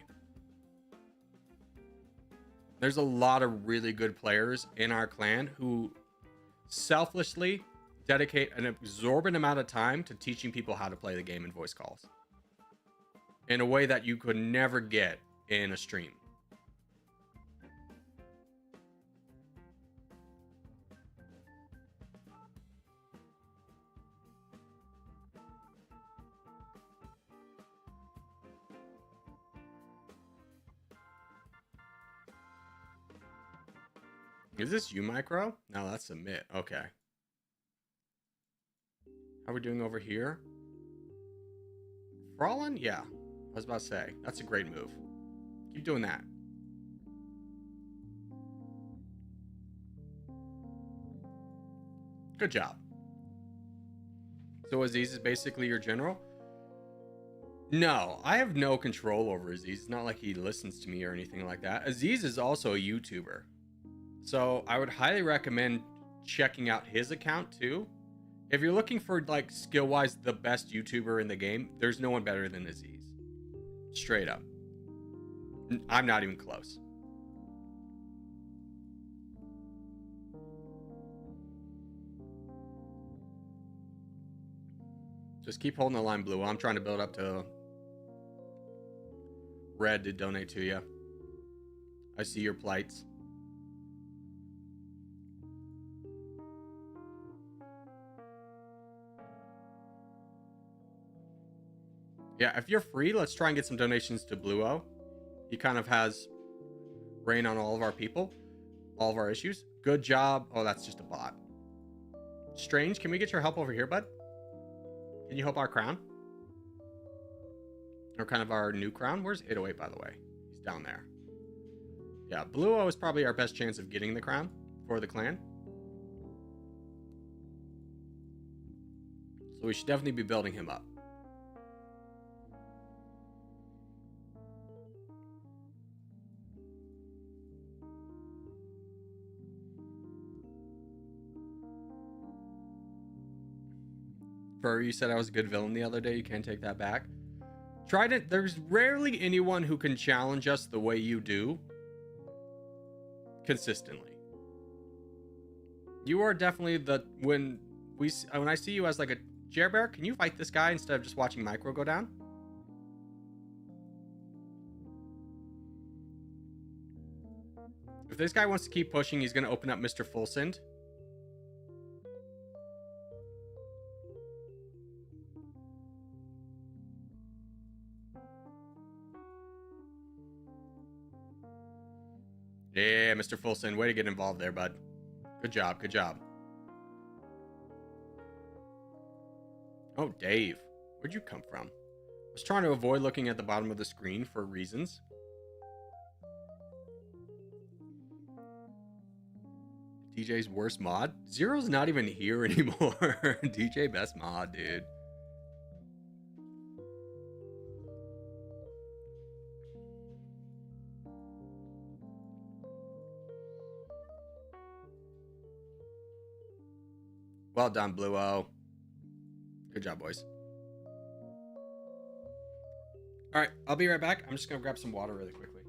There's a lot of really good players in our clan who selflessly dedicate an exorbitant amount of time to teaching people how to play the game in voice calls in a way that you could never get in a stream. Is this you, Micro? No, that's submit. Okay. How are we doing over here? Frolin? Yeah. I was about to say. That's a great move. Keep doing that. Good job. So Aziz is basically your general? No, I have no control over Aziz. It's not like he listens to me or anything like that. Aziz is also a YouTuber. So I would highly recommend checking out his account too. If you're looking for, like, skill-wise the best YouTuber in the game, there's no one better than Aziz. Straight up. I'm not even close. Just keep holding the line, Blue. I'm trying to build up to red to donate to you. I see your plights. Yeah, if you're free, let's try and get some donations to Bluo. He kind of has reign on all of our people, all of our issues. Good job. Oh, that's just a bot. Strange, can we get your help over here, bud? Can you help our crown? Or kind of our new crown? Where's 808, by the way? He's down there. Yeah, Bluo is probably our best chance of getting the crown for the clan. So we should definitely be building him up. Furry, you said I was a good villain the other day. You can't take that back. Trident, there's rarely anyone who can challenge us the way you do consistently. You are definitely the when I see you as like a Jerbear, can you fight this guy instead of just watching Micro go down? If this guy wants to keep pushing, he's going to open up Mr. Fulsend. Yeah, Mr. Fulson, way to get involved there, bud. Good job, good job. Oh, Dave. Where'd you come from? I was trying to avoid looking at the bottom of the screen for reasons. DJ's worst mod? Zero's not even here anymore. DJ best mod, dude. Well done, Bluo. Good job, boys. All right, I'll be right back. I'm just going to grab some water really quickly.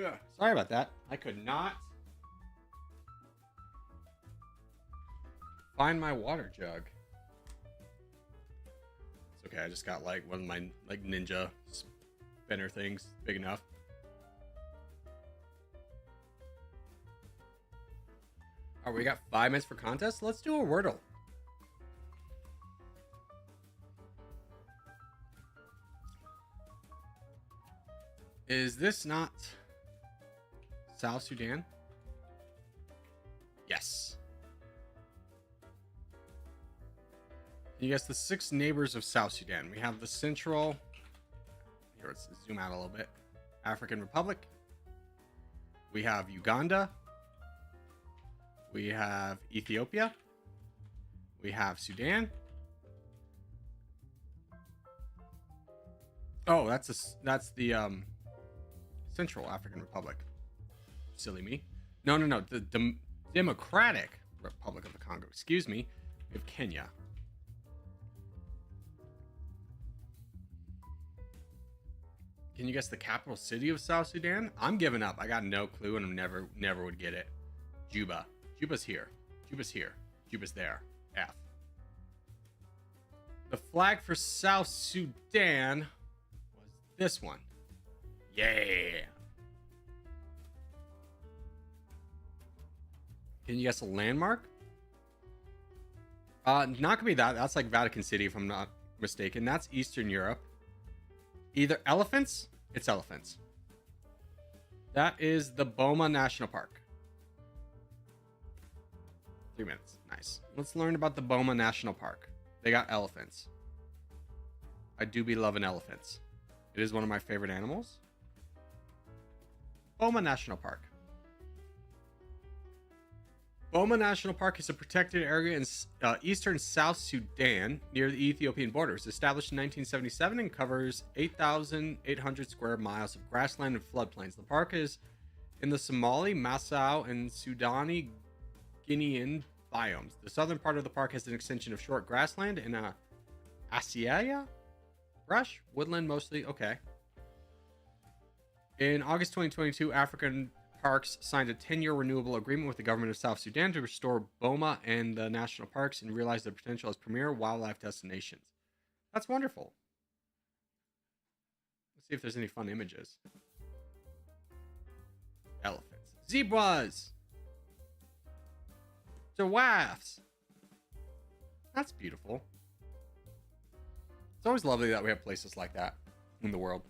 Yeah, sorry about that. I could not find my water jug. It's okay. I just got like one of my like ninja spinner things big enough. All right, we got 5 minutes for contest. Let's do a Wordle. Is this not South Sudan? Yes. You guess the 6 neighbors of South Sudan. We have the Central. Here, let's zoom out a little bit. African Republic. We have Uganda. We have Ethiopia. We have Sudan. Oh, that's the Central African Republic. Silly me. No. The Democratic Republic of the Congo. Excuse me. We have Kenya. Can you guess the capital city of South Sudan? I'm giving up. I got no clue, and I never would get it. Juba. Juba's here. Juba's here. Juba's there. F. The flag for South Sudan was this one. Yeah. Can you guess a landmark? Not gonna be that. That's like Vatican City, if I'm not mistaken. That's Eastern Europe. Either elephants. It's elephants. That is the Boma National Park. 3 minutes. Nice. Let's learn about the Boma National Park. They got elephants. I do be loving elephants. It is one of my favorite animals. Boma National Park. Boma National Park is a protected area in eastern South Sudan near the Ethiopian borders. Established in 1977 and covers 8,800 square miles of grassland and floodplains. The park is in the Somali, Masao, and Sudani Guinean biomes. The southern part of the park has an extension of short grassland and a acacia brush, woodland mostly. Okay. In August 2022, African Parks signed a 10-year renewable agreement with the government of South Sudan to restore Boma and the national parks and realize their potential as premier wildlife destinations. That's wonderful. Let's see if there's any fun images. Elephants. Zebras. Giraffes. That's beautiful. It's always lovely that we have places like that in the world.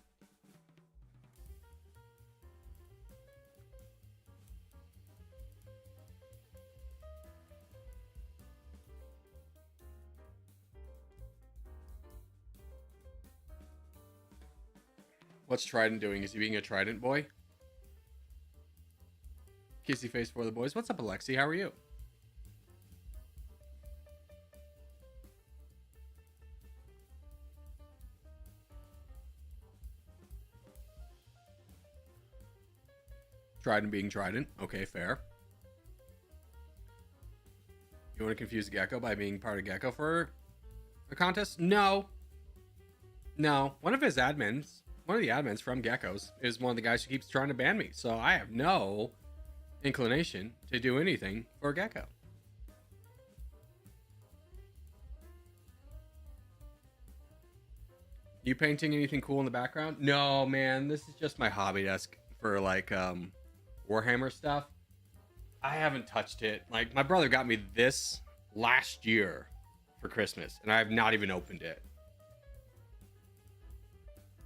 What's Trident doing? Is he being a Trident boy? Kissy face for the boys. What's up, Alexi? How are you? Trident being Trident. Okay, fair. You want to confuse Gecko by being part of Gecko for a contest? No. No. One of the admins from Geckos is one of the guys who keeps trying to ban me. So I have no inclination to do anything for Gecko. You painting anything cool in the background? No, man. This is just my hobby desk for like Warhammer stuff. I haven't touched it. Like, my brother got me this last year for Christmas, and I have not even opened it.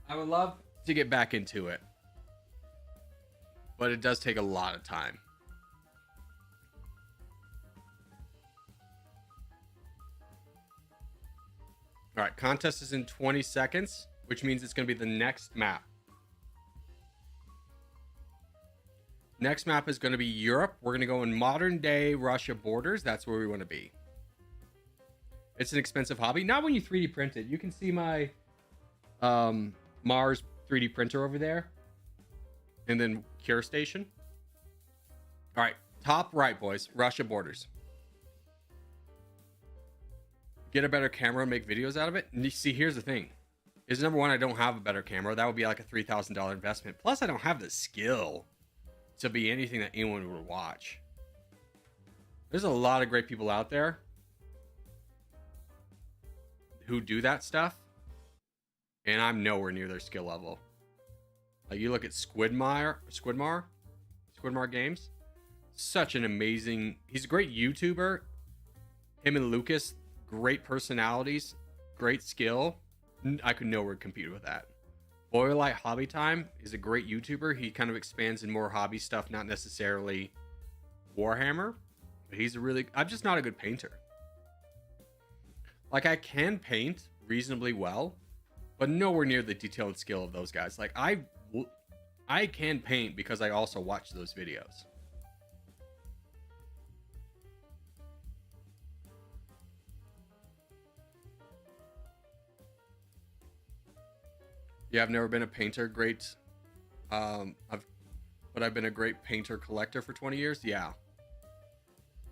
I would love to get back into it, but it does take a lot of time. All right, contest is in 20 seconds, which means it's going to be the next map. Next map is going to be Europe. We're going to go in modern day Russia borders. That's where we want to be. It's an expensive hobby. Not when you 3D print it. You can see my Mars 3D printer over there. And then Cure Station. All right. Top right, boys. Russia borders. Get a better camera and make videos out of it. And you see, here's the thing. Is number one, I don't have a better camera. That would be like a $3,000 investment. Plus, I don't have the skill to be anything that anyone would watch. There's a lot of great people out there who do that stuff, and I'm nowhere near their skill level. Like, you look at Squidmar Games. Such an amazing... He's a great YouTuber. Him and Lucas, great personalities, great skill. I could nowhere compete with that. Boylight Hobby Time is a great YouTuber. He kind of expands in more hobby stuff, not necessarily Warhammer. But he's a really... I'm just not a good painter. Like, I can paint reasonably well, but nowhere near the detailed skill of those guys. Like, I can paint because I also watch those videos. Yeah, I've never been a painter. Great. But I've been a great painter collector for 20 years. Yeah.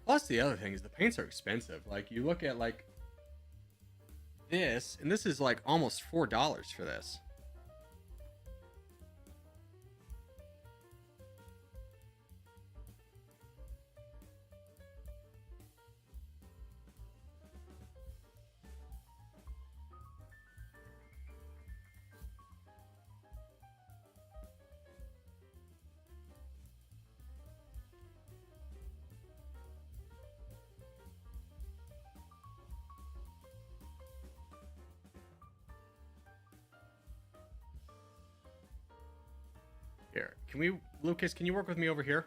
Plus, the other thing is the paints are expensive. Like, you look at like this, and this is like almost $4 for this. Here, Lucas, can you work with me over here?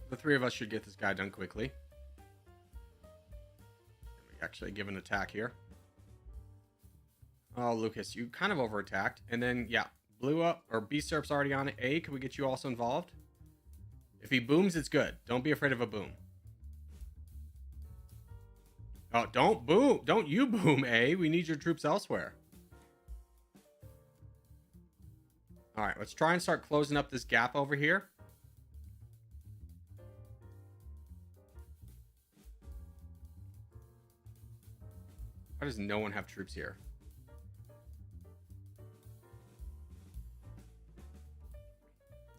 The three of us should get this guy done quickly. We actually give an attack here. Oh, Lucas, you kind of over-attacked. And then, yeah, blew up, or B-Serp's already on it. A, can we get you also involved? If he booms, it's good. Don't be afraid of a boom. Oh, don't boom. Don't you boom, A. We need your troops elsewhere. All right, let's try and start closing up this gap over here. Why does no one have troops here?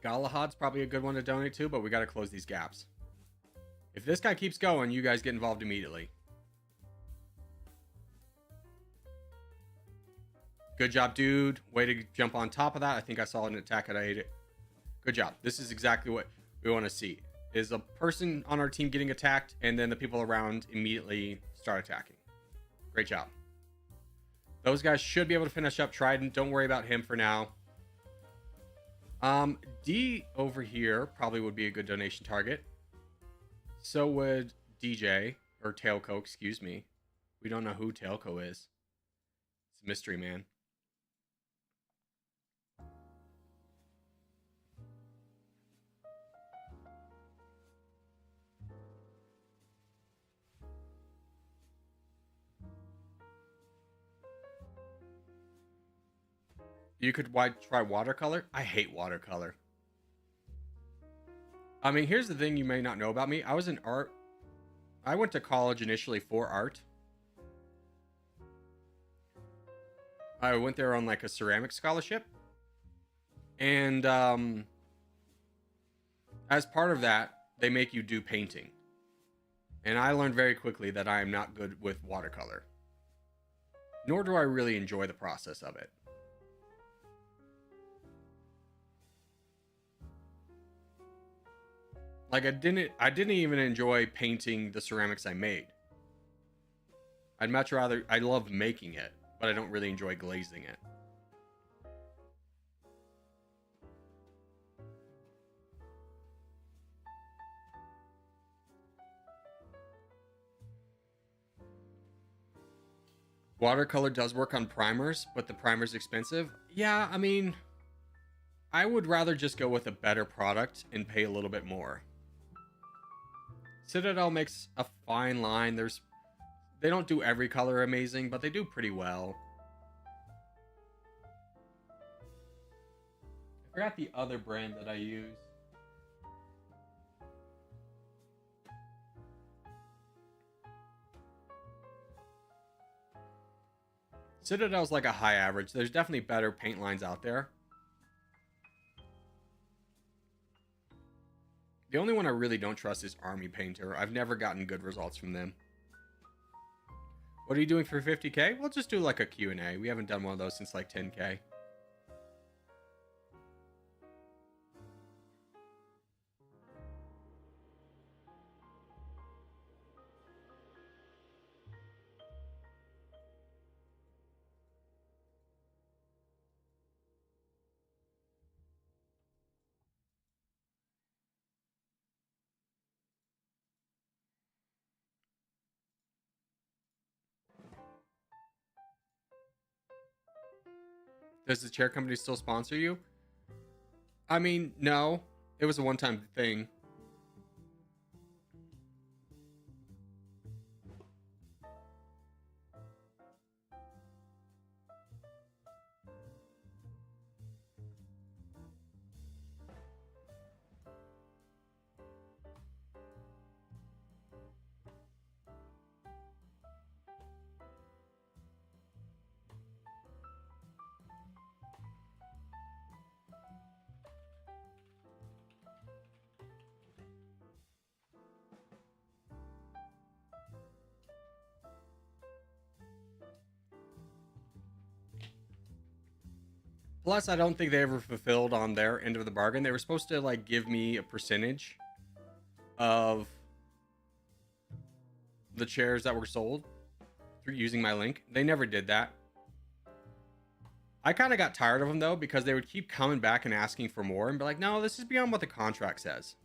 Galahad's probably a good one to donate to, but we got to close these gaps. If this guy keeps going, you guys get involved immediately. Good job, dude. Way to jump on top of that. I think I saw an attack and I ate it. Good job. This is exactly what we want to see. Is a person on our team getting attacked, and then the people around immediately start attacking. Great job. Those guys should be able to finish up Trident. Don't worry about him for now. D over here probably would be a good donation target. So would DJ, or Tailco, excuse me. We don't know who Tailco is. It's a mystery man. You could try watercolor. I hate watercolor. I mean, here's the thing you may not know about me. I was in art. I went to college initially for art. I went there on like a ceramic scholarship. And as part of that, they make you do painting. And I learned very quickly that I am not good with watercolor. Nor do I really enjoy the process of it. Like, I didn't even enjoy painting the ceramics I made. I'd much rather... I love making it, but I don't really enjoy glazing it. Watercolor does work on primers, but the primer's expensive. Yeah, I mean, I would rather just go with a better product and pay a little bit more. Citadel makes a fine line. They don't do every color amazing, but they do pretty well. I forgot the other brand that I use. Citadel's like a high average. There's definitely better paint lines out there. The only one I really don't trust is Army Painter. I've never gotten good results from them. What are you doing for 50k? We'll just do like a Q&A. We haven't done one of those since like 10k. Does the chair company still sponsor you? I mean, no. It was a one-time thing. Plus, I don't think they ever fulfilled on their end of the bargain. They were supposed to like give me a percentage of the chairs that were sold through using my link. They never did that. I kind of got tired of them though, because they would keep coming back and asking for more and be like, no, this is beyond what the contract says.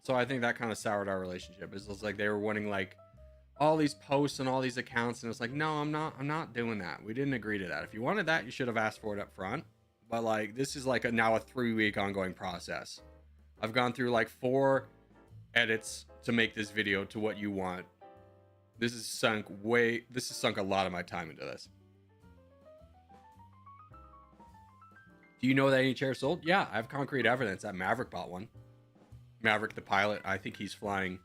So I think that kind of soured our relationship. It's just like they were wanting like all these posts and all these accounts, and it's like, no, I'm not doing that. We didn't agree to that. If you wanted that, you should have asked for it up front. But like, this is like now a 3-week ongoing process. I've gone through like 4 edits to make this video to what you want. This has sunk a lot of my time into this. Do you know that any chair sold? Yeah, I have concrete evidence that Maverick bought one. Maverick the pilot, I think he's flying.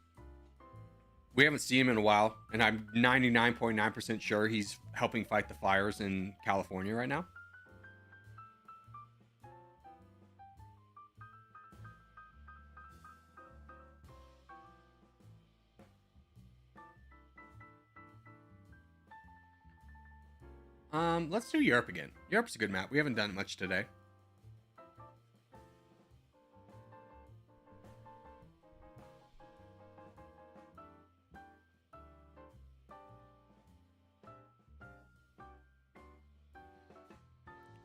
We haven't seen him in a while, and I'm 99.9% sure he's helping fight the fires in California right now. Let's do Europe again. Europe's a good map. We haven't done it much today.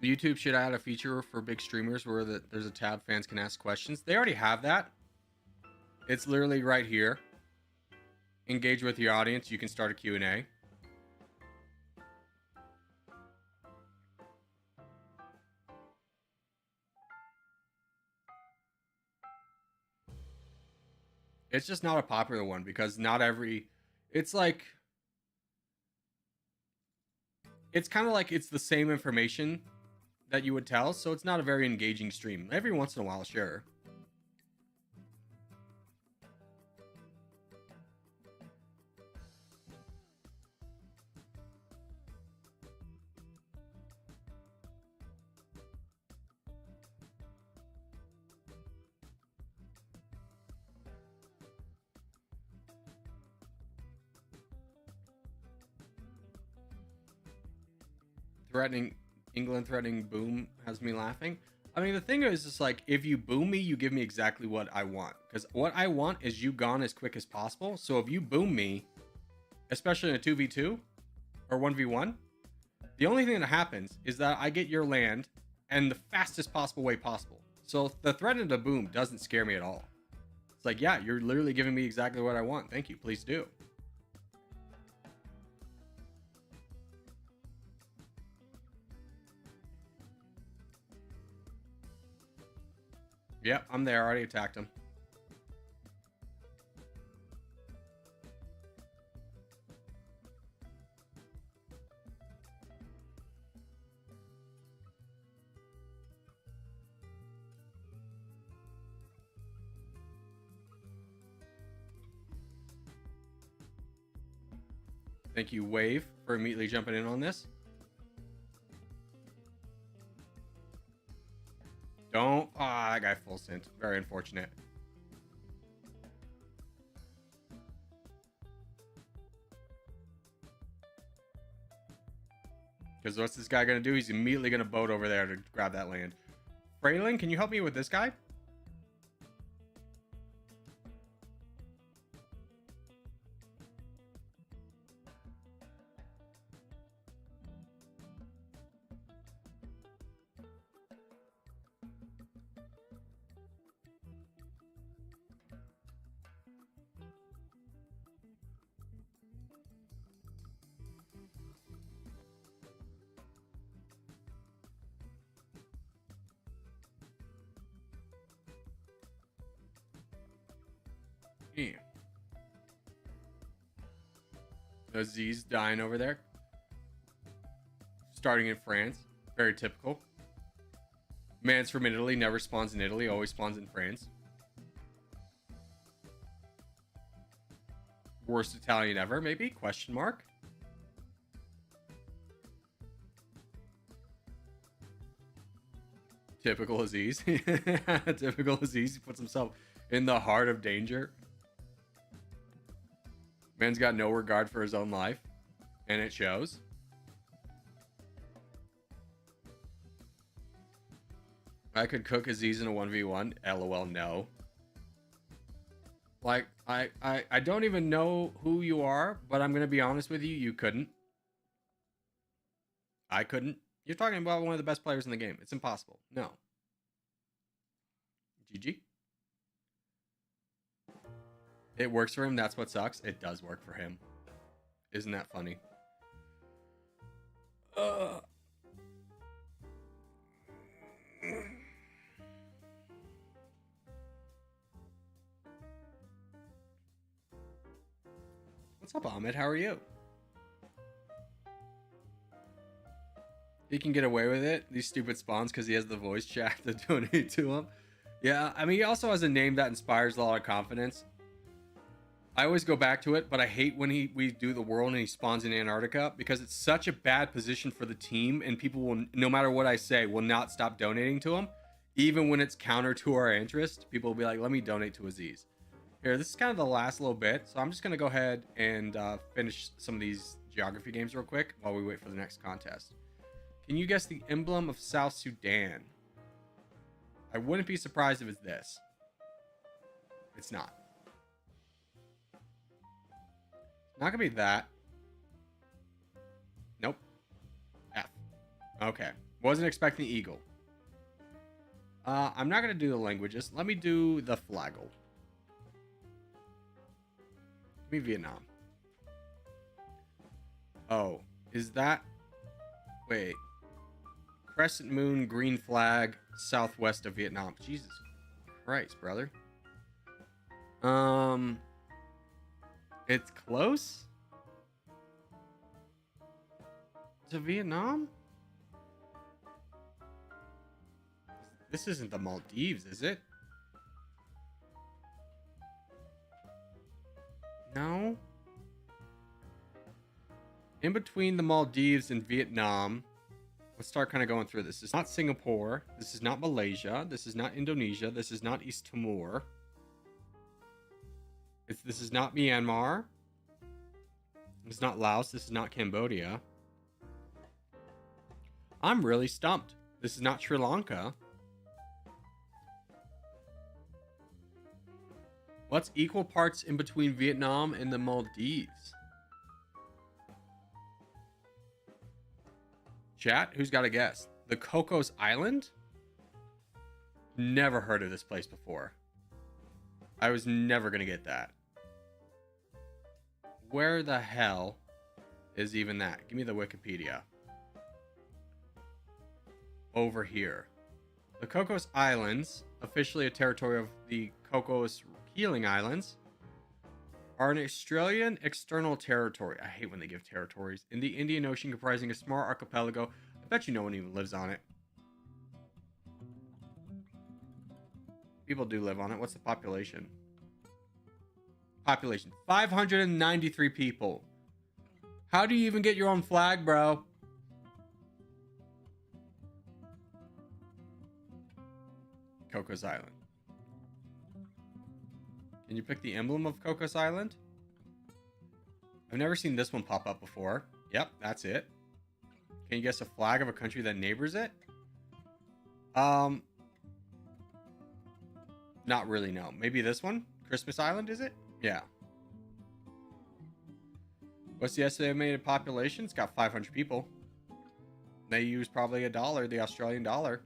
YouTube should add a feature for big streamers where there's a tab fans can ask questions. They already have that. It's literally right here. Engage with your audience. You can start a Q&A. It's just not a popular one because not every... It's like... It's kind of like it's the same information that you would tell, so it's not a very engaging stream. Every once in a while, sure. England threatening boom has me laughing. I mean, the thing is, it's like, if you boom me, you give me exactly what I want. Because what I want is you gone as quick as possible. So if you boom me, especially in a 2v2 or 1v1, the only thing that happens is that I get your land in the fastest possible way possible. So the threat of the boom doesn't scare me at all. It's like, yeah, you're literally giving me exactly what I want. Thank you. Please do. Yep, I'm there. I already attacked him. Thank you, Wave, for immediately jumping in on this. Don't. Ah, that guy full sent. Very unfortunate. Because what's this guy going to do? He's immediately going to boat over there to grab that land. Fraylin, can you help me with this guy? Yeah. Aziz dying over there. Starting in France. Very typical. Man's from Italy, never spawns in Italy, always spawns in France. Worst Italian ever, maybe? Question mark. Typical Aziz. Typical Aziz. He puts himself in the heart of danger. Man's got no regard for his own life. And it shows. I could cook Aziz in a 1v1. LOL, no. Like, I don't even know who you are, but I'm going to be honest with you. You couldn't. I couldn't. You're talking about one of the best players in the game. It's impossible. No. GG. It works for him. That's what sucks. It does work for him. Isn't that funny? What's up, Ahmed? How are you? He can get away with it, these stupid spawns, because he has the voice chat to donate to him. Yeah, I mean, he also has a name that inspires a lot of confidence. I always go back to it, but I hate when we do the world and he spawns in Antarctica, because it's such a bad position for the team, and people will, no matter what I say, will not stop donating to him. Even when it's counter to our interest, people will be like, let me donate to Aziz. Here, this is kind of the last little bit, so I'm just going to go ahead and finish some of these geography games real quick while we wait for the next contest. Can you guess the emblem of South Sudan? I wouldn't be surprised if it's this. It's not. Not gonna be that. Nope. F. Okay. Wasn't expecting eagle. I'm not gonna do the languages. Let me do the flagel. Give me Vietnam. Oh, is that? Wait. Crescent moon, green flag, southwest of Vietnam. Jesus Christ, brother. It's close to Vietnam. This isn't the Maldives, is it? No. In between the Maldives and Vietnam. Let's start kind of going through this. This is not Singapore. This is not Malaysia. This is not Indonesia. This is not East Timor. This is not Myanmar. This is not Laos. This is not Cambodia. I'm really stumped. This is not Sri Lanka. What's equal parts in between Vietnam and the Maldives? Chat, who's got a guess? The Cocos Island? Never heard of this place before. I was never going to get that. Where the hell is even that? Give me the Wikipedia. Over here. The Cocos Islands, officially a territory of the Cocos Healing Islands, are an Australian external territory. I hate when they give territories. In the Indian Ocean, comprising a small archipelago. I bet you no one even lives on it. People do live on it. What's the population? Population 593 people. How do you even get your own flag, bro? Cocos Island. Can you pick the emblem of Cocos Island? I've never seen this one pop up before. Yep, that's it. Can you guess a flag of a country that neighbors it? Not really, no. Maybe this one? Christmas Island, is it? Yeah. What's the estimated population? It's got 500 people. They use probably $1, the Australian dollar.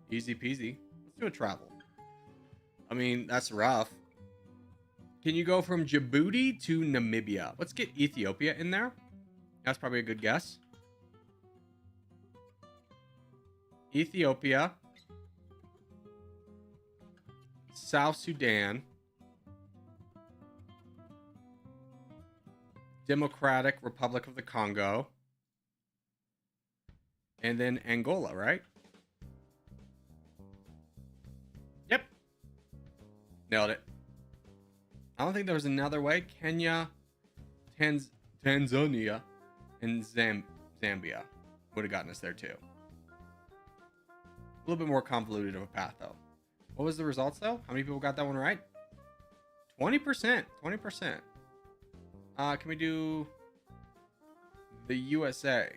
Easy peasy. Let's do a travel. I mean, that's rough. Can you go from Djibouti to Namibia? Let's get Ethiopia in there. That's probably a good guess. Ethiopia. South Sudan. Democratic Republic of the Congo. And then Angola, right? Yep. Nailed it. I don't think there was another way. Kenya, Tanzania, and Zambia would have gotten us there too. A little bit more convoluted of a path, though. What was the results, though? How many people got that one right? 20%. 20%. Can we do the USA?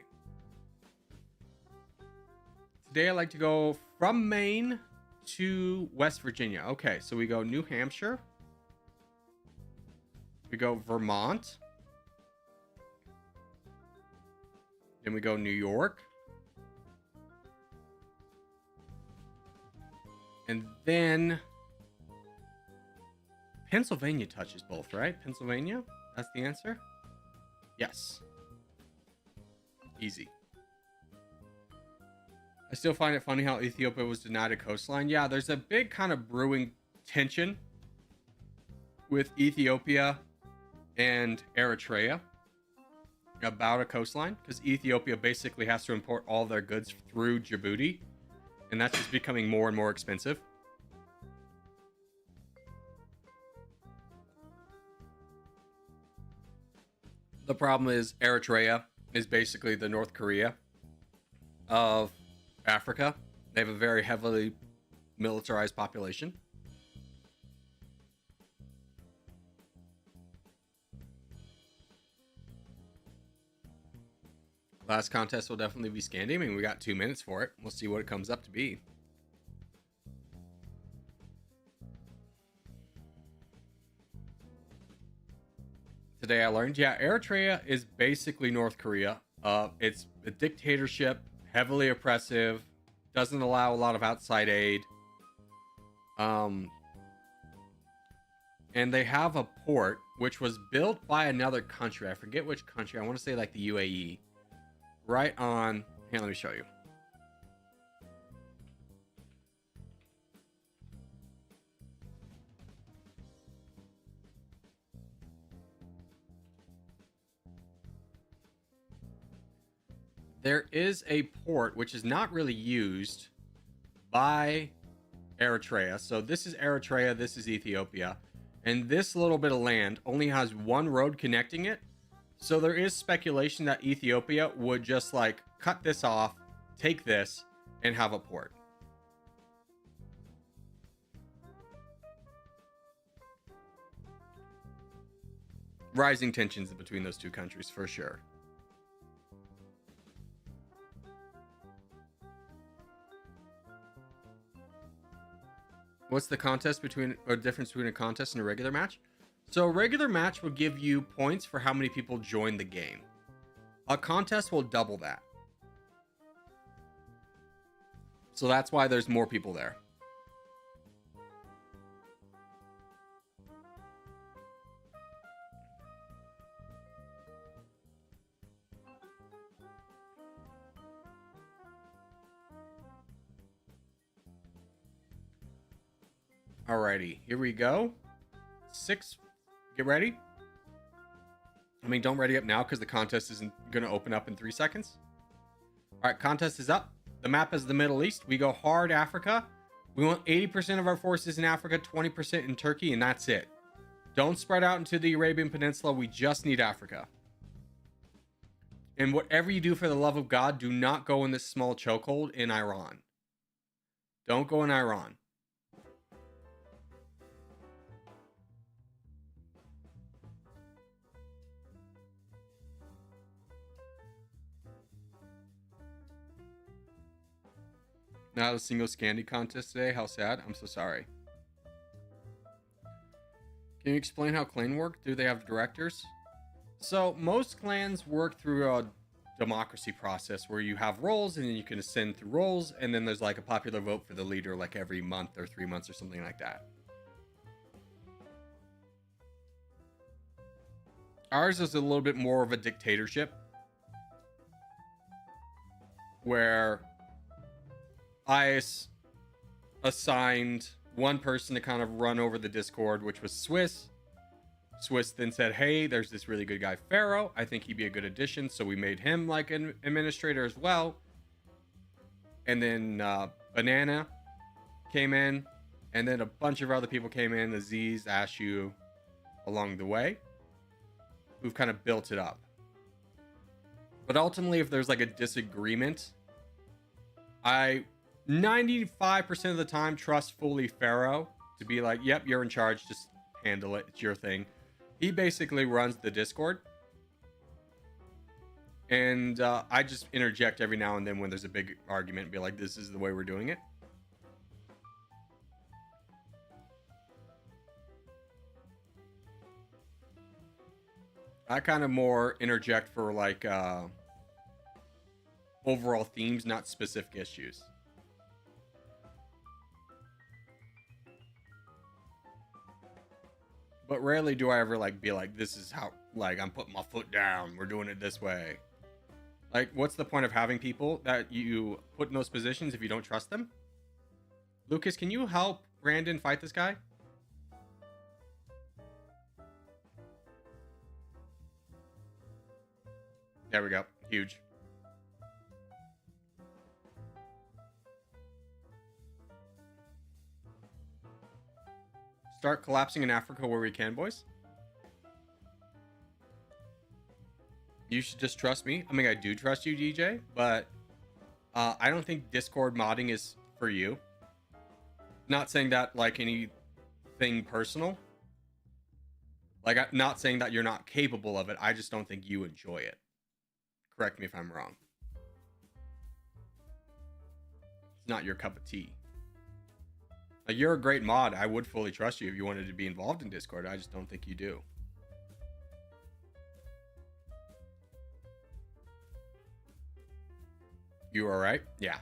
Today, I like to go from Maine to West Virginia. Okay, so we go New Hampshire. We go Vermont. Then we go New York. And then Pennsylvania touches both, right? Pennsylvania? That's the answer? Yes. Easy. I still find it funny how Ethiopia was denied a coastline. Yeah, there's a big kind of brewing tension with Ethiopia and Eritrea about a coastline, because Ethiopia basically has to import all their goods through Djibouti, and that's just becoming more and more expensive. The problem is Eritrea is basically the North Korea of Africa. They have a very heavily militarized population. Last contest will definitely be Scandium. I mean, we got 2 minutes for it. We'll see what it comes up to be. Today I learned, yeah, Eritrea is basically North Korea. It's a dictatorship, heavily oppressive, doesn't allow a lot of outside aid. And they have a port which was built by another country. I forget which country. I want to say like the UAE. Right on. Here, let me show you. There is a port which is not really used by Eritrea. So this is Eritrea, this is Ethiopia. And this little bit of land only has one road connecting it. So there is speculation that Ethiopia would just like cut this off, take this, and have a port. Rising tensions between those two countries for sure. What's the contest between, or difference between a contest and a regular match? So a regular match will give you points for how many people join the game. A contest will double that. So that's why there's more people there. Alrighty, here we go. 6. Get ready. I mean, don't ready up now because the contest isn't going to open up in 3 seconds. All right, contest is up. The map is the Middle East. We go hard Africa. We want 80% of our forces in Africa, 20% in Turkey, and that's it. Don't spread out into the Arabian Peninsula. We just need Africa. And whatever you do for the love of God, do not go in this small chokehold in Iran. Don't go in Iran. Not a single Scandi contest today. How sad. I'm so sorry. Can you explain how clan work? Do they have directors? So most clans work through a democracy process where you have roles and then you can ascend through roles, and then there's like a popular vote for the leader like every month or 3 months or something like that. Ours is a little bit more of a dictatorship where I assigned one person to kind of run over the Discord, which was Swiss. Swiss then said, hey, there's this really good guy, Pharaoh. I think he'd be a good addition. So we made him like an administrator as well. And then Banana came in. And then a bunch of other people came in, Aziz, Ashu, along the way, who've kind of built it up. But ultimately, if there's like a disagreement, I 95% of the time trust fully Pharaoh to be like, yep, you're in charge, just handle it, it's your thing. He basically runs the Discord, and I just interject every now and then when there's a big argument and be like, this is the way we're doing it. I kind of more interject for like overall themes, not specific issues. But rarely do I ever like be like, this is how, like, I'm putting my foot down, we're doing it this way. Like, what's the point of having people that you put in those positions if you don't trust them? Lucas, can you help Brandon fight this guy? There we go. Huge. Start collapsing in Africa where we can, boys. You should just trust me. I mean, I do trust you, DJ, but I don't think Discord modding is for you. Not saying that like anything personal. Like, I'm not saying that you're not capable of it. I just don't think you enjoy it. Correct me if I'm wrong. It's not your cup of tea. Like, you're a great mod. I would fully trust you if you wanted to be involved in Discord. I just don't think you do. You all right? Yeah.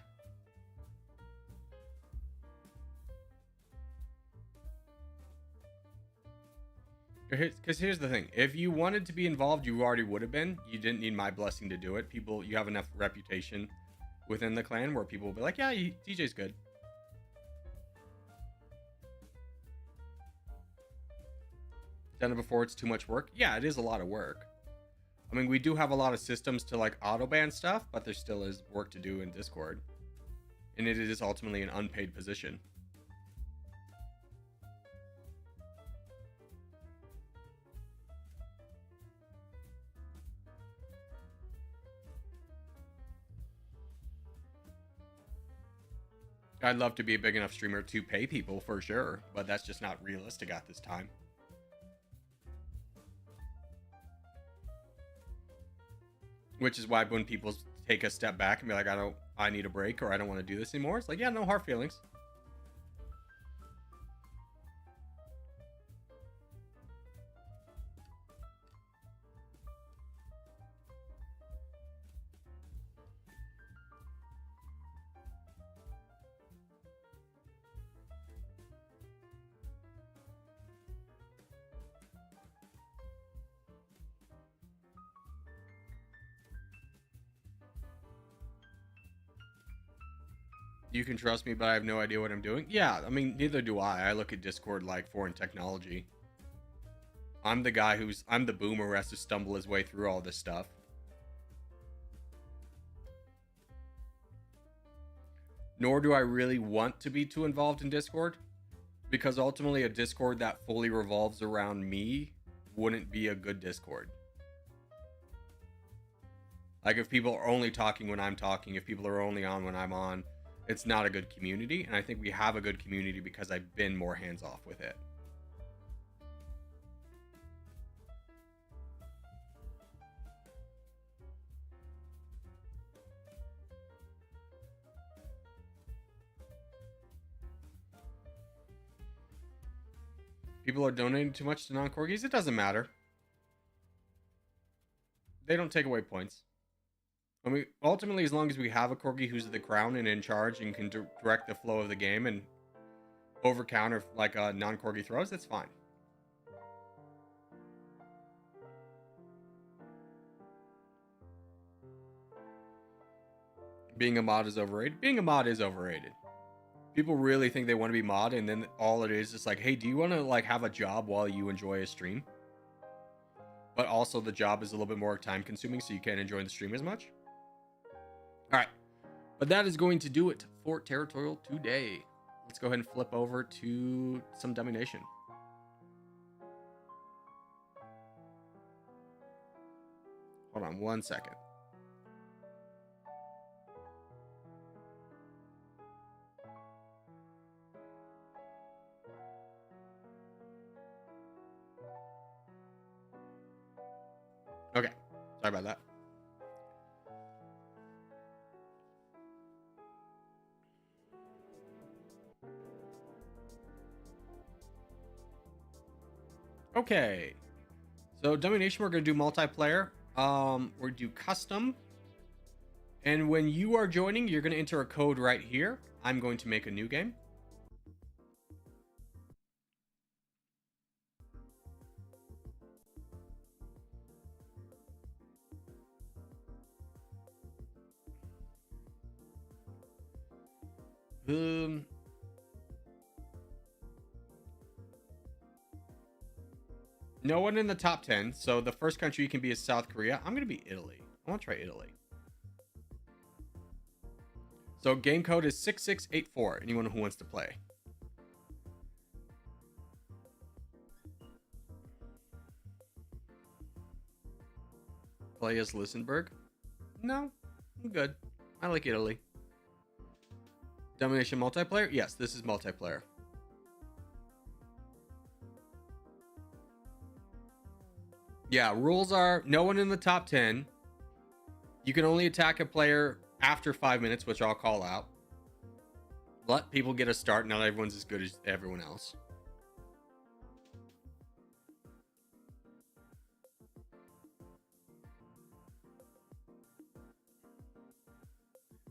Because here's the thing. If you wanted to be involved, you already would have been. You didn't need my blessing to do it. People, you have enough reputation within the clan where people will be like, yeah, DJ's good. Done it before, it's too much work. Yeah, it is a lot of work. I mean, we do have a lot of systems to like auto ban stuff, but there still is work to do in Discord, and it is ultimately an unpaid position. I'd love to be a big enough streamer to pay people for sure, but that's just not realistic at this time. Which is why when people take a step back and be like, I need a break, or I don't want to do this anymore, it's like, yeah, no hard feelings. You can trust me, but I have no idea what I'm doing. Yeah, I mean, neither do I. I look at Discord like foreign technology. I'm the guy I'm the boomer who has to stumble his way through all this stuff. Nor do I really want to be too involved in Discord, because ultimately a Discord that fully revolves around me wouldn't be a good Discord. Like if people are only talking when I'm talking, if people are only on when I'm on, it's not a good community. And I think we have a good community because I've been more hands off with it. People are donating too much to non-corgis. It doesn't matter. They don't take away points. I mean, ultimately, as long as we have a corgi who's the crown and in charge and can direct the flow of the game and over counter like non-corgi throws, that's fine. Being a mod is overrated. Being a mod is overrated. People really think they want to be mod, and then all it is like, hey, do you want to like have a job while you enjoy a stream? But also the job is a little bit more time consuming, so you can't enjoy the stream as much. All right, but that is going to do it for Territorial today. Let's go ahead and flip over to some domination. Hold on 1 second. Okay, sorry about that. Okay, so domination, we're going to do multiplayer. We're going to do custom. And when you are joining, you're going to enter a code right here. I'm going to make a new game. No one in the top 10. So the first country you can be is South Korea. I'm going to be Italy. I want to try Italy. So game code is 6684. Anyone who wants to play. Play as Lisenberg? No, I'm good. I like Italy. Domination multiplayer? Yes, this is multiplayer. Yeah, rules are no one in the top 10. You can only attack a player after 5 minutes, which I'll call out. Let people get a start. Not everyone's as good as everyone else.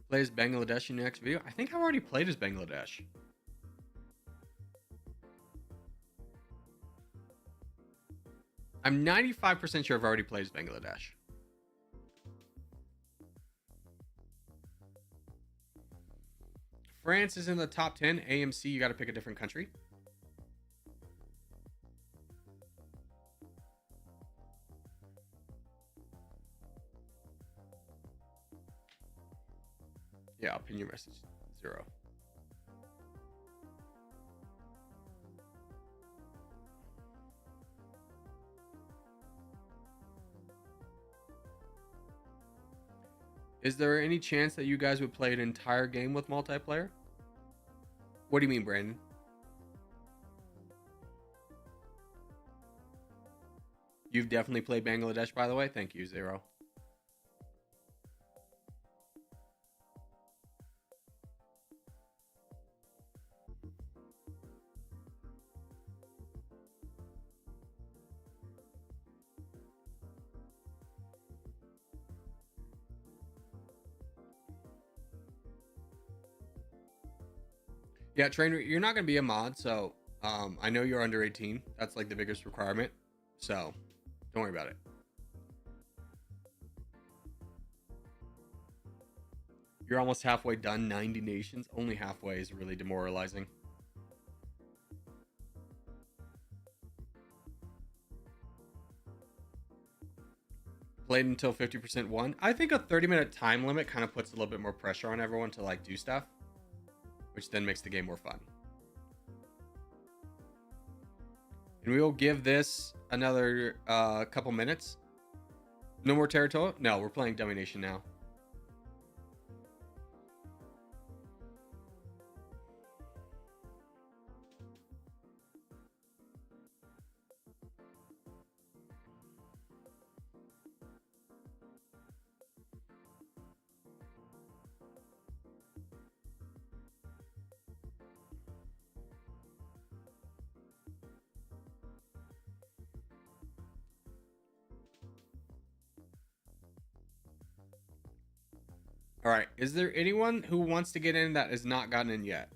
Play as Bangladesh in the next video. I think I already played as Bangladesh. I'm 95% sure I've already played as Bangladesh. France is in the top 10. AMC, you got to pick a different country. Yeah, I'll pin your message. 0. Is there any chance that you guys would play an entire game with multiplayer? What do you mean, Brandon? You've definitely played Bangladesh, by the way. Thank you, 0. Yeah, Trainer, you're not going to be a mod, so I know you're under 18. That's like the biggest requirement, so don't worry about it. You're almost halfway done, 90 nations. Only halfway is really demoralizing. Played until 50% won. I think a 30-minute time limit kind of puts a little bit more pressure on everyone to like do stuff, which then makes the game more fun. And we will give this another couple minutes. No more territory? No, we're playing Domination now. All right. Is there anyone who wants to get in that has not gotten in yet?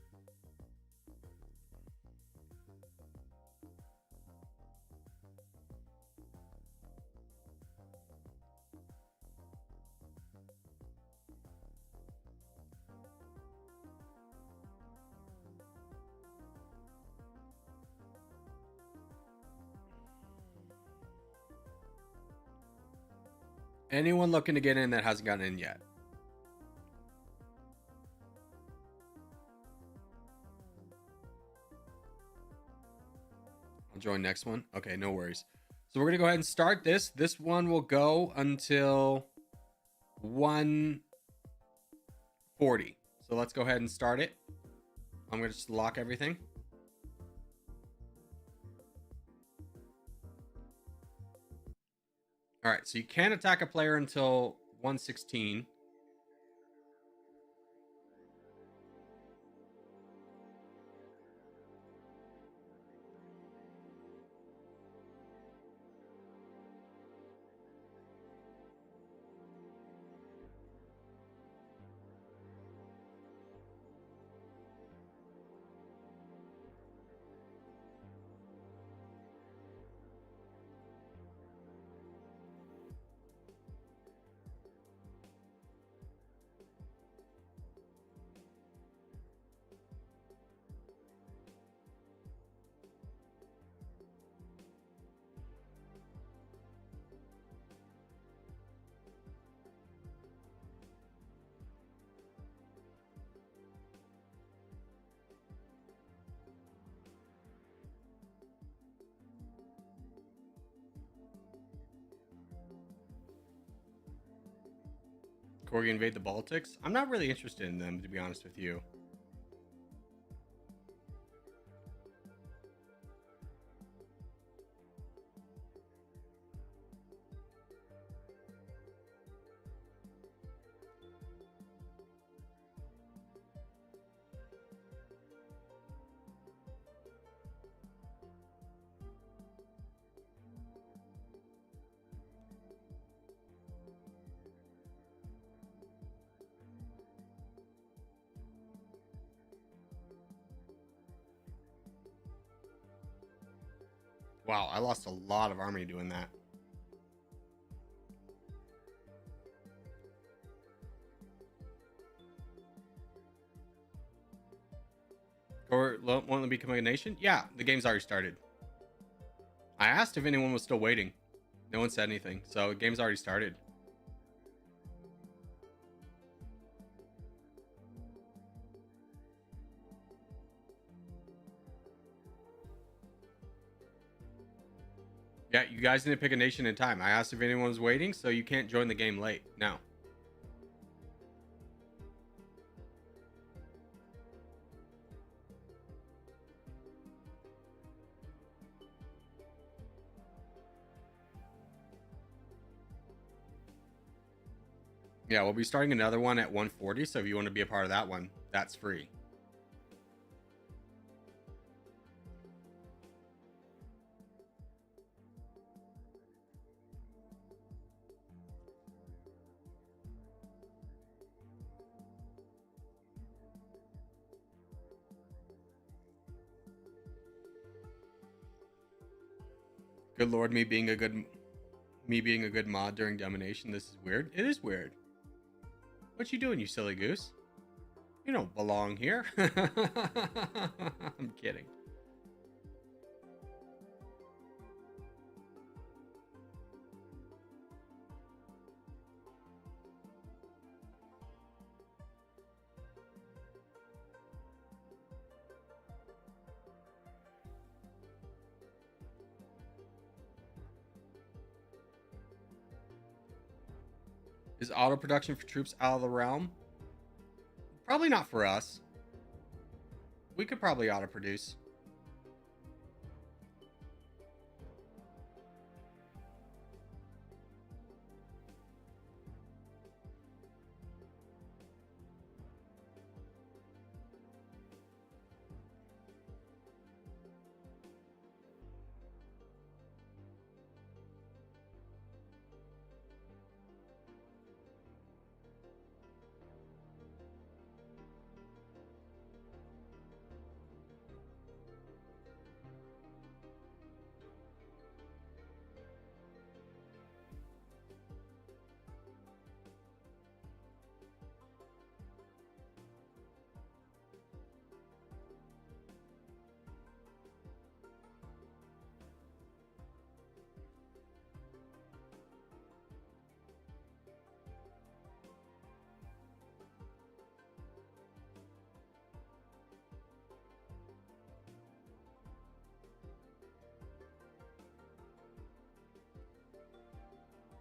Anyone looking to get in that hasn't gotten in yet? I'll join next one. Okay, no worries. So we're going to go ahead and start this. This one will go until 1:40. So let's go ahead and start it. I'm going to just lock everything. All right, so you can't attack a player until 1:16. Corgi invade the Baltics. I'm not really interested in them, to be honest with you. Wow, I lost a lot of army doing that. Or won't it become a nation? Yeah, the game's already started. I asked if anyone was still waiting. No one said anything, so the game's already started. Yeah, you guys need to pick a nation in time. I asked if anyone was waiting, so you can't join the game late. No. Yeah, we'll be starting another one at 1:40, so if you want to be a part of that one, that's free. Good lord, me being a good mod during domination. This is weird. It is weird. What you doing, you silly goose? You don't belong here. I'm kidding. Is auto production for troops out of the realm? Probably not for us. We could probably auto produce.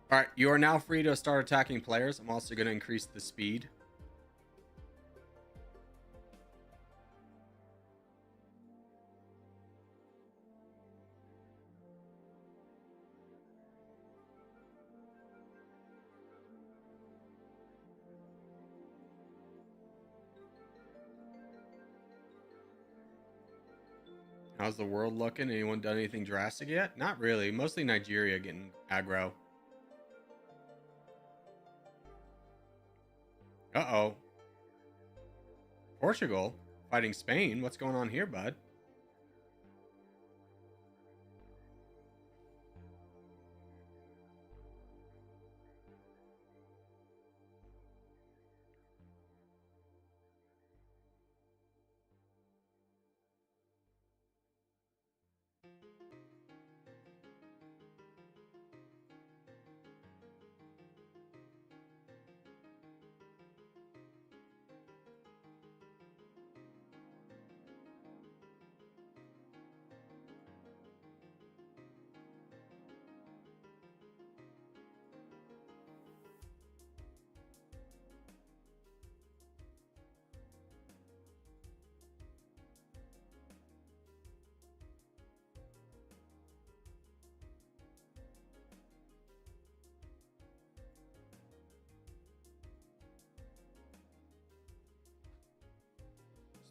All right, you are now free to start attacking players. I'm also going to increase the speed. How's the world looking? Anyone done anything drastic yet? Not really. Mostly Nigeria getting aggro. Uh-oh. Portugal fighting Spain. What's going on here, bud?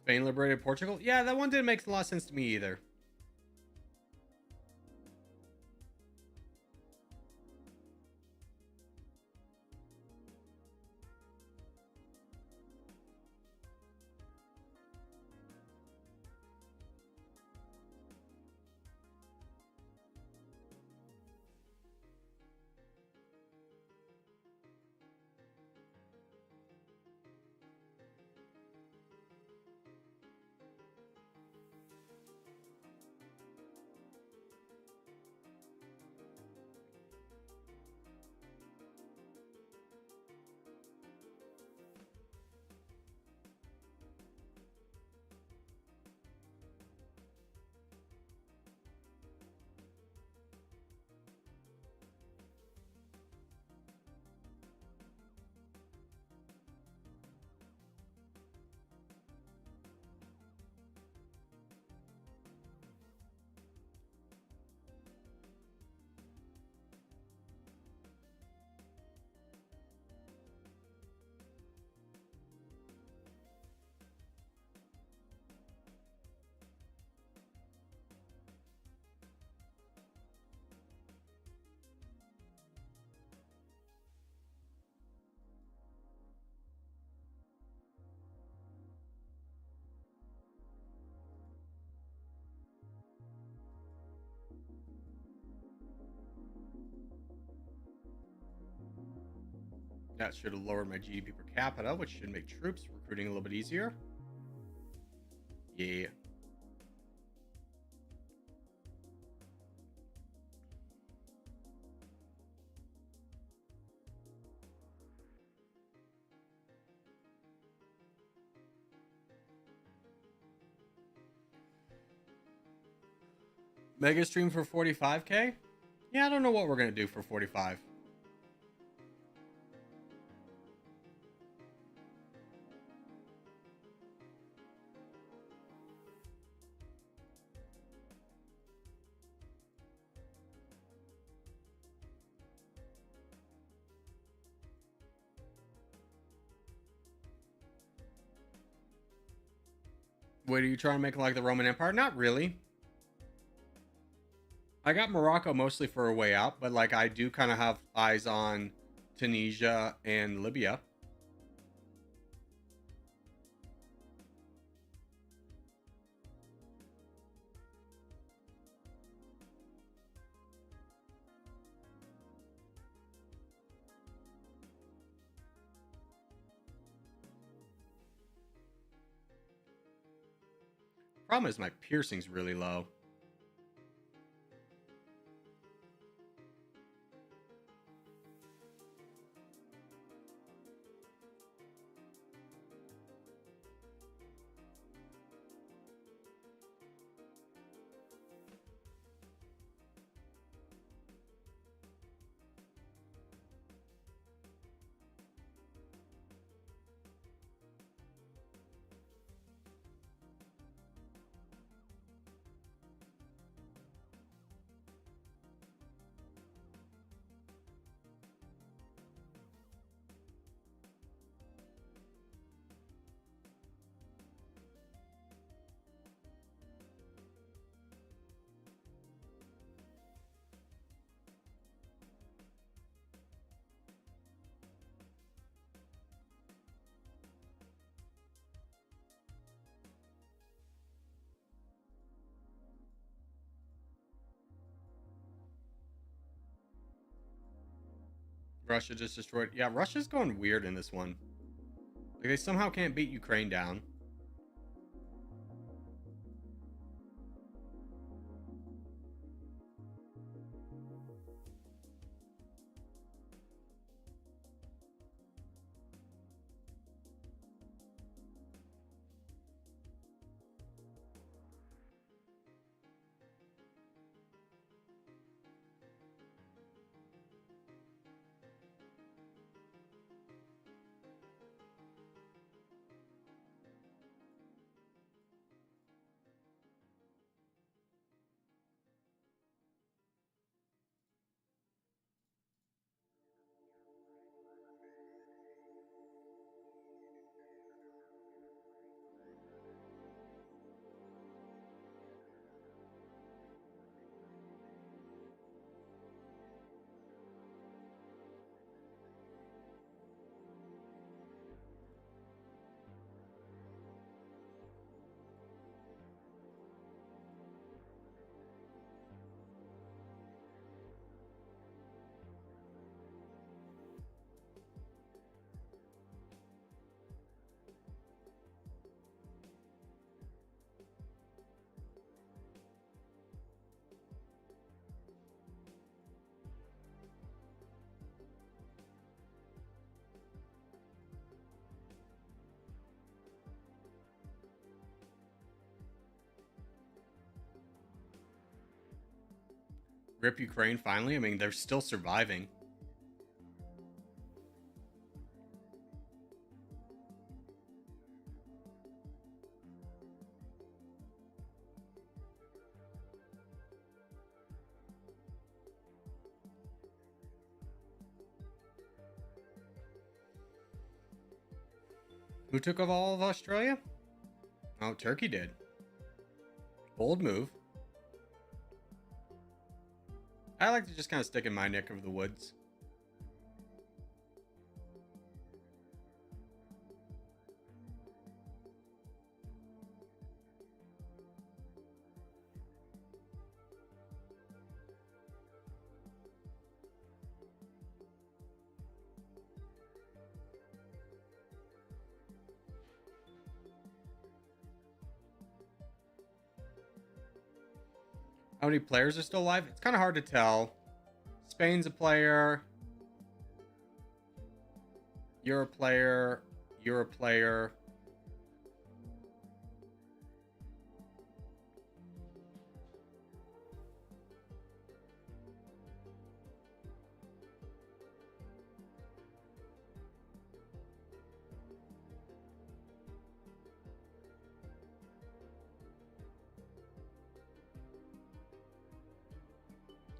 Spain liberated Portugal? Yeah, that one didn't make a lot of sense to me either. That should have lowered my GDP per capita, which should make troops recruiting a little bit easier. Yeah. Mega stream for 45k? Yeah, I don't know what we're going to do for 45. What are you trying to make like the Roman Empire? Not really. I got Morocco mostly for a way out, but like I do kind of have eyes on Tunisia and Libya. Problem is my piercing's really low. Russia just destroyed. Yeah, Russia's going weird in this one. Like they somehow can't beat Ukraine down. Rip Ukraine finally. I mean, they're still surviving. Who took over all of Australia? Oh, Turkey did. Bold move. I like to just kind of stick in my neck of the woods. How many players are still alive? It's kind of hard to tell. Spain's a player. You're a player. You're a player.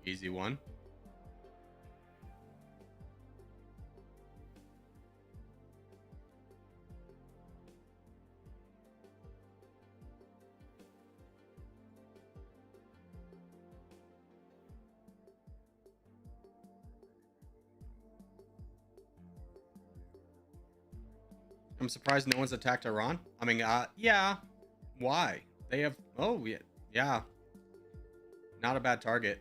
Easy one. I'm surprised no one's attacked Iran. I mean, yeah. Why? They have... Oh, yeah. Yeah. Not a bad target.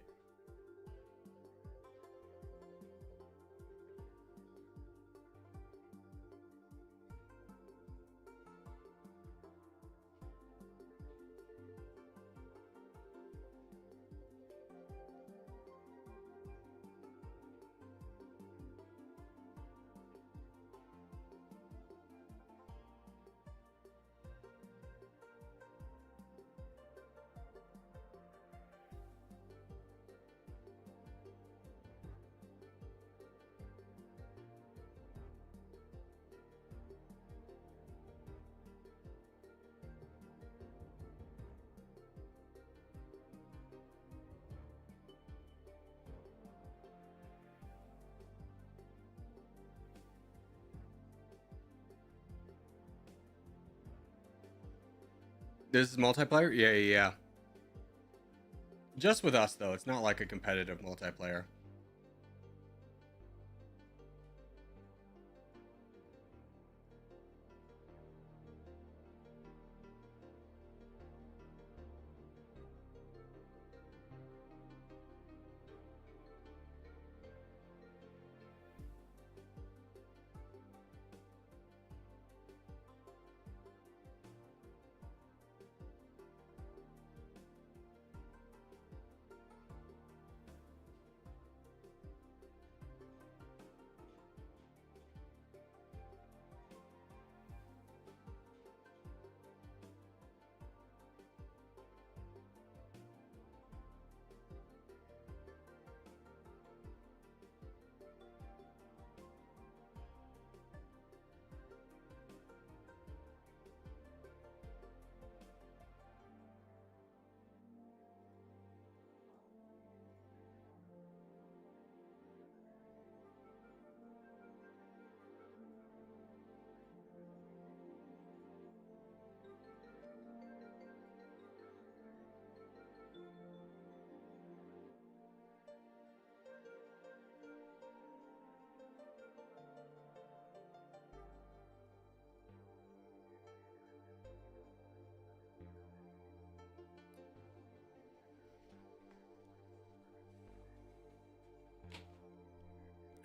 This is multiplayer? Yeah, yeah, yeah. Just with us, though. It's not like a competitive multiplayer.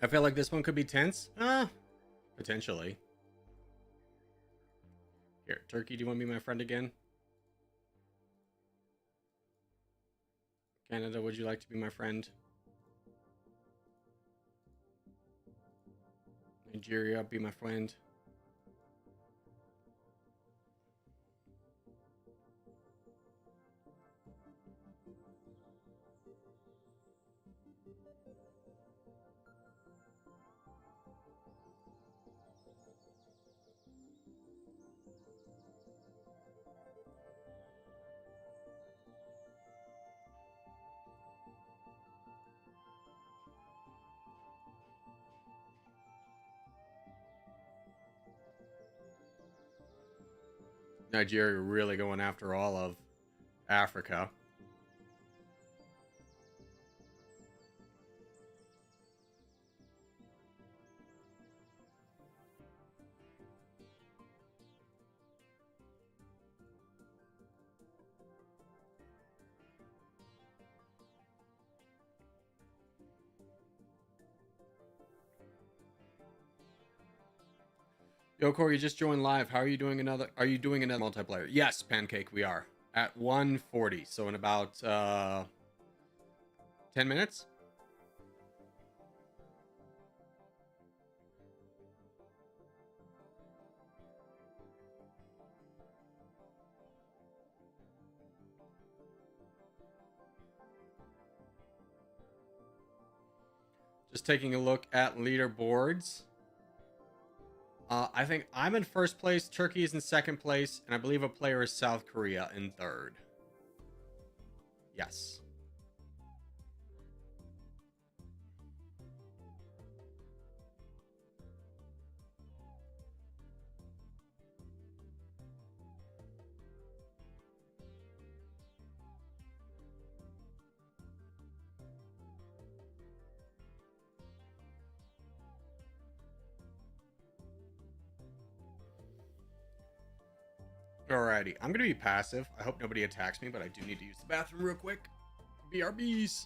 I feel like this one could be tense. Potentially. Here, Turkey, do you want to be my friend again? Canada, would you like to be my friend? Nigeria, be my friend. Nigeria really going after all of Africa. Yo, Corey, you just joined live. How are you doing another? Are you doing another multiplayer? Yes, Pancake, we are at 1:40. So in about 10 minutes. Just taking a look at leaderboards. I think I'm in first place. Turkey is in second place, and I believe a player is South Korea in third. Yes. Alrighty, I'm gonna be passive. I hope nobody attacks me, but I do need to use the bathroom real quick. BRBs.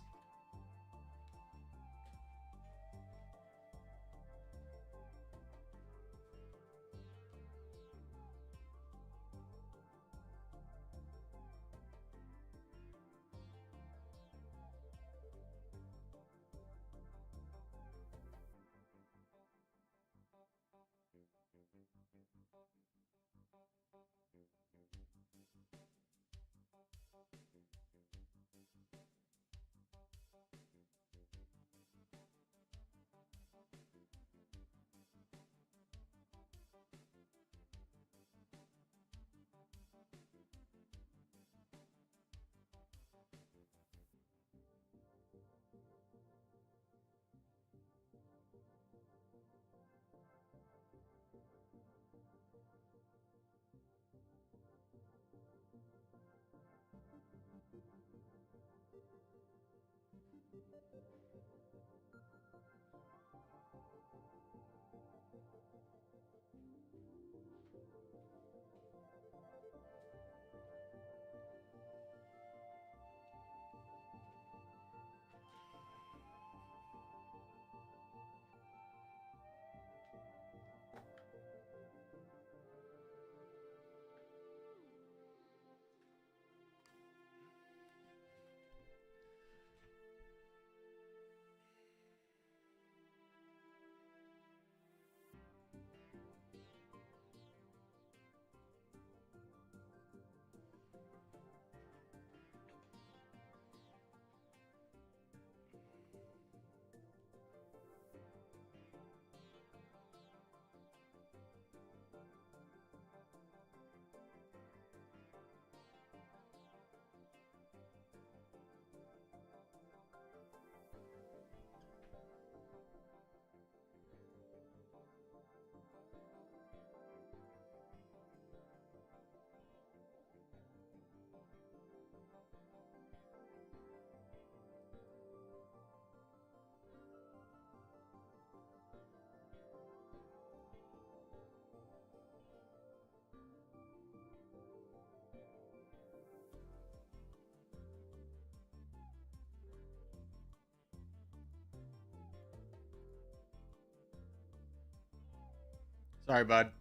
Sorry, bud.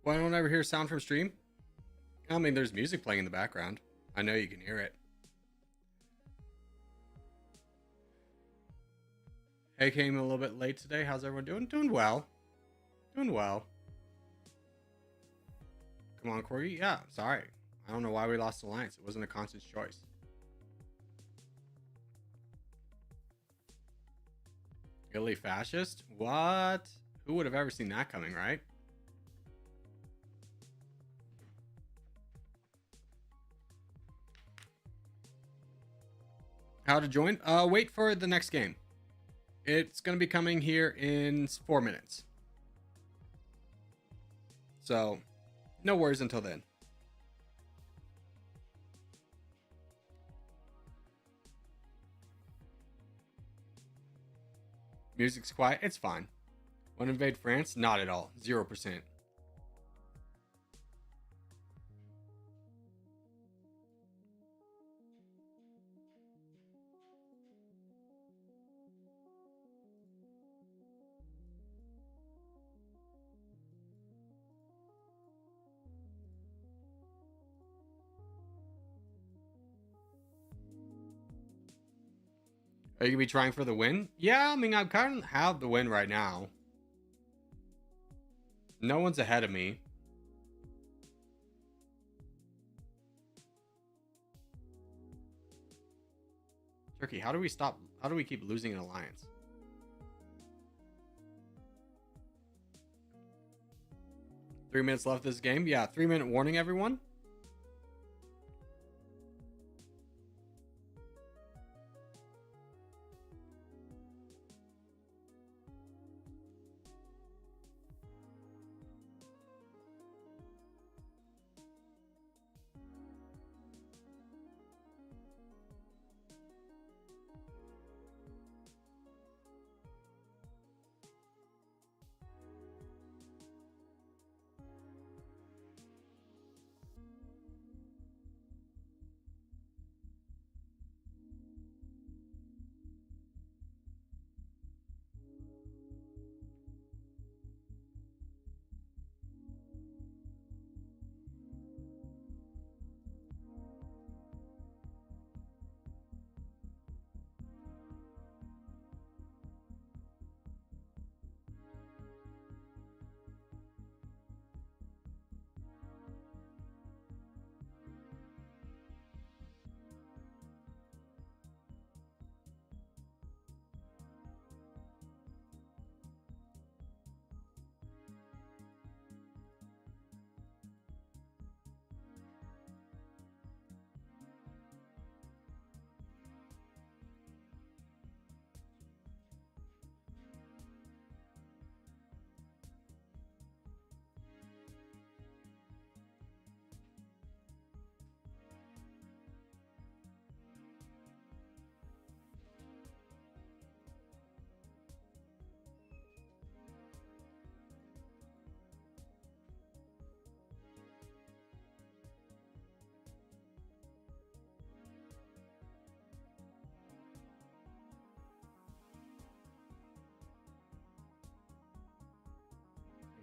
Why don't I ever hear sound from stream? I mean, there's music playing in the background. I know you can hear it. Hey, came a little bit late today. How's everyone doing? Doing well. Doing well. Come on, Corey. Yeah, sorry. I don't know why we lost Alliance. It wasn't a conscious choice. Italy fascist? What? Who would have ever seen that coming, right? How to join? Wait for the next game. It's going to be coming here in 4 minutes. So, no worries until then. Music's quiet. It's fine. Want to invade France? Not at all. 0%. Are you going to be trying for the win? Yeah, I mean, I kind of have the win right now. No one's ahead of me. Turkey, how do we stop? How do we keep losing an alliance? Three minutes left this game. Yeah, 3-minute warning, everyone.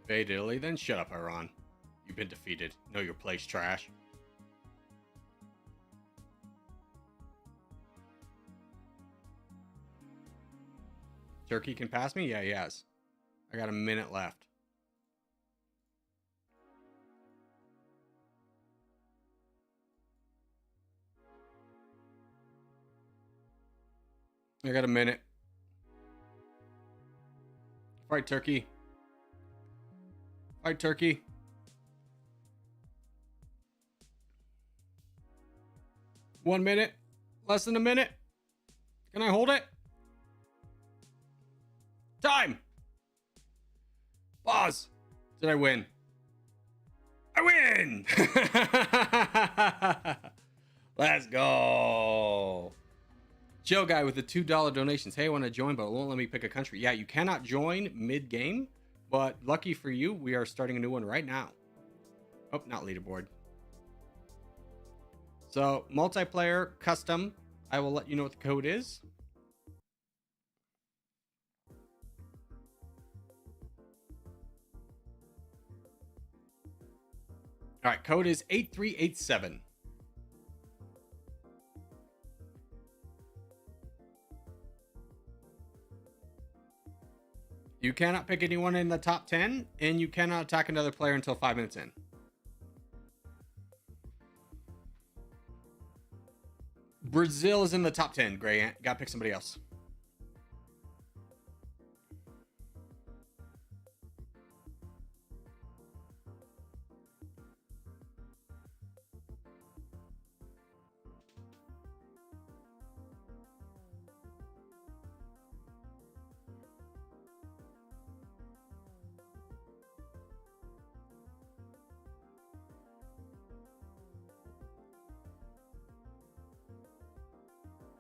Invade Italy? Then shut up, Iran. You've been defeated. Know your place, trash. Turkey can pass me? Yeah, he has. I got a minute left. I got a minute. Fight, Turkey. Fight, Turkey. One minute. Less than a minute. Can I hold it? Time. Pause. Did I win? I win! Let's go. Joe guy with the $2 donations. Hey, I want to join, but it won't let me pick a country. Yeah, you cannot join mid-game, but lucky for you, we are starting a new one right now. Oh, not leaderboard. So, multiplayer, custom. I will let you know what the code is. All right, code is 8387. You cannot pick anyone in the top 10, and you cannot attack another player until 5 minutes in. Brazil is in the top 10. Gray Ant. Gotta pick somebody else.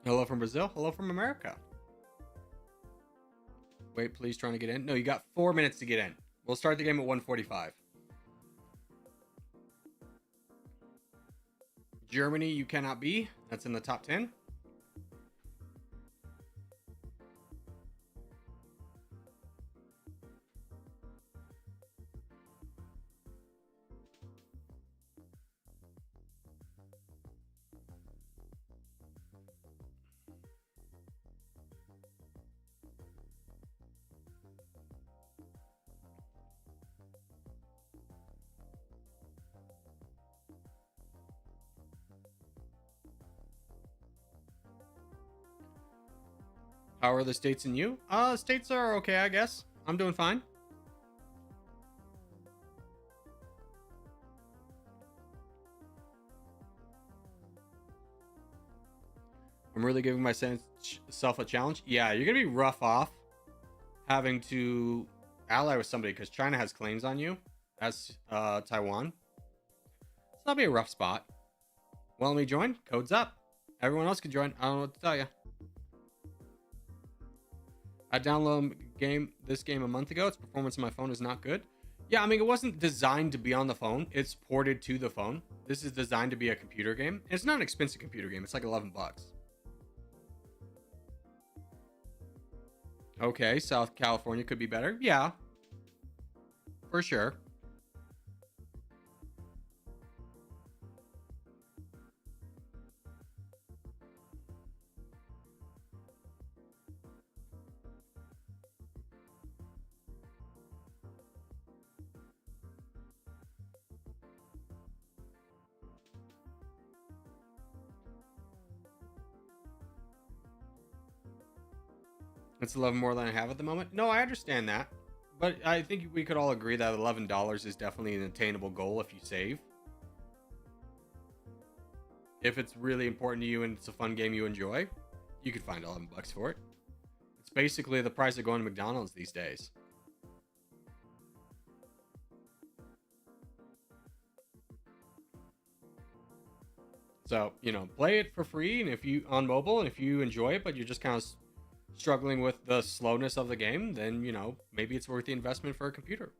Hello from Brazil. Hello from America. Wait, please, trying to get in. No, you got 4 minutes to get in. We'll start the game at 1:45. Germany, you cannot be. That's in the top 10. How are the states and you? States are okay, I guess. I'm doing fine. I'm really giving myself a challenge. Yeah, you're gonna be rough off having to ally with somebody because China has claims on you. That's Taiwan. So that'll be a rough spot. Well, let me join. Code's up. Everyone else can join. I don't know what to tell you. I downloaded this game a month ago. Its performance on my phone is not good. Yeah, I mean, it wasn't designed to be on the phone. It's ported to the phone. This is designed to be a computer game. And it's not an expensive computer game. It's like $11. Okay, South California could be better. Yeah, for sure. It's 11 more than I have at the moment. No, I understand that. But I think we could all agree that $11 is definitely an attainable goal if you save. If it's really important to you and it's a fun game you enjoy, you could find $11 for it. It's basically the price of going to McDonald's these days. So, you know, play it for free and if you on mobile, and if you enjoy it, but you're just kind of struggling with the slowness of the game, then, you know, maybe it's worth the investment for a computer.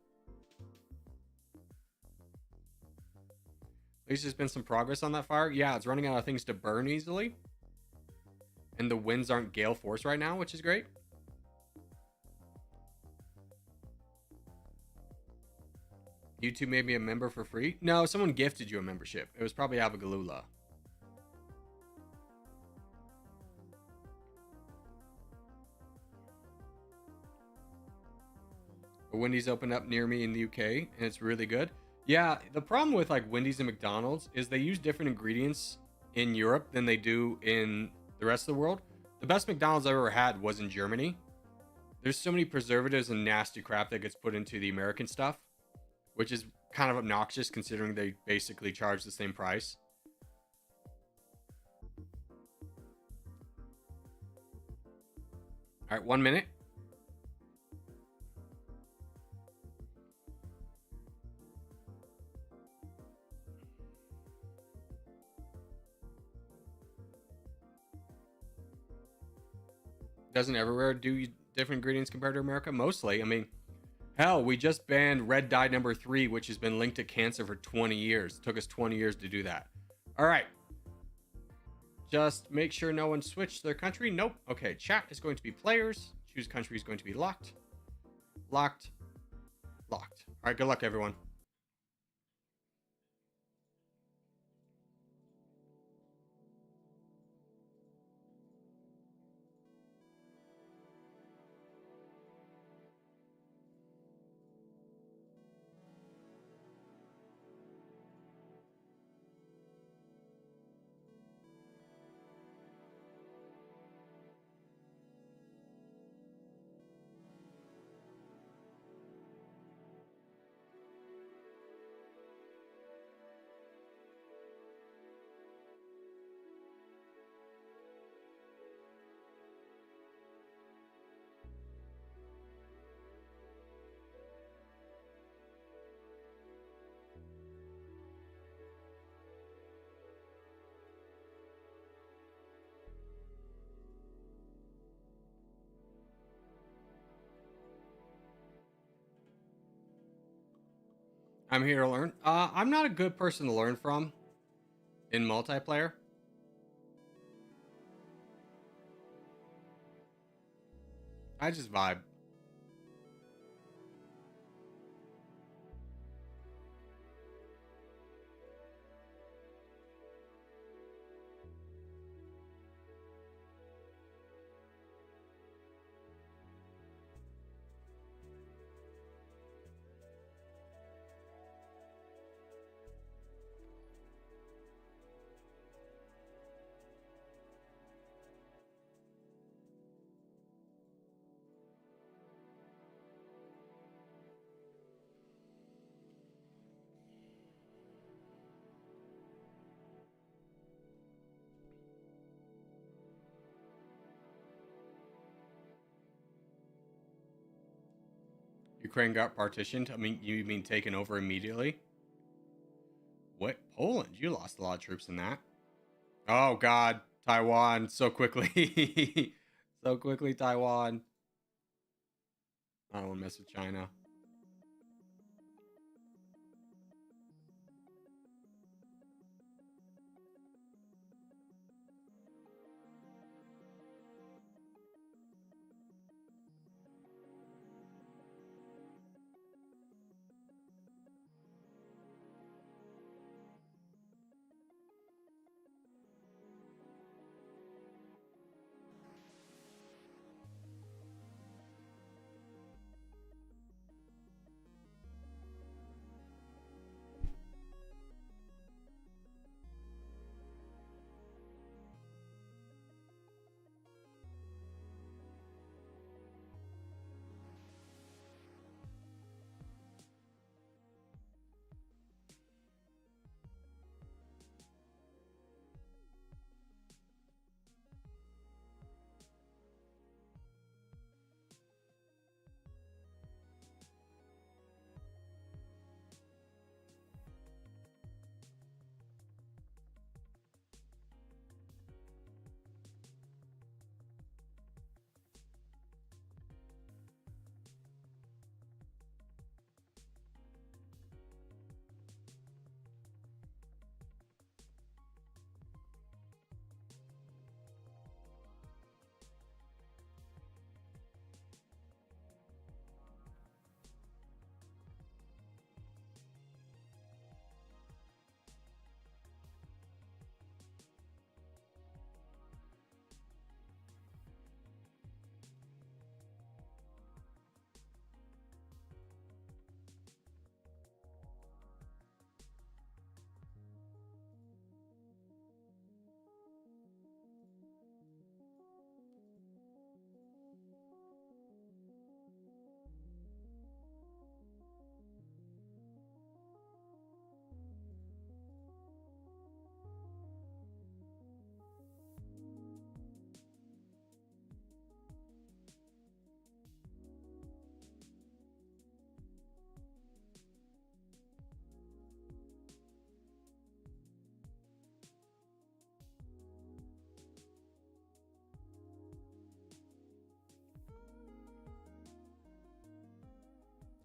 At least there's been some progress on that fire. Yeah, it's running out of things to burn easily. And the winds aren't gale force right now, which is great. YouTube made me a member for free. No, someone gifted you a membership. It was probably Abigalula. A Wendy's opened up near me in the UK, and it's really good. Yeah, the problem with like Wendy's and McDonald's is they use different ingredients in Europe than they do in the rest of the world. The best McDonald's I ever had was in Germany. There's so many preservatives and nasty crap that gets put into the American stuff, which is kind of obnoxious considering they basically charge the same price. All right, 1 minute. Doesn't everywhere do different ingredients compared to America? Mostly. I mean, hell, we just banned red dye number 3, which has been linked to cancer for 20 years. It took us 20 years to do that. All right. Just make sure no one switched their country. Nope. Okay, chat is going to be players. Choose country is going to be locked. Locked. Locked. All right, good luck, everyone. I'm here to learn. I'm not a good person to learn from in multiplayer. I just vibe. Ukraine got partitioned. I mean, you mean taken over immediately? What? Poland? You lost a lot of troops in that. Oh, God. Taiwan. So quickly. So quickly, Taiwan. I don't want to mess with China.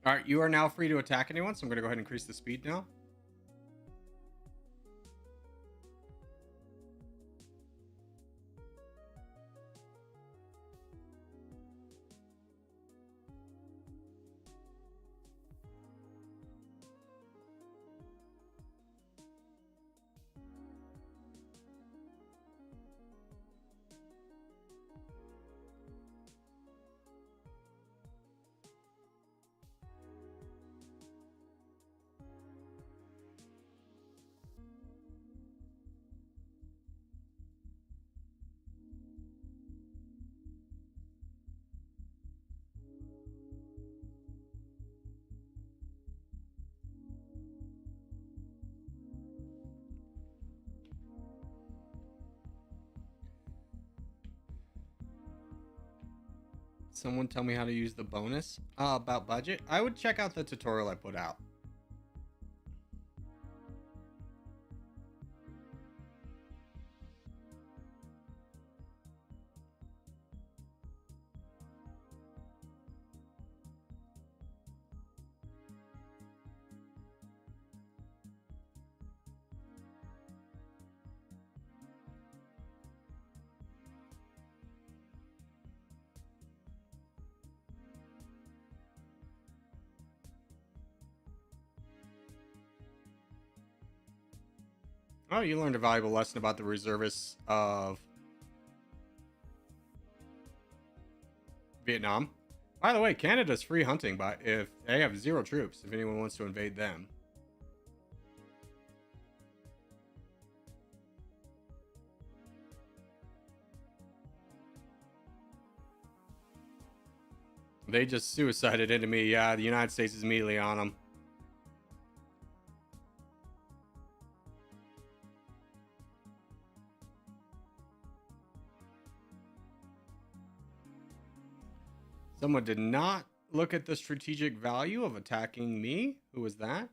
All right, you are now free to attack anyone, so I'm going to go ahead and increase the speed now. Someone tell me how to use the bonus about budget. I would check out the tutorial I put out. Oh, you learned a valuable lesson about the reservists of Vietnam. By the way, Canada's free hunting, but if they have 0 troops, if anyone wants to invade them. They just suicided into me. Yeah, the United States is immediately on them. Someone did not look at the strategic value of attacking me. Who was that?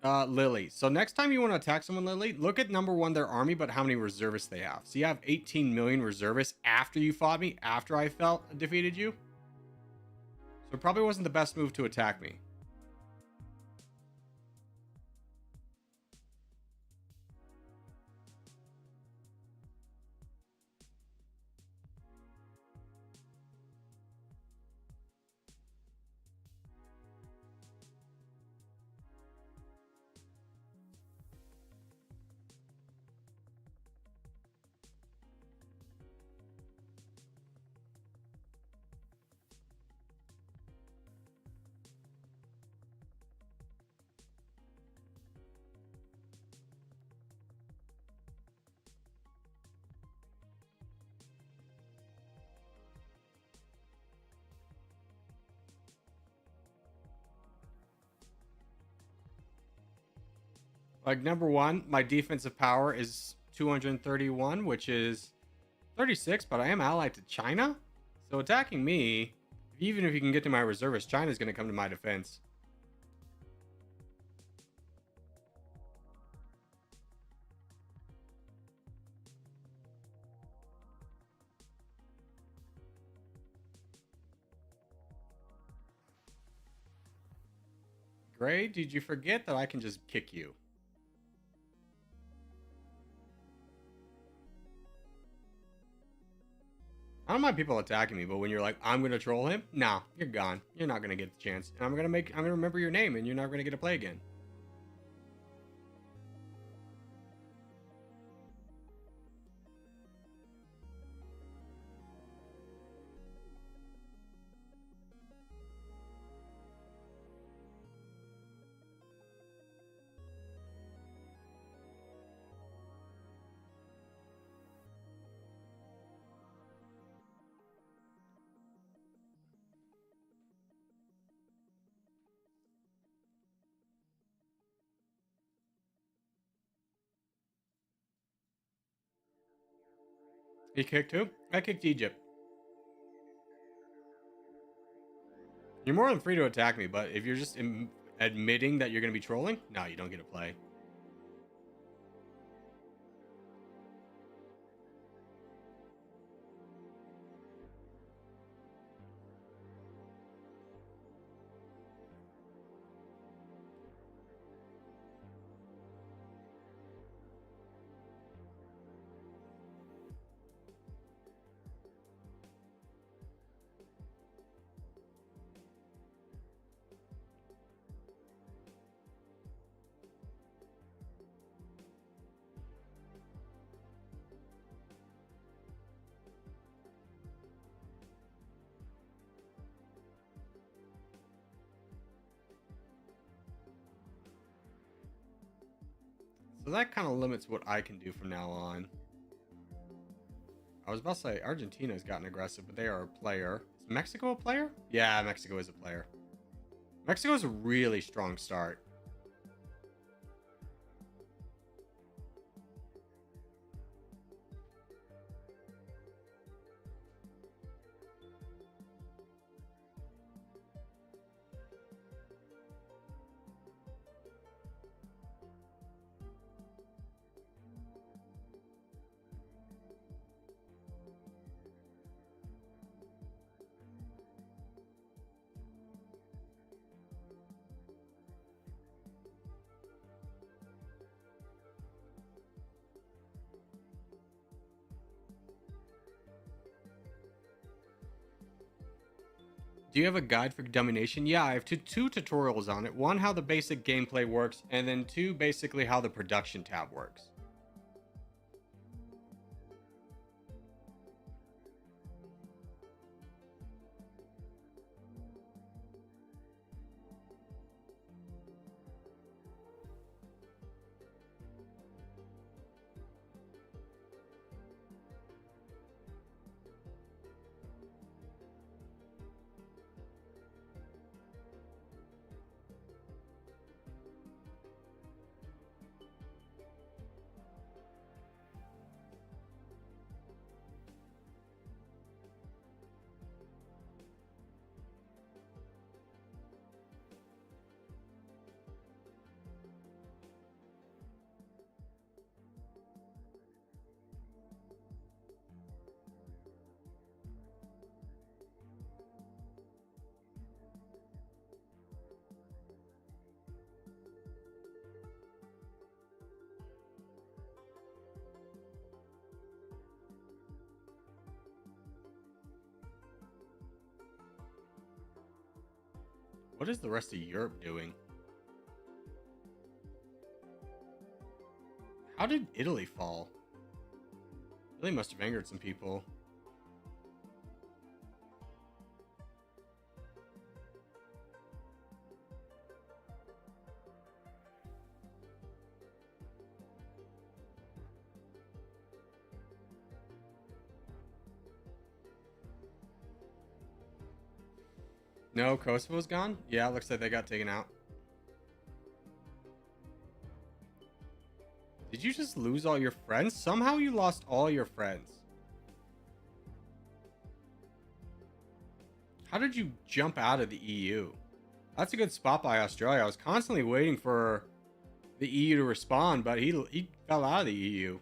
Lily. So next time you want to attack someone, Lily, look at number 1, their army, but how many reservists they have. So you have 18 million reservists after you fought me, after I defeated you. So it probably wasn't the best move to attack me. Like, number 1, my defensive power is 231, which is 36, but I am allied to China. So attacking me, even if you can get to my reservists, China's going to come to my defense. Gray, did you forget that I can just kick you? I don't mind people attacking me, but when you're like, I'm gonna troll him, nah, you're gone. You're not gonna get the chance. And I'm gonna remember your name, and you're not gonna get to play again. You kicked who? I kicked Egypt. You're more than free to attack me, but if you're just admitting that you're gonna be trolling, no, you don't get to play. So that kind of limits what I can do from now on. I was about to say Argentina's gotten aggressive, but they are a player. Is Mexico a player? Yeah, Mexico is a player. Mexico's a really strong start. Do you have a guide for domination? Yeah, I have two tutorials on it. One, how the basic gameplay works, and then two, basically how the production tab works. What is the rest of Europe doing? How did Italy fall? Italy must have angered some people. No, Kosovo's gone? Yeah, looks like they got taken out. Did you just lose all your friends? Somehow you lost all your friends. How did you jump out of the EU? That's a good spot by Australia. I was constantly waiting for the EU to respond, but he fell out of the EU.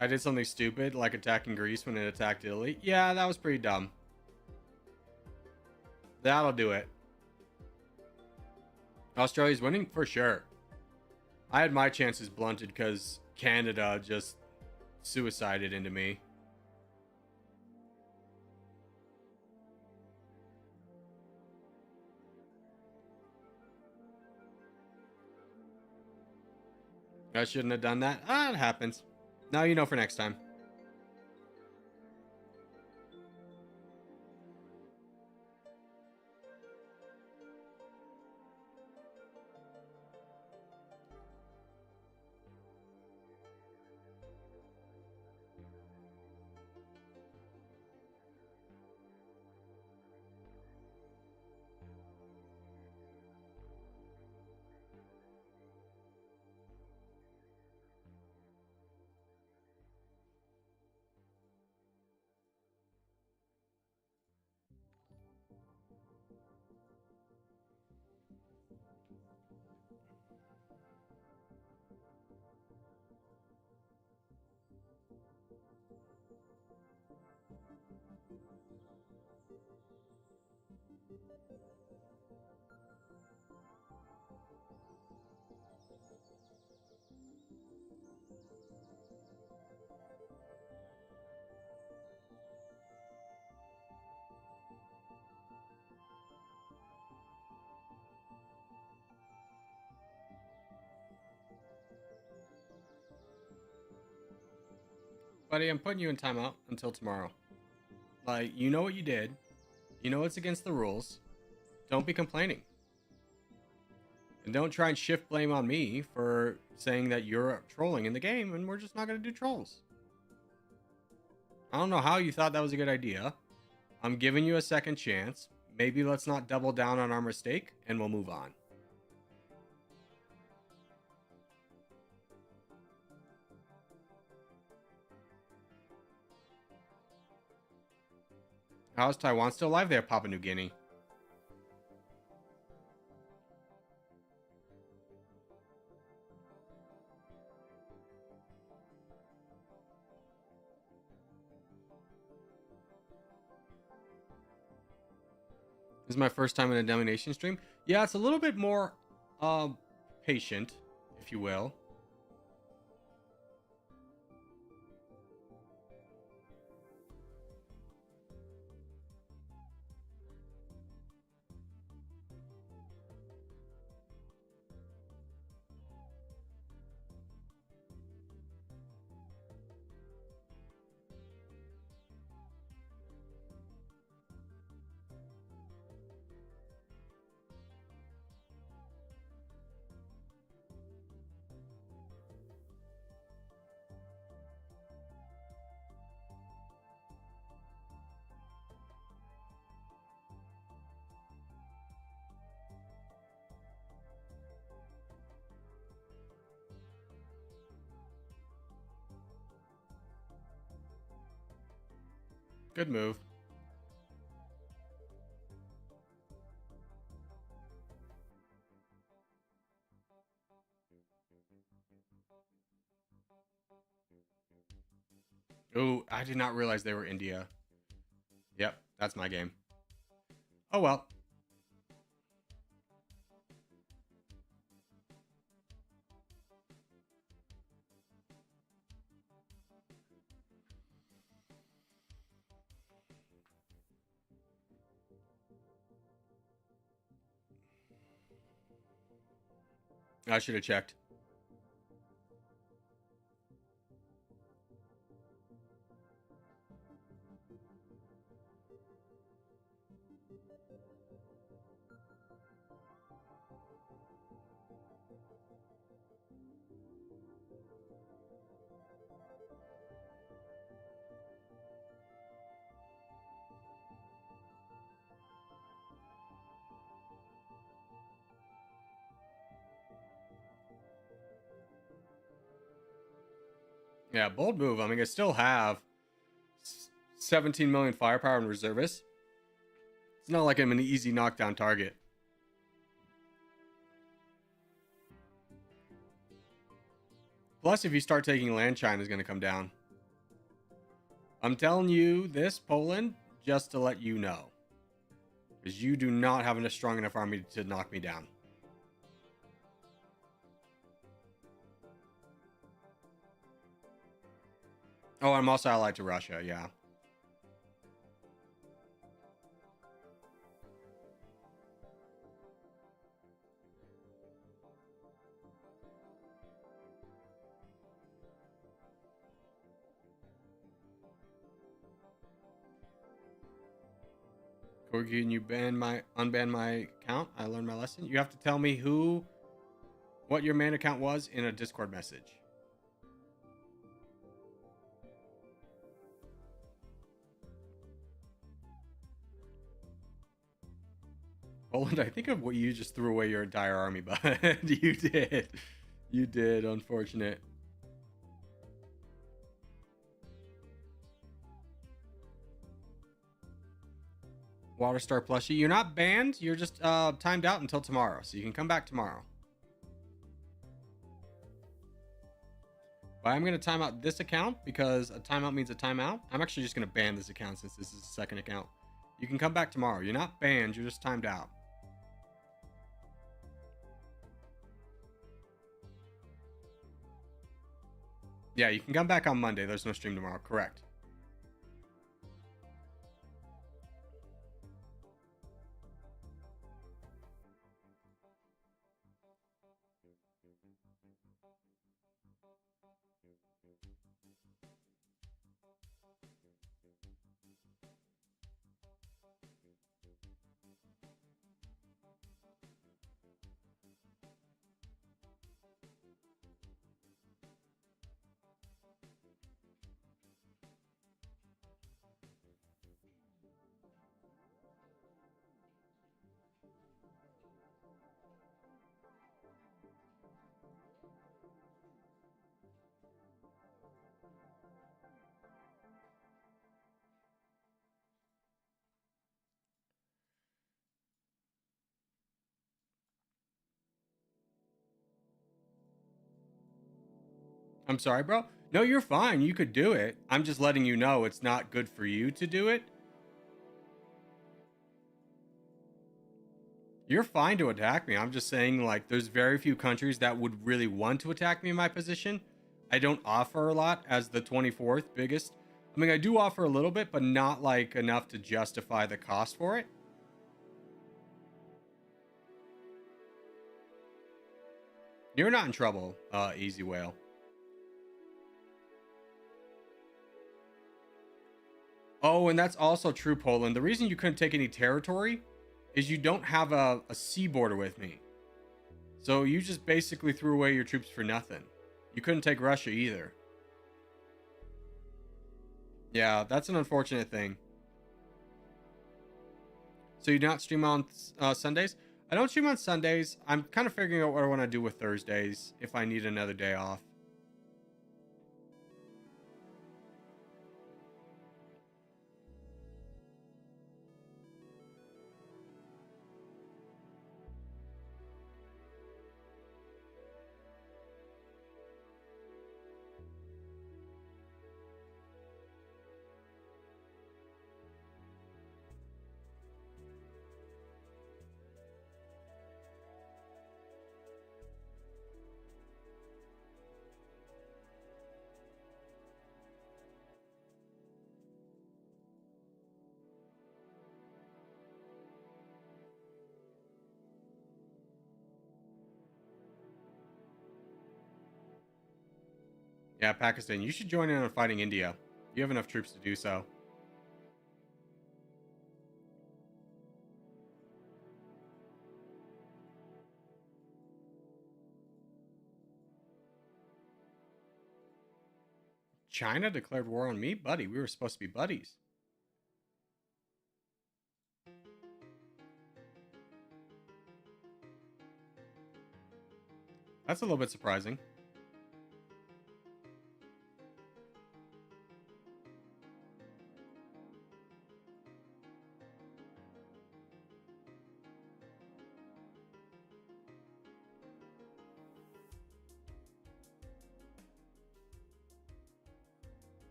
I did something stupid, like attacking Greece when it attacked Italy. Yeah, that was pretty dumb. That'll do it. Australia's winning? For sure. I had my chances blunted because Canada just suicided into me. I shouldn't have done that. Ah, it happens. Now you know for next time. Buddy, I'm putting you in timeout until tomorrow. Like, you know what you did. You know it's against the rules. Don't be complaining. And don't try and shift blame on me for saying that you're trolling in the game and we're just not going to do trolls. I don't know how you thought that was a good idea. I'm giving you a second chance. Maybe let's not double down on our mistake and we'll move on. How is Taiwan still alive there, Papua New Guinea? This is my first time in a domination stream. Yeah, it's a little bit more patient, if you will. Good move. Ooh, I did not realize they were India. Yep, that's my game. Oh well. I should have checked. Yeah, bold move. I mean, I still have 17 million firepower and reservists. It's not like I'm an easy knockdown target. Plus, if you start taking land, China's going to come down. I'm telling you this, Poland, just to let you know. Because you do not have a strong enough army to knock me down. Oh, I'm also allied to Russia, yeah. Corgi, can you unban my account? I learned my lesson. You have to tell me what your main account was in a Discord message. Poland, I think of what you just threw away your entire army, but you did. You did, unfortunate. Waterstar plushie. You're not banned. You're just timed out until tomorrow, so you can come back tomorrow. But I'm going to time out this account because a timeout means a timeout. I'm actually just going to ban this account since this is a second account. You can come back tomorrow. You're not banned. You're just timed out. Yeah, you can come back on Monday. There's no stream tomorrow. Correct. I'm sorry, bro. No, you're fine. You could do it. I'm just letting you know it's not good for you to do it. You're fine to attack me. I'm just saying, like, there's very few countries that would really want to attack me in my position. I don't offer a lot as the 24th biggest. I mean, I do offer a little bit, but not like enough to justify the cost for it. You're not in trouble, Easy Whale. Oh, and that's also true, Poland. The reason you couldn't take any territory is you don't have a sea border with me. So you just basically threw away your troops for nothing. You couldn't take Russia either. Yeah, that's an unfortunate thing. So you do not stream on Sundays? I don't stream on Sundays. I'm kind of figuring out what I want to do with Thursdays if I need another day off. Yeah, Pakistan, you should join in on fighting India. You have enough troops to do so. China declared war on me? Buddy, we were supposed to be buddies. That's a little bit surprising.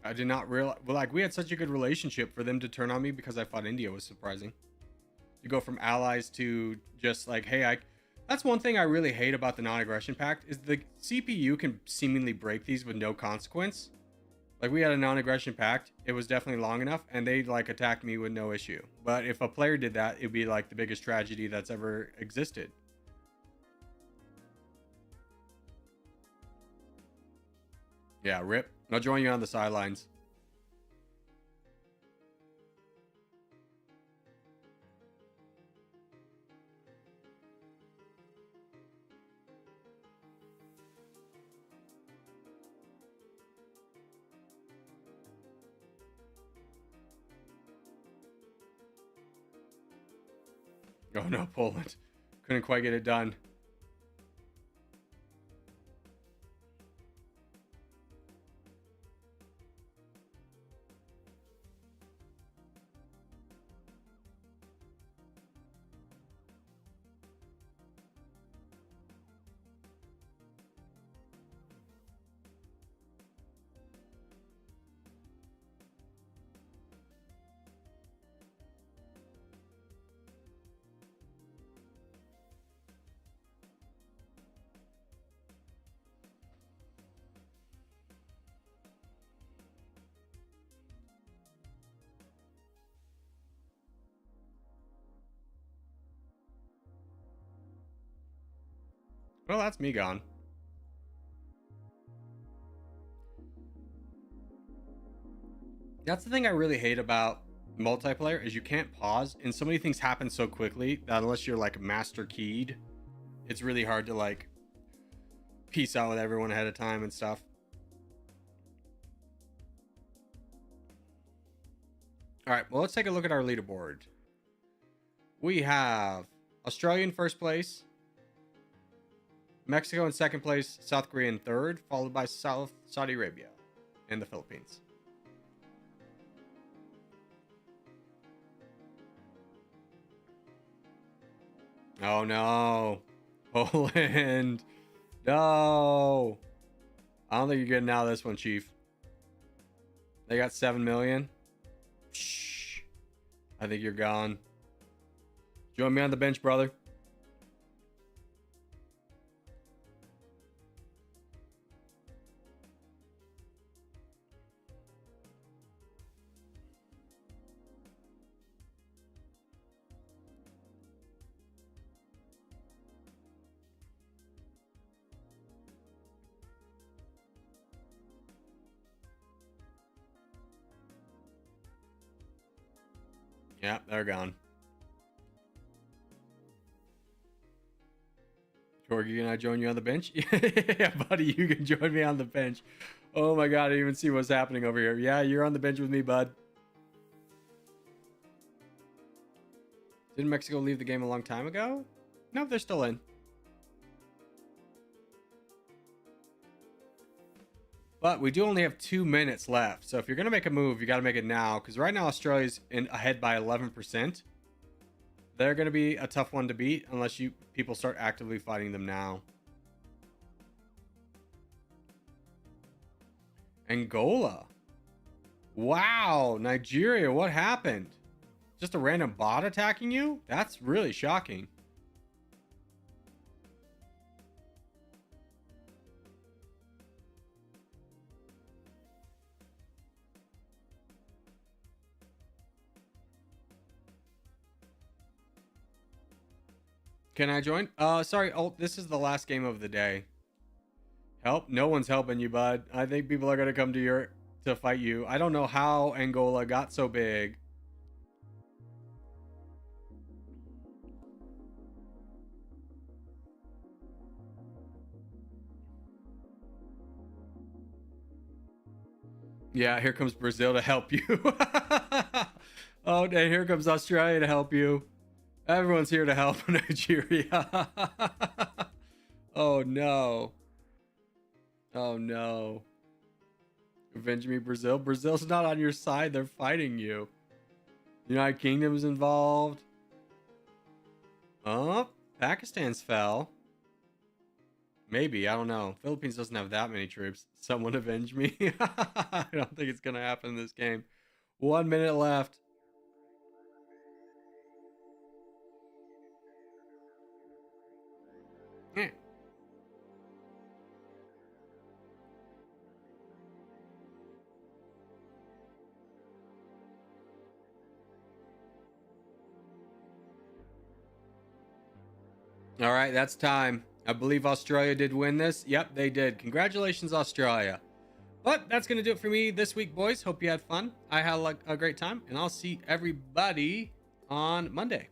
I did not realize. Well, like, we had such a good relationship. For them to turn on me because I fought India was surprising. You go from allies to just like, hey, that's one thing I really hate about the non-aggression pact is the CPU can seemingly break these with no consequence. Like, we had a non-aggression pact. It was definitely long enough, and they like attacked me with no issue. But if a player did that, it'd be like the biggest tragedy that's ever existed. Yeah, rip. I'll join you on the sidelines. Oh no, Poland. Couldn't quite get it done. Well, that's me gone. That's the thing I really hate about multiplayer is you can't pause, and so many things happen so quickly that unless you're like master keyed, it's really hard to like peace out with everyone ahead of time and stuff. All right, well, let's take a look at our leaderboard. We have Australia in first place, Mexico in second place, South Korea in third, followed by Saudi Arabia and the Philippines. Oh no. Poland. No. I don't think you're getting out of this one, Chief. They got 7 million. Shh. I think you're gone. Join me on the bench, brother. Yeah, they're gone. Corgi, can I join you on the bench? Yeah, buddy, you can join me on the bench. Oh my god, I didn't even see what's happening over here. Yeah, you're on the bench with me, bud. Didn't Mexico leave the game a long time ago? No, they're still in. But we do only have 2 minutes left. So if you're going to make a move, you got to make it now. Because right now, Australia's ahead by 11%. They're going to be a tough one to beat unless people start actively fighting them now. Angola. Wow. Nigeria, what happened? Just a random bot attacking you? That's really shocking. Can I join? Sorry. Oh, this is the last game of the day. Help? No one's helping you, bud. I think people are gonna come to fight you. I don't know how Angola got so big. Yeah, here comes Brazil to help you. Oh, and here comes Australia to help you. Everyone's here to help Nigeria. Oh no. Oh no. Avenge me, Brazil. Brazil's not on your side. They're fighting you. United Kingdom's involved. Oh, Pakistan's fell. Maybe. I don't know. Philippines doesn't have that many troops. Someone avenge me. I don't think it's going to happen in this game. 1 minute left. All right, that's time. I believe Australia did win this. Yep, they did. Congratulations, Australia. But that's going to do it for me this week, boys. Hope you had fun. I had a great time, and I'll see everybody on Monday.